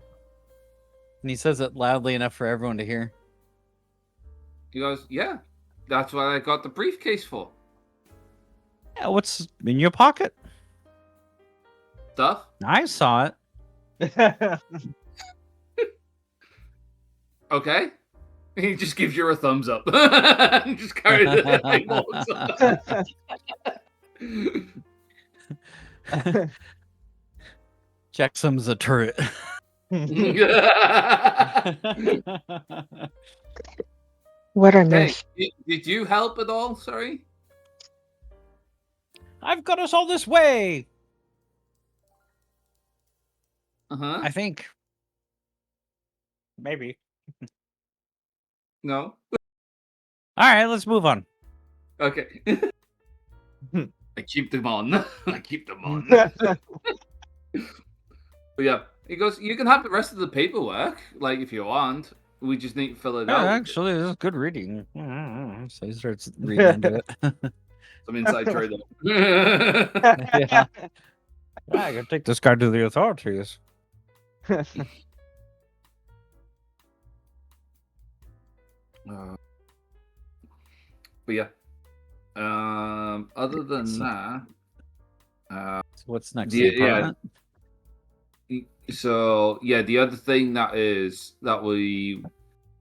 E: And he says it loudly enough for everyone to hear.
D: He goes, yeah, that's what I got the briefcase for.
E: Yeah, what's in your pocket?
D: Stuff.
E: I saw it.
D: Okay. He just gives you a thumbs up. He just carries it. Like, walks up.
E: Jackson's a turret.
C: What I
D: Hey,
C: missed?
D: did you help at all? Sorry.
E: I've got us all this way.
D: Uh-huh.
E: I think. Maybe.
D: No.
E: All right, let's move on.
D: Okay. I keep them on. I keep them on. But yeah, he goes, you can have the rest of the paperwork, like if you want. We just need to fill it
E: Yeah,
D: out.
E: actually, this is good reading. So he starts reading into it.
D: Some inside trader.
E: Yeah. I can take this guy to the authorities.
D: But yeah. Other than
E: So-
D: that,
E: So what's next?
D: Yeah,
E: The
D: yeah.
E: apartment?
D: so yeah, the other thing that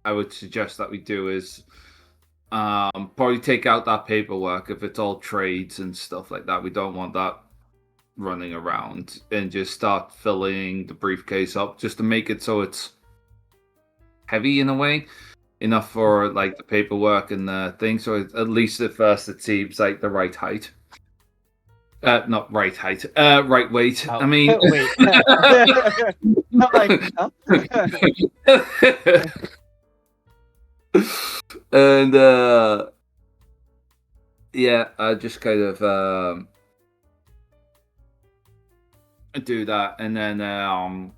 D: I would suggest that we do is probably take out that paperwork if it's all trades and stuff like that. We don't want that running around, and just start filling the briefcase up just to make it so it's heavy in a way, enough for like the paperwork and the thing. So at least at first it seems like the right height. Not right height. Right weight.
A: Oh,
D: I mean,
A: wait. I'm like, huh?
D: and yeah, I just kind of do that, and then I'll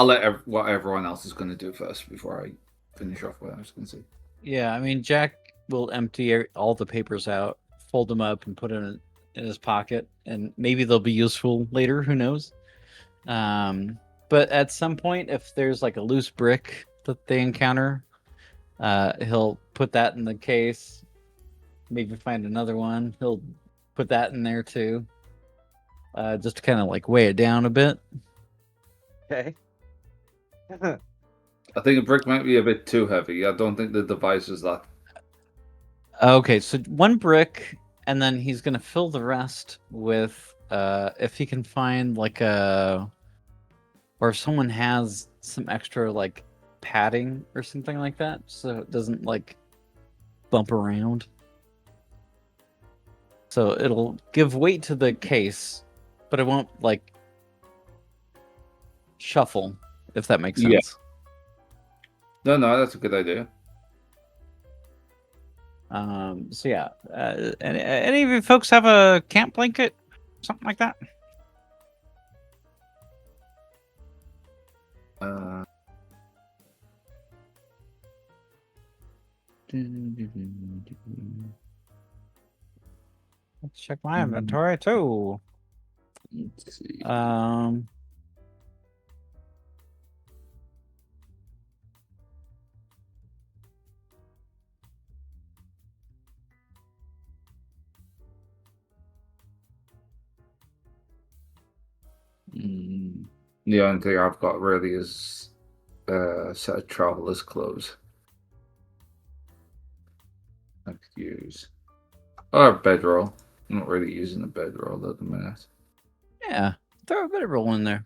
D: let what everyone else is going to do first before I finish off what I was going to say.
E: Yeah, I mean, Jack will empty all the papers out, fold them up, and put them in his pocket, and maybe they'll be useful later. Who knows? But at some point, if there's like a loose brick that they encounter, he'll put that in the case. Maybe find another one. He'll put that in there too, just to kind of like weigh it down a bit.
A: Okay.
D: I think a brick might be a bit too heavy. I don't think the device is that.
E: Okay, so one brick and then he's gonna fill the rest with if he can find like a, or if someone has some extra like padding or something like that, so it doesn't like bump around. So it'll give weight to the case, but it won't like shuffle, if that makes
D: Yeah.
E: sense.
D: No, that's a good idea.
E: So yeah, any of you folks have a camp blanket, something like that? Let's check my inventory too.
D: Let's see. The only thing I've got really is a set of traveler's clothes. I could use. Or a bedroll. I'm not really using a bedroll at the minute.
E: Yeah, throw a bit of roll in there.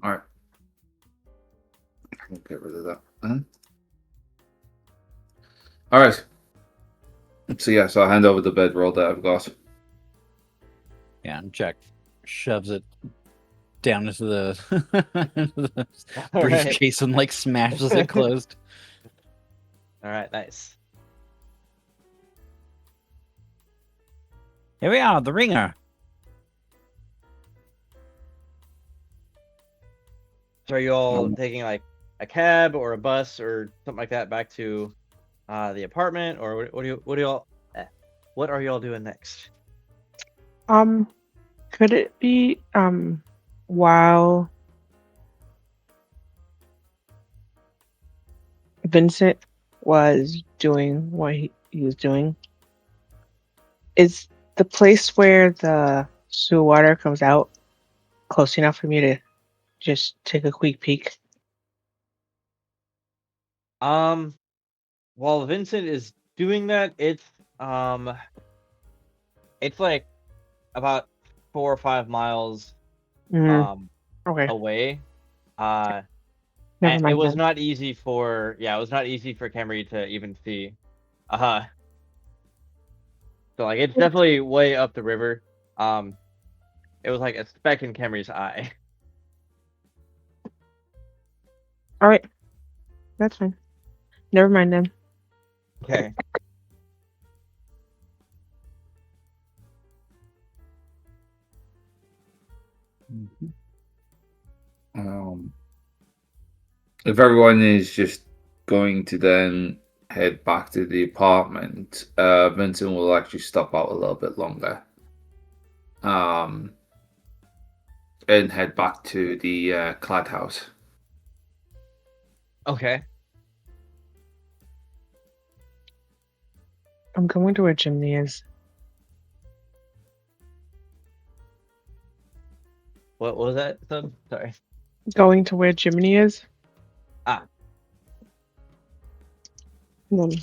D: Alright. I'll get rid of that. Alright. So yeah, so I'll hand over the bedroll that I've got.
E: Yeah, and Jack shoves it down into the, into the
A: All right.
E: briefcase and like smashes it closed.
A: All right, nice.
E: Here we are, the ringer.
A: So are you all taking like a cab or a bus or something like that back to the apartment, or what are y'all doing next?
C: Could it be while Vincent was doing what he was doing, is the place where the sewer water comes out close enough for me to just take a quick peek?
A: While Vincent is doing that, it's like about 4 or 5 miles
C: Okay,
A: away.
C: never
A: And
C: mind.
A: it was
C: Then.
A: not easy for Camry to even see. So like it's definitely way up the river. It was like a speck in Camry's eye.
C: All right, that's fine. Never mind then.
A: Okay.
D: If everyone is just going to then head back to the apartment, Vincent will actually stop out a little bit longer. And head back to the clad house.
A: Okay.
C: I'm going to where Jimmy is.
A: What was that? Sorry.
C: Going to where Jiminy is.
A: Ah.
C: And then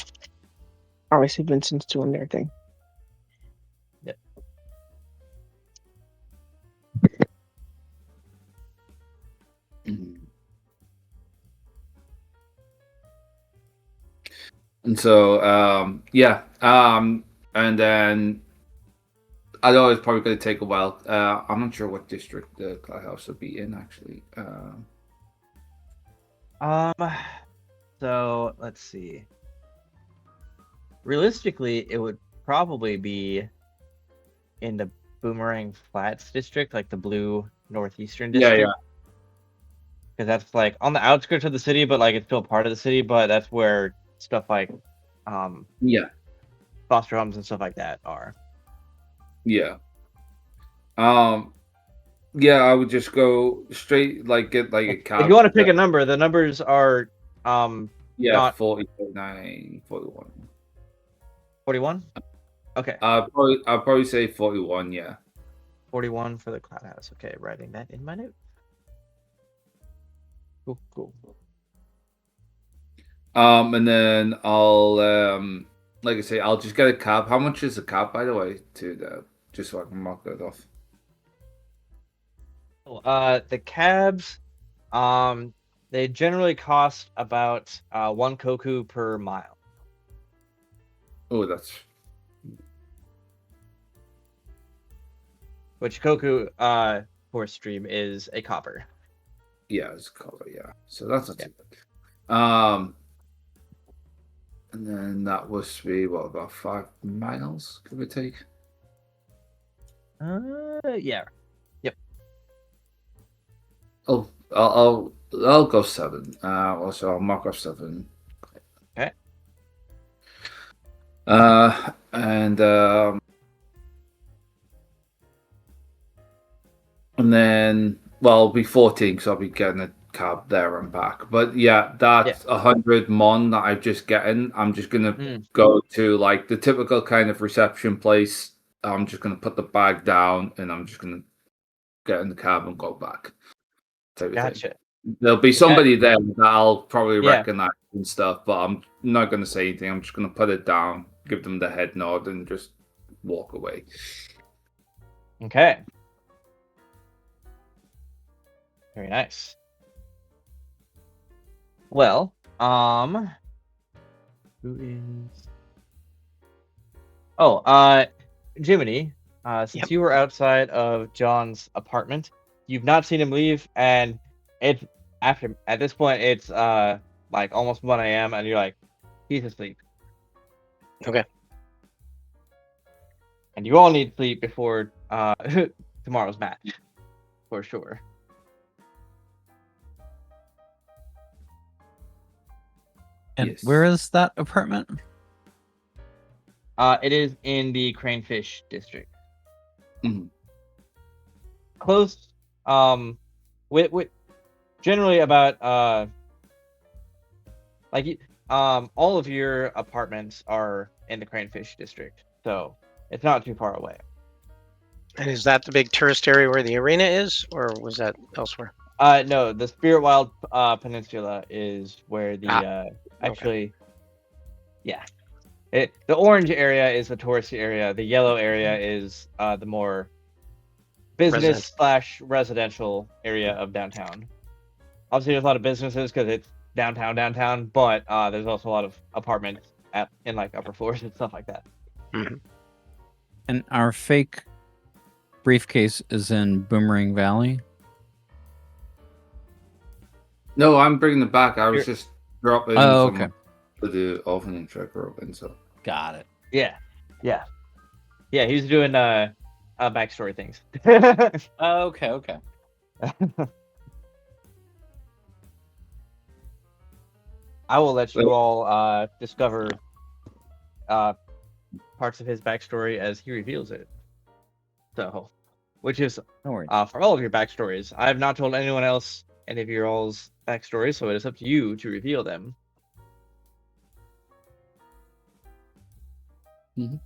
C: obviously Vincent's doing their thing.
A: Yep.
D: And so, and then I know it's probably going to take a while. I'm not sure what district the clad house will be in, actually.
A: So let's see. Realistically, it would probably be in the Boomerang Flats district, like the blue northeastern district.
D: Yeah.
A: Because that's like on the outskirts of the city, but like it's still part of the city. But that's where stuff like, foster homes and stuff like that are.
D: Yeah. Yeah, I would just go straight, like get like a cab.
A: If you want to pick a number, the numbers are not
D: 49, 41.
A: 41. Okay.
D: I'll probably say 41. Yeah.
A: 41 for the cloud house. Okay, writing that in my note. Cool.
D: And then I'll like I say, I'll just get a cab. How much is a cab, by the way, just so I can mark that off?
A: The cabs, they generally cost about 1 koku per mile.
D: Oh, that's
A: Which koku for stream is a copper.
D: yeah, it's color, yeah. So that's not too bad. And then that was be what, about 5 miles, give or take.
A: Yeah.
D: I'll go 7. Also I'll mark off 7.
A: Okay.
D: And then it'll be 14 because I'll be getting a cab there and back. But yeah, that's 100 mon that I'm just getting. I'm just gonna go to like the typical kind of reception place. I'm just gonna put the bag down and I'm just gonna get in the cab and go back.
A: Gotcha.
D: There'll be somebody there that I'll probably recognize and stuff, but I'm not gonna say anything. I'm just gonna put it down, give them the head nod, and just walk away.
A: Okay. Very nice. Well, who is? Oh, Jiminy. Since you were outside of John's apartment, you've not seen him leave, and it's at this point it's like almost 1 a.m. and you're like, he's asleep.
B: Okay.
A: And you all need sleep before tomorrow's match, for sure.
E: And where is that apartment?
A: It is in the Cranefish district.
D: Mm-hmm.
A: Close. With generally about all of your apartments are in the Cranefish district, so it's not too far away.
B: And is that the big tourist area where the arena is, or was that elsewhere?
A: No, the Spirit Wild Peninsula is where the actually, yeah. The orange area is the touristy area. The yellow area is the more business / residential area of downtown. Obviously, there's a lot of businesses because it's downtown, but there's also a lot of apartments in like upper floors and stuff like that.
B: Mm-hmm.
E: And our fake briefcase is in Boomerang Valley.
D: No, I'm bringing it back. I was just dropping.
E: Oh, okay.
D: For the opening tracker open, so
E: got it.
A: Yeah. He's doing backstory things.
E: Okay.
A: I will let you all discover parts of his backstory as he reveals it. So, which is
E: no worries.
A: For all of your backstories. I have not told anyone else any of your all's backstories, so it is up to you to reveal them.
E: Mm-hmm.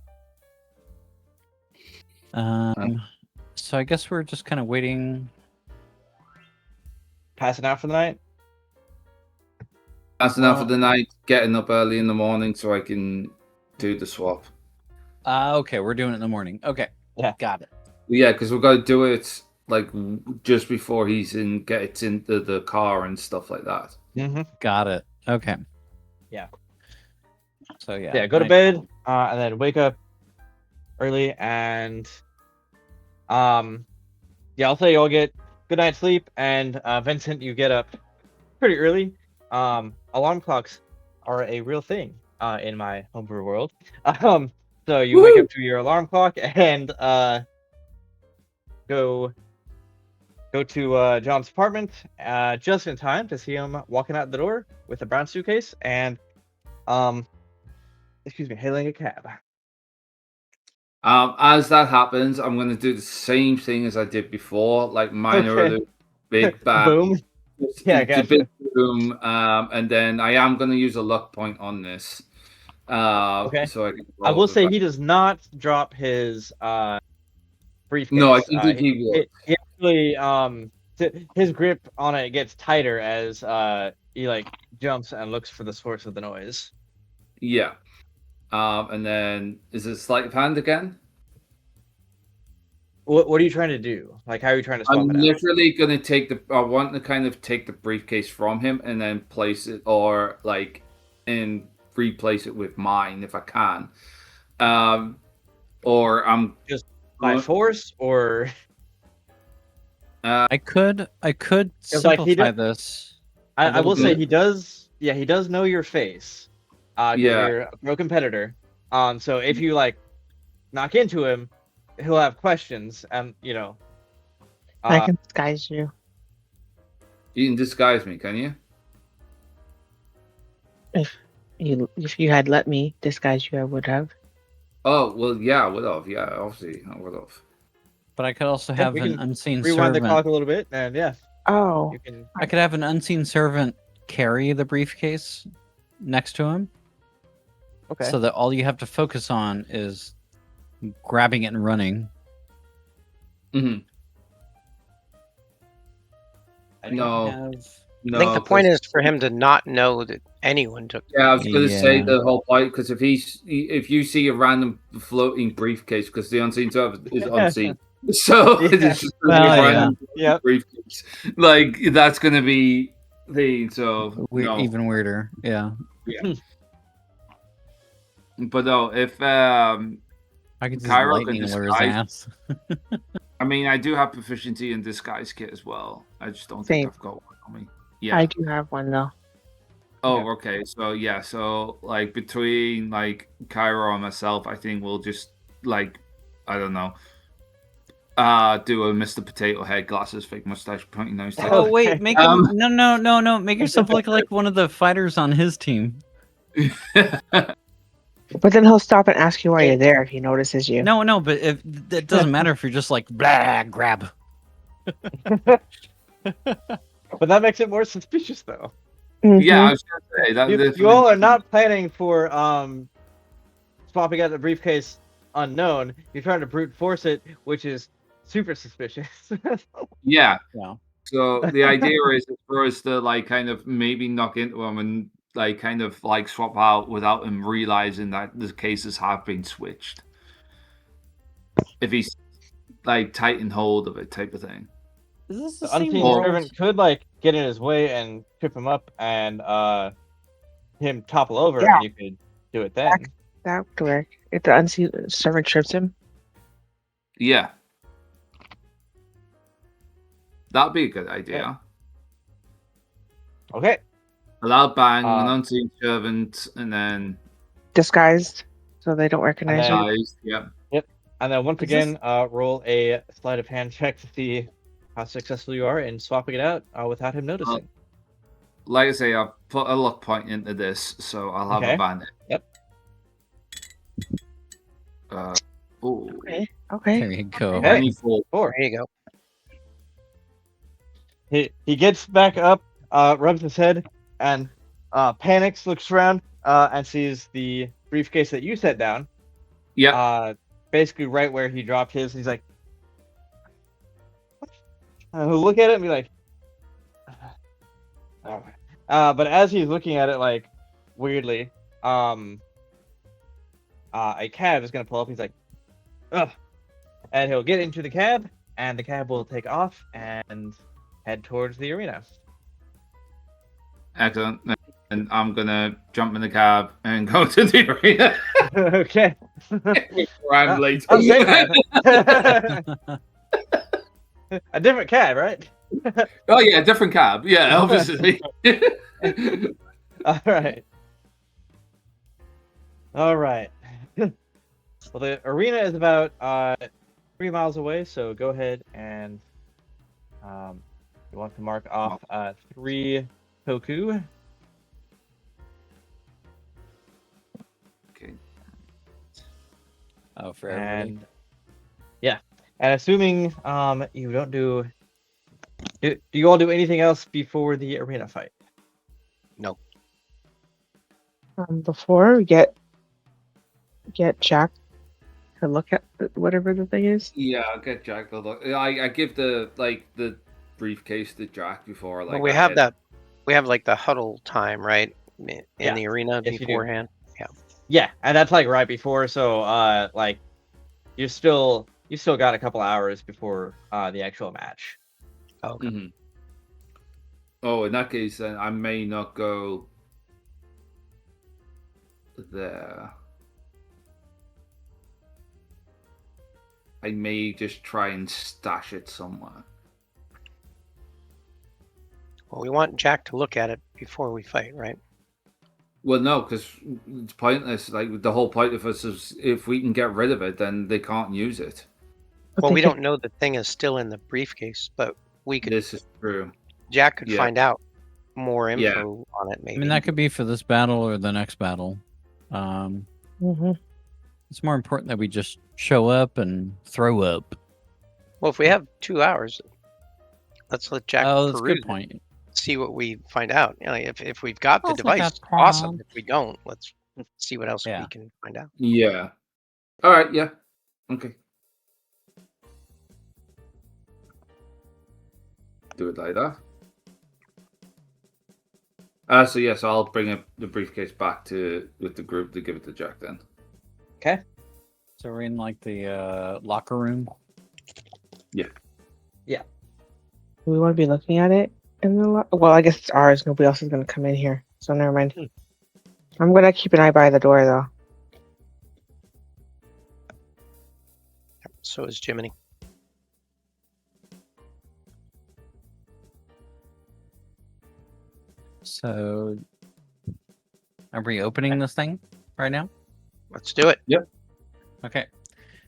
E: So I guess we're just kind of waiting.
A: Passing out for the night?
D: Passing out for the night, getting up early in the morning so I can do the swap.
E: Okay, we're doing it in the morning. Okay.
A: Yeah.
E: Got it.
D: Yeah, because we've got to do it like just before gets into the car and stuff like that.
A: Mm-hmm.
E: Got it. Okay.
A: Yeah.
E: So yeah.
A: Yeah, go to bed and then wake up early and I'll say you'll get good night's sleep, and Vincent, you get up pretty early. Alarm clocks are a real thing in my homebrew world. So you wake up to your alarm clock and go to John's apartment just in time to see him walking out the door with a brown suitcase and hailing a cab.
D: As that happens, I'm going to do the same thing as I did before, like minor big bang.
A: Boom. Yeah, gotcha.
D: Big boom. And then I am going to use a luck point on this.
A: Okay.
D: So
A: I will say he does not drop his briefcase.
D: No, I think he will.
A: He actually his grip on it gets tighter as he like jumps and looks for the source of the noise.
D: Yeah. And then is it sleight of hand again?
A: What are you trying to do? Like, how are you trying to swap
D: I'm
A: it out?
D: literally gonna take the. I want to kind of take the briefcase from him and then place it, or like, and replace it with mine if I can. Or I'm
A: Just by force, or
E: I could
A: like, he
E: simplify
A: did-
E: this.
A: I will
D: little
A: say
D: bit.
A: he does. Yeah, he does know your face. 'Cause
D: Yeah.
A: you're a pro competitor. So if you like knock into him, he'll have questions, and you know.
C: I can disguise you.
D: You can disguise me, can you?
C: If you had let me disguise you, I would have.
D: Oh well, yeah, I would have. Yeah, obviously, I would have.
E: But I could also
A: Yeah,
E: have
A: we
E: an
A: can
E: unseen
A: rewind the
E: servant.
A: clock a little bit, and yeah,
C: Oh,
A: you can.
E: I could have an unseen servant carry the briefcase next to him,
A: Okay.
E: so that all you have to focus on is grabbing it and running.
D: Mm-hmm. No.
B: I think the point is for him to not know that anyone took.
D: Yeah, I was going to say
E: Yeah.
D: the whole point, because if you see a random floating briefcase, because the unseen servant is unseen, so
A: Yeah.
D: it's just going to be
E: Well,
D: a
E: yeah.
D: random
A: Yep.
D: briefcase. Like that's going to be the so no.
E: Even weirder. Yeah.
D: But no, if
E: I could just
D: Cairo
E: lightning
D: can
E: lure his
D: disguise-
E: ass.
D: I mean, I do have proficiency in disguise kit as well. I just don't
C: Same.
D: think I've got one on me. Yeah.
C: I do have one though.
D: Oh, okay. So yeah, so like between like Cairo and myself, I think we'll just like I don't know. Do a Mr. Potato Head, glasses, fake mustache, pointy nose. type
E: Oh
D: of-
E: wait, make him no. Make yourself look like one of the fighters on his team.
C: But then he'll stop and ask you why you're there if he notices you.
E: No, but if it doesn't matter if you're just like blah grab.
A: But that makes it more suspicious, though.
D: Yeah, I
C: Mhm.
D: was gonna say that.
A: You all are not planning for swapping out the briefcase unknown. You're trying to brute force it, which is super suspicious.
D: Yeah.
E: Yeah.
D: So the idea is for us to like kind of maybe knock into him and like kind of like swap out without him realizing that the cases have been switched. If he's like tighten hold of it, type of thing.
E: Is this the
A: The
E: same
A: unseen
E: world?
A: servant could like get in his way and trip him up, and him topple over,
C: Yeah.
A: and you could do it then.
C: That would work. If the unseen servant trips him.
D: Yeah. That'd be a good idea.
A: Okay.
D: A loud bang, an
A: Uh,
D: unseen servant, and then
C: Disguised so they don't recognize
A: then-
C: you.
D: guys. Yeah.
A: And then once
E: Is
A: again, roll a sleight of hand check to see how successful you are in swapping it out without him noticing.
D: Like I say, I've put a luck point into this, so I'll have
A: Okay.
D: advantage.
A: Yep.
D: Oh,
C: Okay.
E: There you go.
A: Okay.
D: 24.
A: Four.
B: There you go.
A: He gets back up, rubs his head, and panics, looks around, and sees the briefcase that you set down.
D: Yeah.
A: Basically right where he dropped his. He's like, he'll look at it and be like, oh. But as he's looking at it, like weirdly, a cab is gonna pull up. He's like, ugh, and he'll get into the cab, and the cab will take off and head towards the arena.
D: Excellent. And I'm gonna jump in the cab and go to the arena.
A: Okay.
D: Before I'm late.
A: I'm saying that. A different cab, right?
D: Oh yeah, different cab. Yeah, obviously.
A: All right. All right. Well, the arena is about 3 miles away, so go ahead and you want to mark off 3 Toku.
D: Okay.
E: Oh, for everybody.
A: And yeah, and assuming you don't do you all do anything else before the arena fight?
C: Before we get Jack to look at whatever the thing is.
D: Yeah, I'll get Jack to look. I give the briefcase to Jack before like
B: But we
D: I
B: have
D: head-
B: that. We have like the huddle time, right, in
A: Yeah.
B: the arena
A: Yes, you do.
B: beforehand.
A: Yeah, and that's like right before, so like you still got a couple hours before the actual match.
B: Okay.
D: Mhm. Oh, in that case, then I may not go there. I may just try and stash it somewhere.
B: Well, we want Jack to look at it before we fight, right?
D: Well, no, because it's pointless. Like the whole point of us is if we can get rid of it, then they can't use it.
C: But
B: Well,
C: they
B: we
C: could-
B: don't know the thing is still in the briefcase, but we could.
D: This is true.
B: Jack could
D: Yeah.
B: find out more info
D: Yeah.
B: on it,
E: I
B: maybe.
E: mean, that could be for this battle or the next battle. Um,
C: Mhm.
E: it's more important that we just show up and throw up.
B: Well, if we have 2 hours, let's let Jack
E: Oh, that's a
B: peruse
E: good
B: it,
E: point.
B: see what we find out. You know, if we've got the
E: Sounds like a
B: device, awesome.
E: plan.
B: If we don't, let's see what else
E: Yeah.
B: we can find out.
D: Yeah. All right. Yeah. Okay. Do it like that. So yes, I'll bring the briefcase back with the group to give it to Jack then.
A: Okay.
E: So we're in like the locker room.
C: Do we want to be looking at it in the well, I guess it's ours. Nobody else is going to come in here, so never mind. I'm going to keep an eye by the door, though.
B: So is Jiminy.
E: So, are we opening this thing right now?
B: Let's do it.
E: Okay.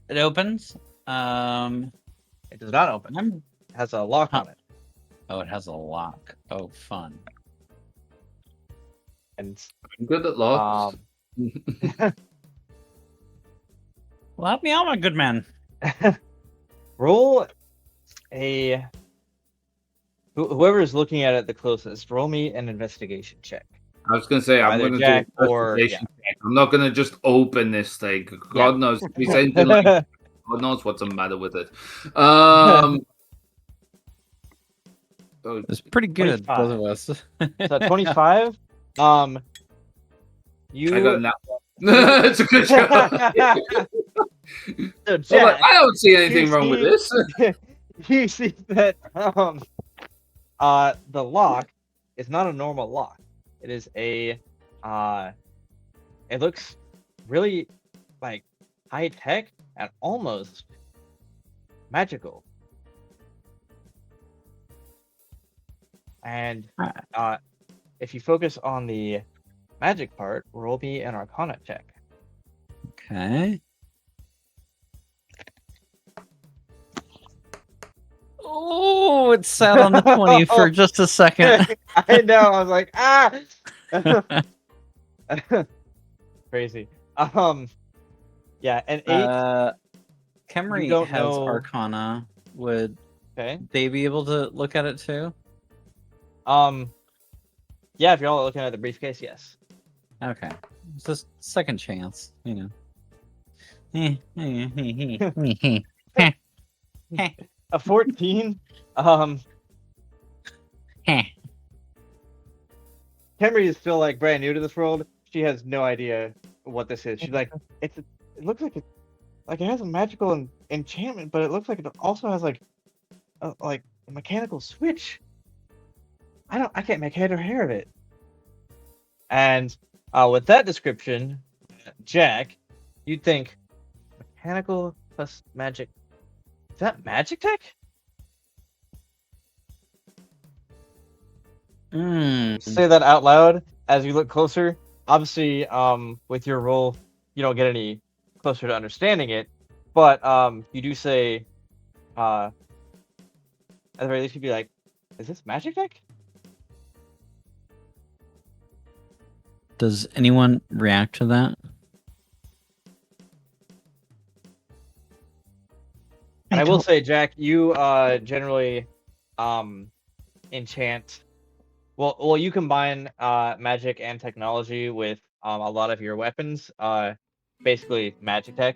E: It opens.
A: It does not open.
E: I'm.
A: It has a lock on it,
E: Oh, it has a lock. Oh, fun.
A: and
D: I'm good at locks.
E: Well, help me out, my good man.
A: roll a whoever is looking at it the closest. Roll me an investigation check.
D: I was gonna say I'm
A: Either
D: gonna
A: Jack
D: do
A: or-
D: investigation check. I'm not gonna just open this thing. God knows if he's anything like God knows what's the matter with it. Oh,
E: It's pretty good,
A: 25.
E: both of us.
A: So 25.
D: I got
A: You.
D: that one. It's a good job.
A: So
D: I'm
A: Jack,
D: like, I don't see anything
A: you
D: wrong with
A: see-
D: this.
A: you see that the lock is not a normal lock. It is a it looks really like high tech and almost magical. And if you focus on the magic part, roll me an Arcana check.
E: Okay. Oh, it sat on the 20 for just a second.
A: I know. I was like, ah. Crazy. Yeah, an 8.
E: Kemri
A: don't
E: has
A: know-
E: Arcana. Would
A: Okay.
E: they be able to look at it too?
A: Yeah, if you're all looking at the briefcase, yes.
E: Okay. It's just second chance, you know.
A: A 14. Kemri is still like brand new to this world. She has no idea what this is. She's like, it looks like it has a magical enchantment, but it looks like it also has like a mechanical switch. I can't make head or hair of it. And with that description, Jack, you'd think mechanical plus magic. Is that magic tech? Say that out loud as you look closer. Obviously, with your roll, you don't get any closer to understanding it, but you do say, at the very least, you'd be like, "Is this magic tech?"
E: Does anyone react to that?
A: And I will say, Jack, you generally enchant. Well, you combine magic and technology with a lot of your weapons. Basically, magic tech.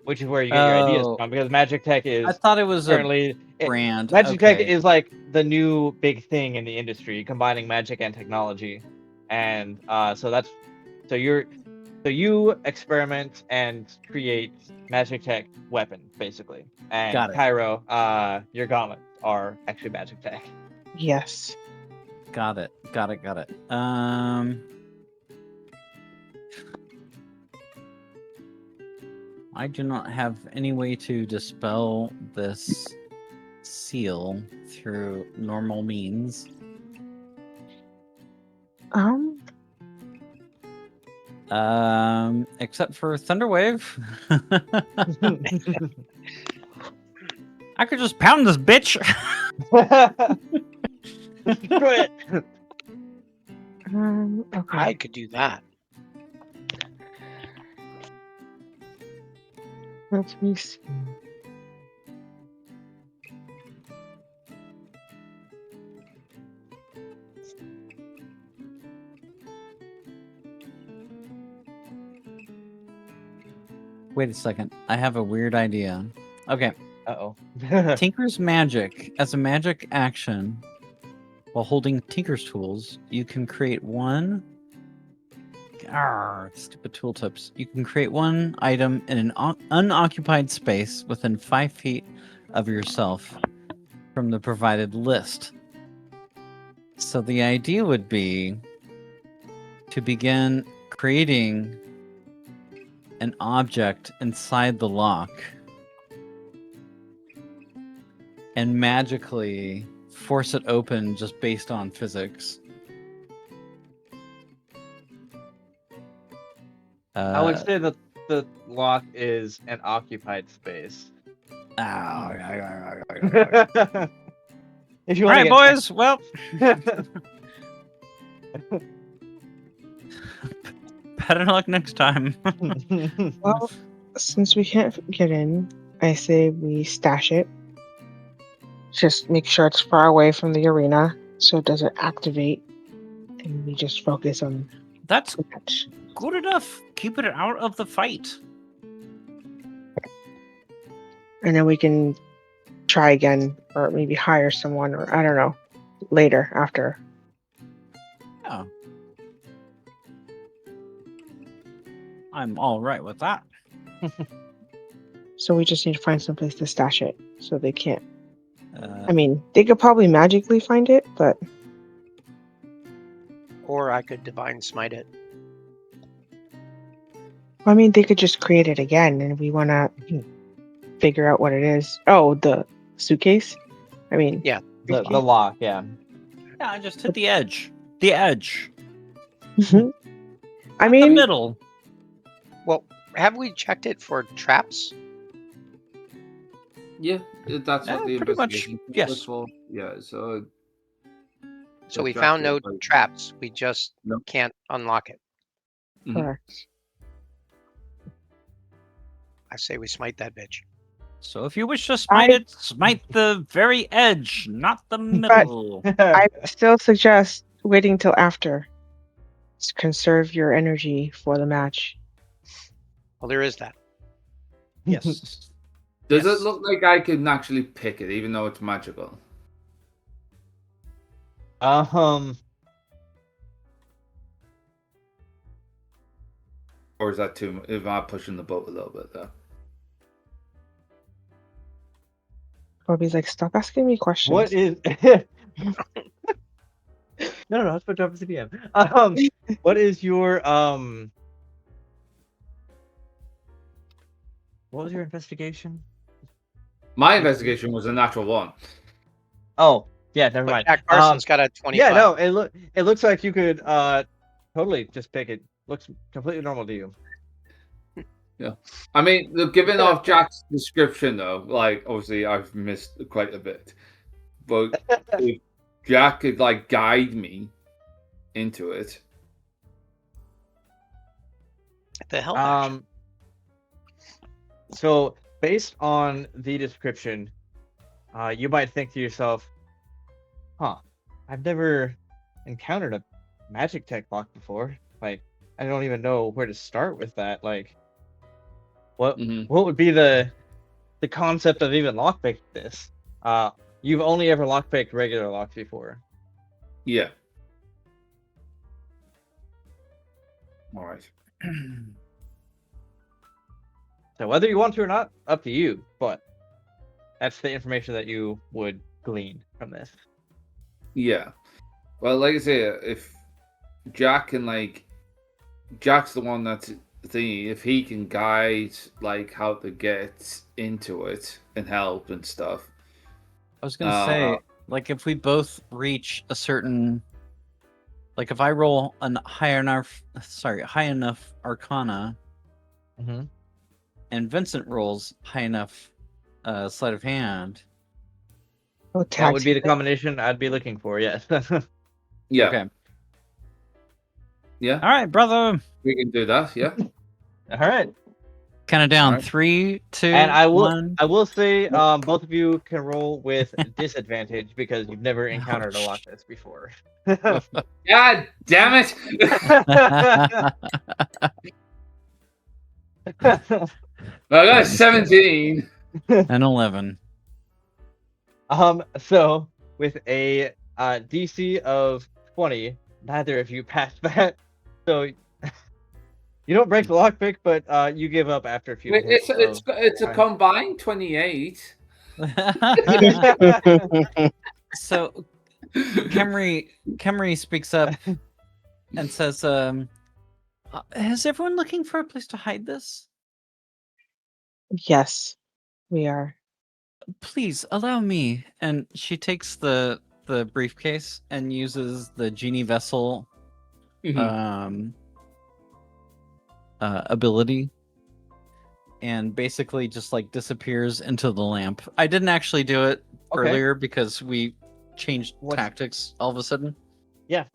A: which is where you get your ideas
E: Oh.
A: from, because Magic Tech is
E: I thought it was a
A: currently
E: brand.
A: Magic Tech
E: Okay.
A: is like the new big thing in the industry, combining magic and technology, and so you experiment and create Magic Tech weapons basically, and
E: Got it.
A: Cairo, your gauntlets are actually Magic Tech.
C: Yes.
E: Got it. I do not have any way to dispel this seal through normal means. Except for Thunderwave. I could just pound this bitch.
A: Destroy it.
C: Okay.
B: I could do that.
C: Let me see.
E: Wait a second. I have a weird idea. Okay.
A: Uh-oh.
E: Tinker's Magic. As a magic action, while holding Tinker's tools, you can create one. Stupid tooltips. You can create one item in an unoccupied space within 5 feet of yourself from the provided list. So the idea would be to begin creating an object inside the lock and magically force it open just based on physics.
A: I would say that the lock is an occupied space. If you
E: All
A: want
E: right, boys. Well, better luck next time.
C: Well, since we can't get in, I say we stash it. Just make sure it's far away from the arena so it doesn't activate, and we just focus on
E: That's
C: the match.
E: good enough. Keep it out of the fight.
C: And then we can try again, or maybe hire someone, or I don't know, later after.
E: Oh. I'm all right with that.
C: So we just need to find someplace to stash it so they can't.
E: Uh,
C: I mean, they could probably magically find it, but
B: Or I could divine smite it.
C: I mean, they could just create it again, and we want to figure out what it is. Oh, the suitcase. I mean,
B: Yeah.
A: the lock, yeah.
E: yeah, I just hit the edge. The edge.
C: I
E: The
C: mean,
E: middle.
B: Well, have we checked it for traps?
D: Yeah, that's
E: Yeah,
D: what the
E: pretty much,
D: investigation
E: yes.
D: was for. Yeah, so
B: So we
D: traps
B: found no
D: are like-
B: traps. We just
D: No.
B: can't unlock it.
D: Mhm.
C: correct.
B: I say we smite that bitch.
E: So if you wish to smite
C: I-
E: it, smite the very edge, not the middle.
C: I still suggest waiting till after. To conserve your energy for the match.
B: Well, there is that.
E: Yes.
D: Does
E: Yes.
D: it look like I can actually pick it, even though it's magical? Or is that too? Am I pushing the boat a little bit there?
C: Bobby's like, stop asking me questions.
A: What is? No, that's what drops the DM. What is your What was your investigation?
D: My investigation was a natural one.
A: Oh, yeah, never
B: But
A: mind.
B: Jack Carson's got a 25.
A: Yeah, no, it looks like you could totally just pick it. Looks completely normal to you.
D: I mean, look, given off Jack's description, though, like obviously I've missed quite a bit, but if Jack could like guide me into it,
B: The hell? Action.
A: So based on the description, you might think to yourself, "Huh, I've never encountered a magic tech lock before. Like, I don't even know where to start with that. Like, what
D: Mhm.
A: what would be the concept of even lockpicking this? You've only ever lockpicked regular locks before.
D: Yeah. All right.
A: So whether you want to or not, up to you. But that's the information that you would glean from this.
D: Yeah. Well, like I say, if Jack can Jack's the one that's thingy. If he can guide how to get into it and help and stuff.
E: I was gonna say, like, if we both reach a certain, like, if I roll an high enough Arcana,
A: Mm-hmm.
E: and Vincent rolls high enough sleight of hand.
C: Oh,
A: That would be the combination I'd be looking for. Yes.
D: Yeah.
E: Okay.
D: Yeah.
E: All right, brother.
D: We can do that. Yeah.
A: All right.
E: Count it down.
D: All right.
E: 3, 2,
A: And I
E: 1.
A: will say, both of you can roll with disadvantage because you've never encountered a lock this before.
D: God damn it! I got 17.
E: And 11.
A: So with a DC of 20, neither of you passed that. So you don't break the lockpick, but you give up after a few
D: Wait,
A: hits.
D: it's a combined 28.
E: So Kemri speaks up and says, "Is everyone looking for a place to hide this?
C: Yes, we are.
E: Please allow me." And she takes the briefcase and uses the genie vessel ability, and basically just disappears into the lamp. I didn't actually do it earlier because we changed tactics all of a sudden.
A: Yeah.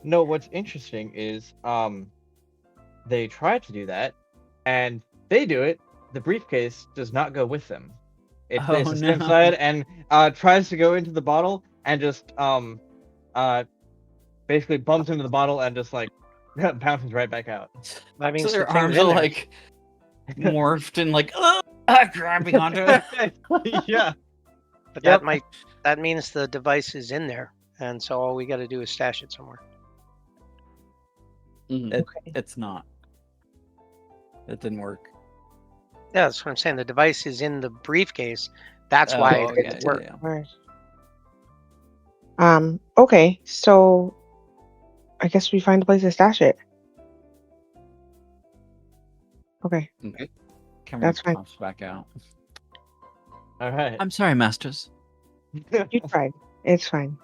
A: No, what's interesting is they tried to do that, and they do it. The briefcase does not go with them. It stays inside and tries to go into the bottle and just basically bumps into the bottle and just bounces right back out.
B: That means
E: So their
B: the thing's
E: arms
B: in
E: are
B: there.
E: morphed and grabbing onto it.
A: Yeah.
B: But
A: Yep.
B: that means the device is in there, and so all we got to do is stash it somewhere.
E: It's not. It didn't work.
B: Yeah, that's what I'm saying. The device is in the briefcase. That's why it didn't work.
E: Yeah.
C: Right. Okay, so I guess we find a place to stash it. Okay.
D: Okay.
E: Cameron
C: That's fine.
E: pops back out.
A: All right.
E: I'm sorry, masters.
C: You tried. It's fine.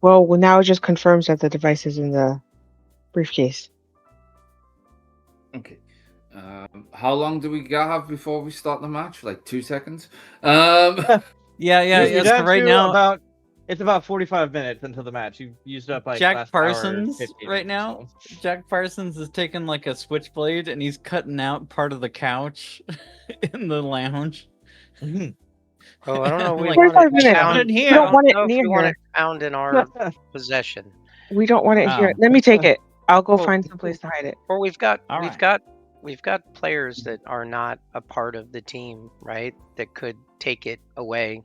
C: Well, now it just confirms that the device is in the briefcase.
D: Okay. How long do we have before we start the match? 2 seconds?
E: Yeah.
A: You're
E: So
A: down
E: right
A: to
E: now,
A: it's about 45 minutes until the match. You've used up
E: Jack
A: last
E: Parsons
A: hour, 15
E: right
A: or
E: now.
A: so.
E: Jack Parsons is taking a switchblade and he's cutting out part of the couch in the lounge.
B: Oh, I don't know. We
E: Like,
B: want
C: 45
B: it
C: minutes.
B: found
E: in here.
C: We don't want
B: I
C: it
B: don't know if
C: near
B: we want
C: here.
B: it found in our possession.
C: We don't want it here.
E: Oh.
C: Let me take it. I'll go
B: Well,
C: find some place to hide it.
B: Or we've got
E: All
B: we've got players that are not a part of the team, right? That could take it away.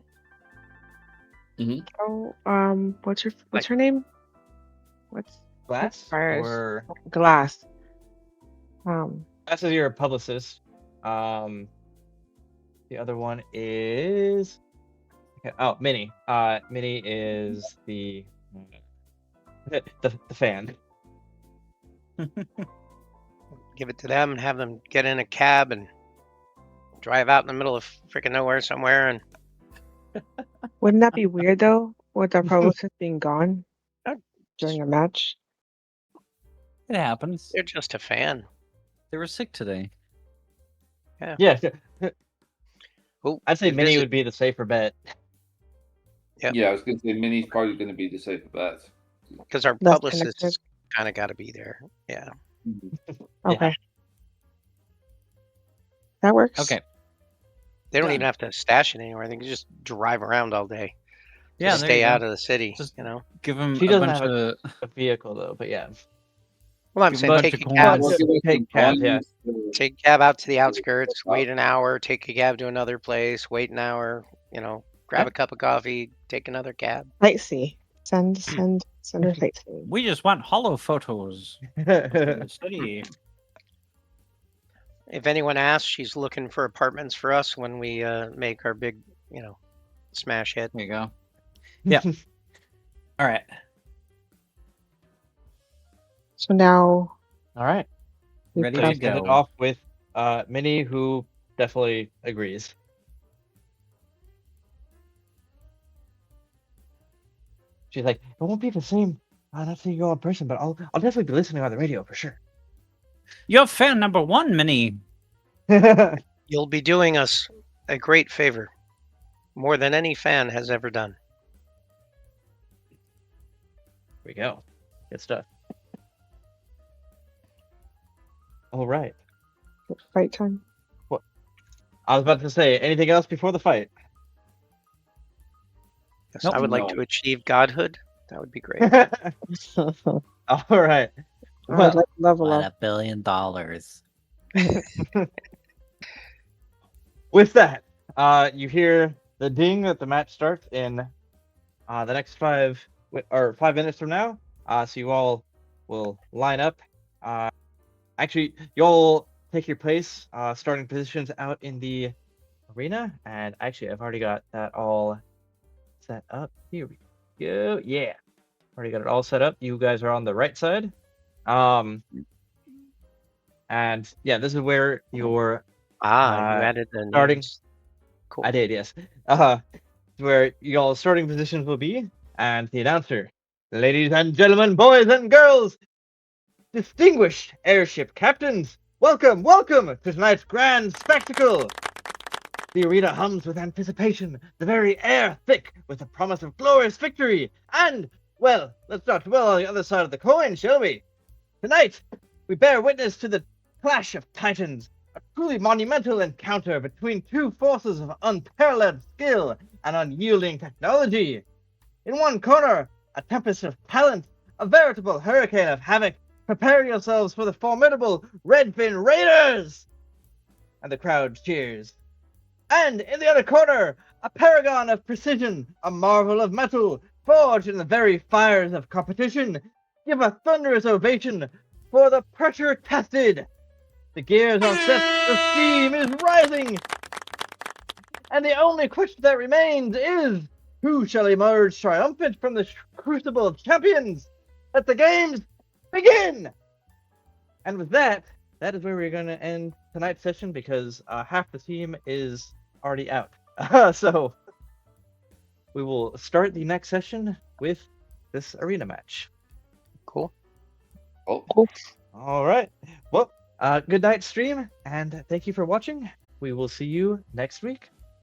C: Oh, what's her name? What's
A: Glass
C: Fires.
A: or
C: Glass?
A: Glass is your publicist. The other one is Minnie. Minnie is the fan.
B: Give it to them and have them get in a cab and drive out in the middle of freaking nowhere somewhere. And
C: Wouldn't that be weird though, with our publicist being gone during a match?
E: It happens.
B: they're just a fan.
E: They were sick today.
A: Yeah.
B: Oh,
A: I'd say
B: we
A: Minnie
B: visit-
A: would be the safer bet.
B: Yep.
D: Yeah, I was going to say Minnie's probably going to be the safer bet.
B: because our
C: Less
B: publicist
C: connected.
B: kind of got to be there. Yeah.
C: Okay. That works.
E: Okay.
B: They don't
E: Yeah.
B: even have to stash it anywhere. They can just drive around all day.
E: Yeah.
B: Just
E: there
B: stay
E: you go.
B: out of the city.
E: Just-
B: You know.
E: Give him
A: She
E: a
A: doesn't
E: bunch
A: have
E: of.
A: a vehicle though, but yeah.
B: Well, I'm
E: Give a
B: saying
E: bunch
B: take
E: of
B: a
E: coins.
B: cab.
A: Well, take cab, yeah.
B: Take a cab out to the outskirts. Wait an hour. Take a cab to another place. Wait an hour. Grab
A: Yeah.
B: a cup of coffee. Take another cab.
C: Sightsee. Send her sightseeing.
E: We just want hollow photos. of the city.
B: If anyone asks, she's looking for apartments for us when we make our big, smash hit.
E: There you go. Yeah. All right.
C: So now
A: All right.
C: we've
E: Ready
A: So
E: to
A: you
C: prepped-
A: send it
E: go.
A: off with Minnie, who definitely agrees. She's like, it won't be the same. Not seeing you all in person, but I'll definitely be listening on the radio for sure.
E: You're fan number 1, Minnie.
B: You'll be doing us a great favor, more than any fan has ever done.
A: Here we go. Good stuff. All right.
C: fight time.
A: I was about to say, anything else before the fight?
B: Yes,
E: Nope.
B: I would like
D: No.
B: to achieve godhood. That would be great.
A: All right.
C: I'd
A: Well,
C: like to level
E: What
C: up.
E: $1 billion.
A: with that, you hear the ding that the match starts in the next 5 minutes from now. So you all will line up. Actually, you'll take your place, starting positions out in the arena. And actually, I've already got that all set up. Here we go. Yeah, already got it all set up. You guys are on the right side. And yeah, this is where your
B: You
A: Uh,
B: added the
A: starting-
B: names. Cool.
A: I did, yes. Where y'all starting positions will be, and the announcer, ladies and gentlemen, boys and girls, distinguished airship captains, welcome to tonight's grand spectacle. The arena hums with anticipation, the very air thick with the promise of glorious victory. And, well, let's not dwell on the other side of the coin, shall we? Tonight, we bear witness to the clash of titans, a truly monumental encounter between two forces of unparalleled skill and unyielding technology. In one corner, a tempest of talent, a veritable hurricane of havoc. Prepare yourselves for the formidable Redfin Raiders! And the crowd cheers. And in the other corner, a paragon of precision, a marvel of metal, forged in the very fires of competition. Give a thunderous ovation for the pressure-tested. The gears are set, the steam is rising, and the only question that remains is, who shall emerge triumphant from the crucible of champions? Let the games begin! And with that is where we're going to end tonight's session, because half the team is already out. So we will start the next session with this arena match.
B: Cool.
A: All right. Well, good night, stream, and thank you for watching. We will see you next week.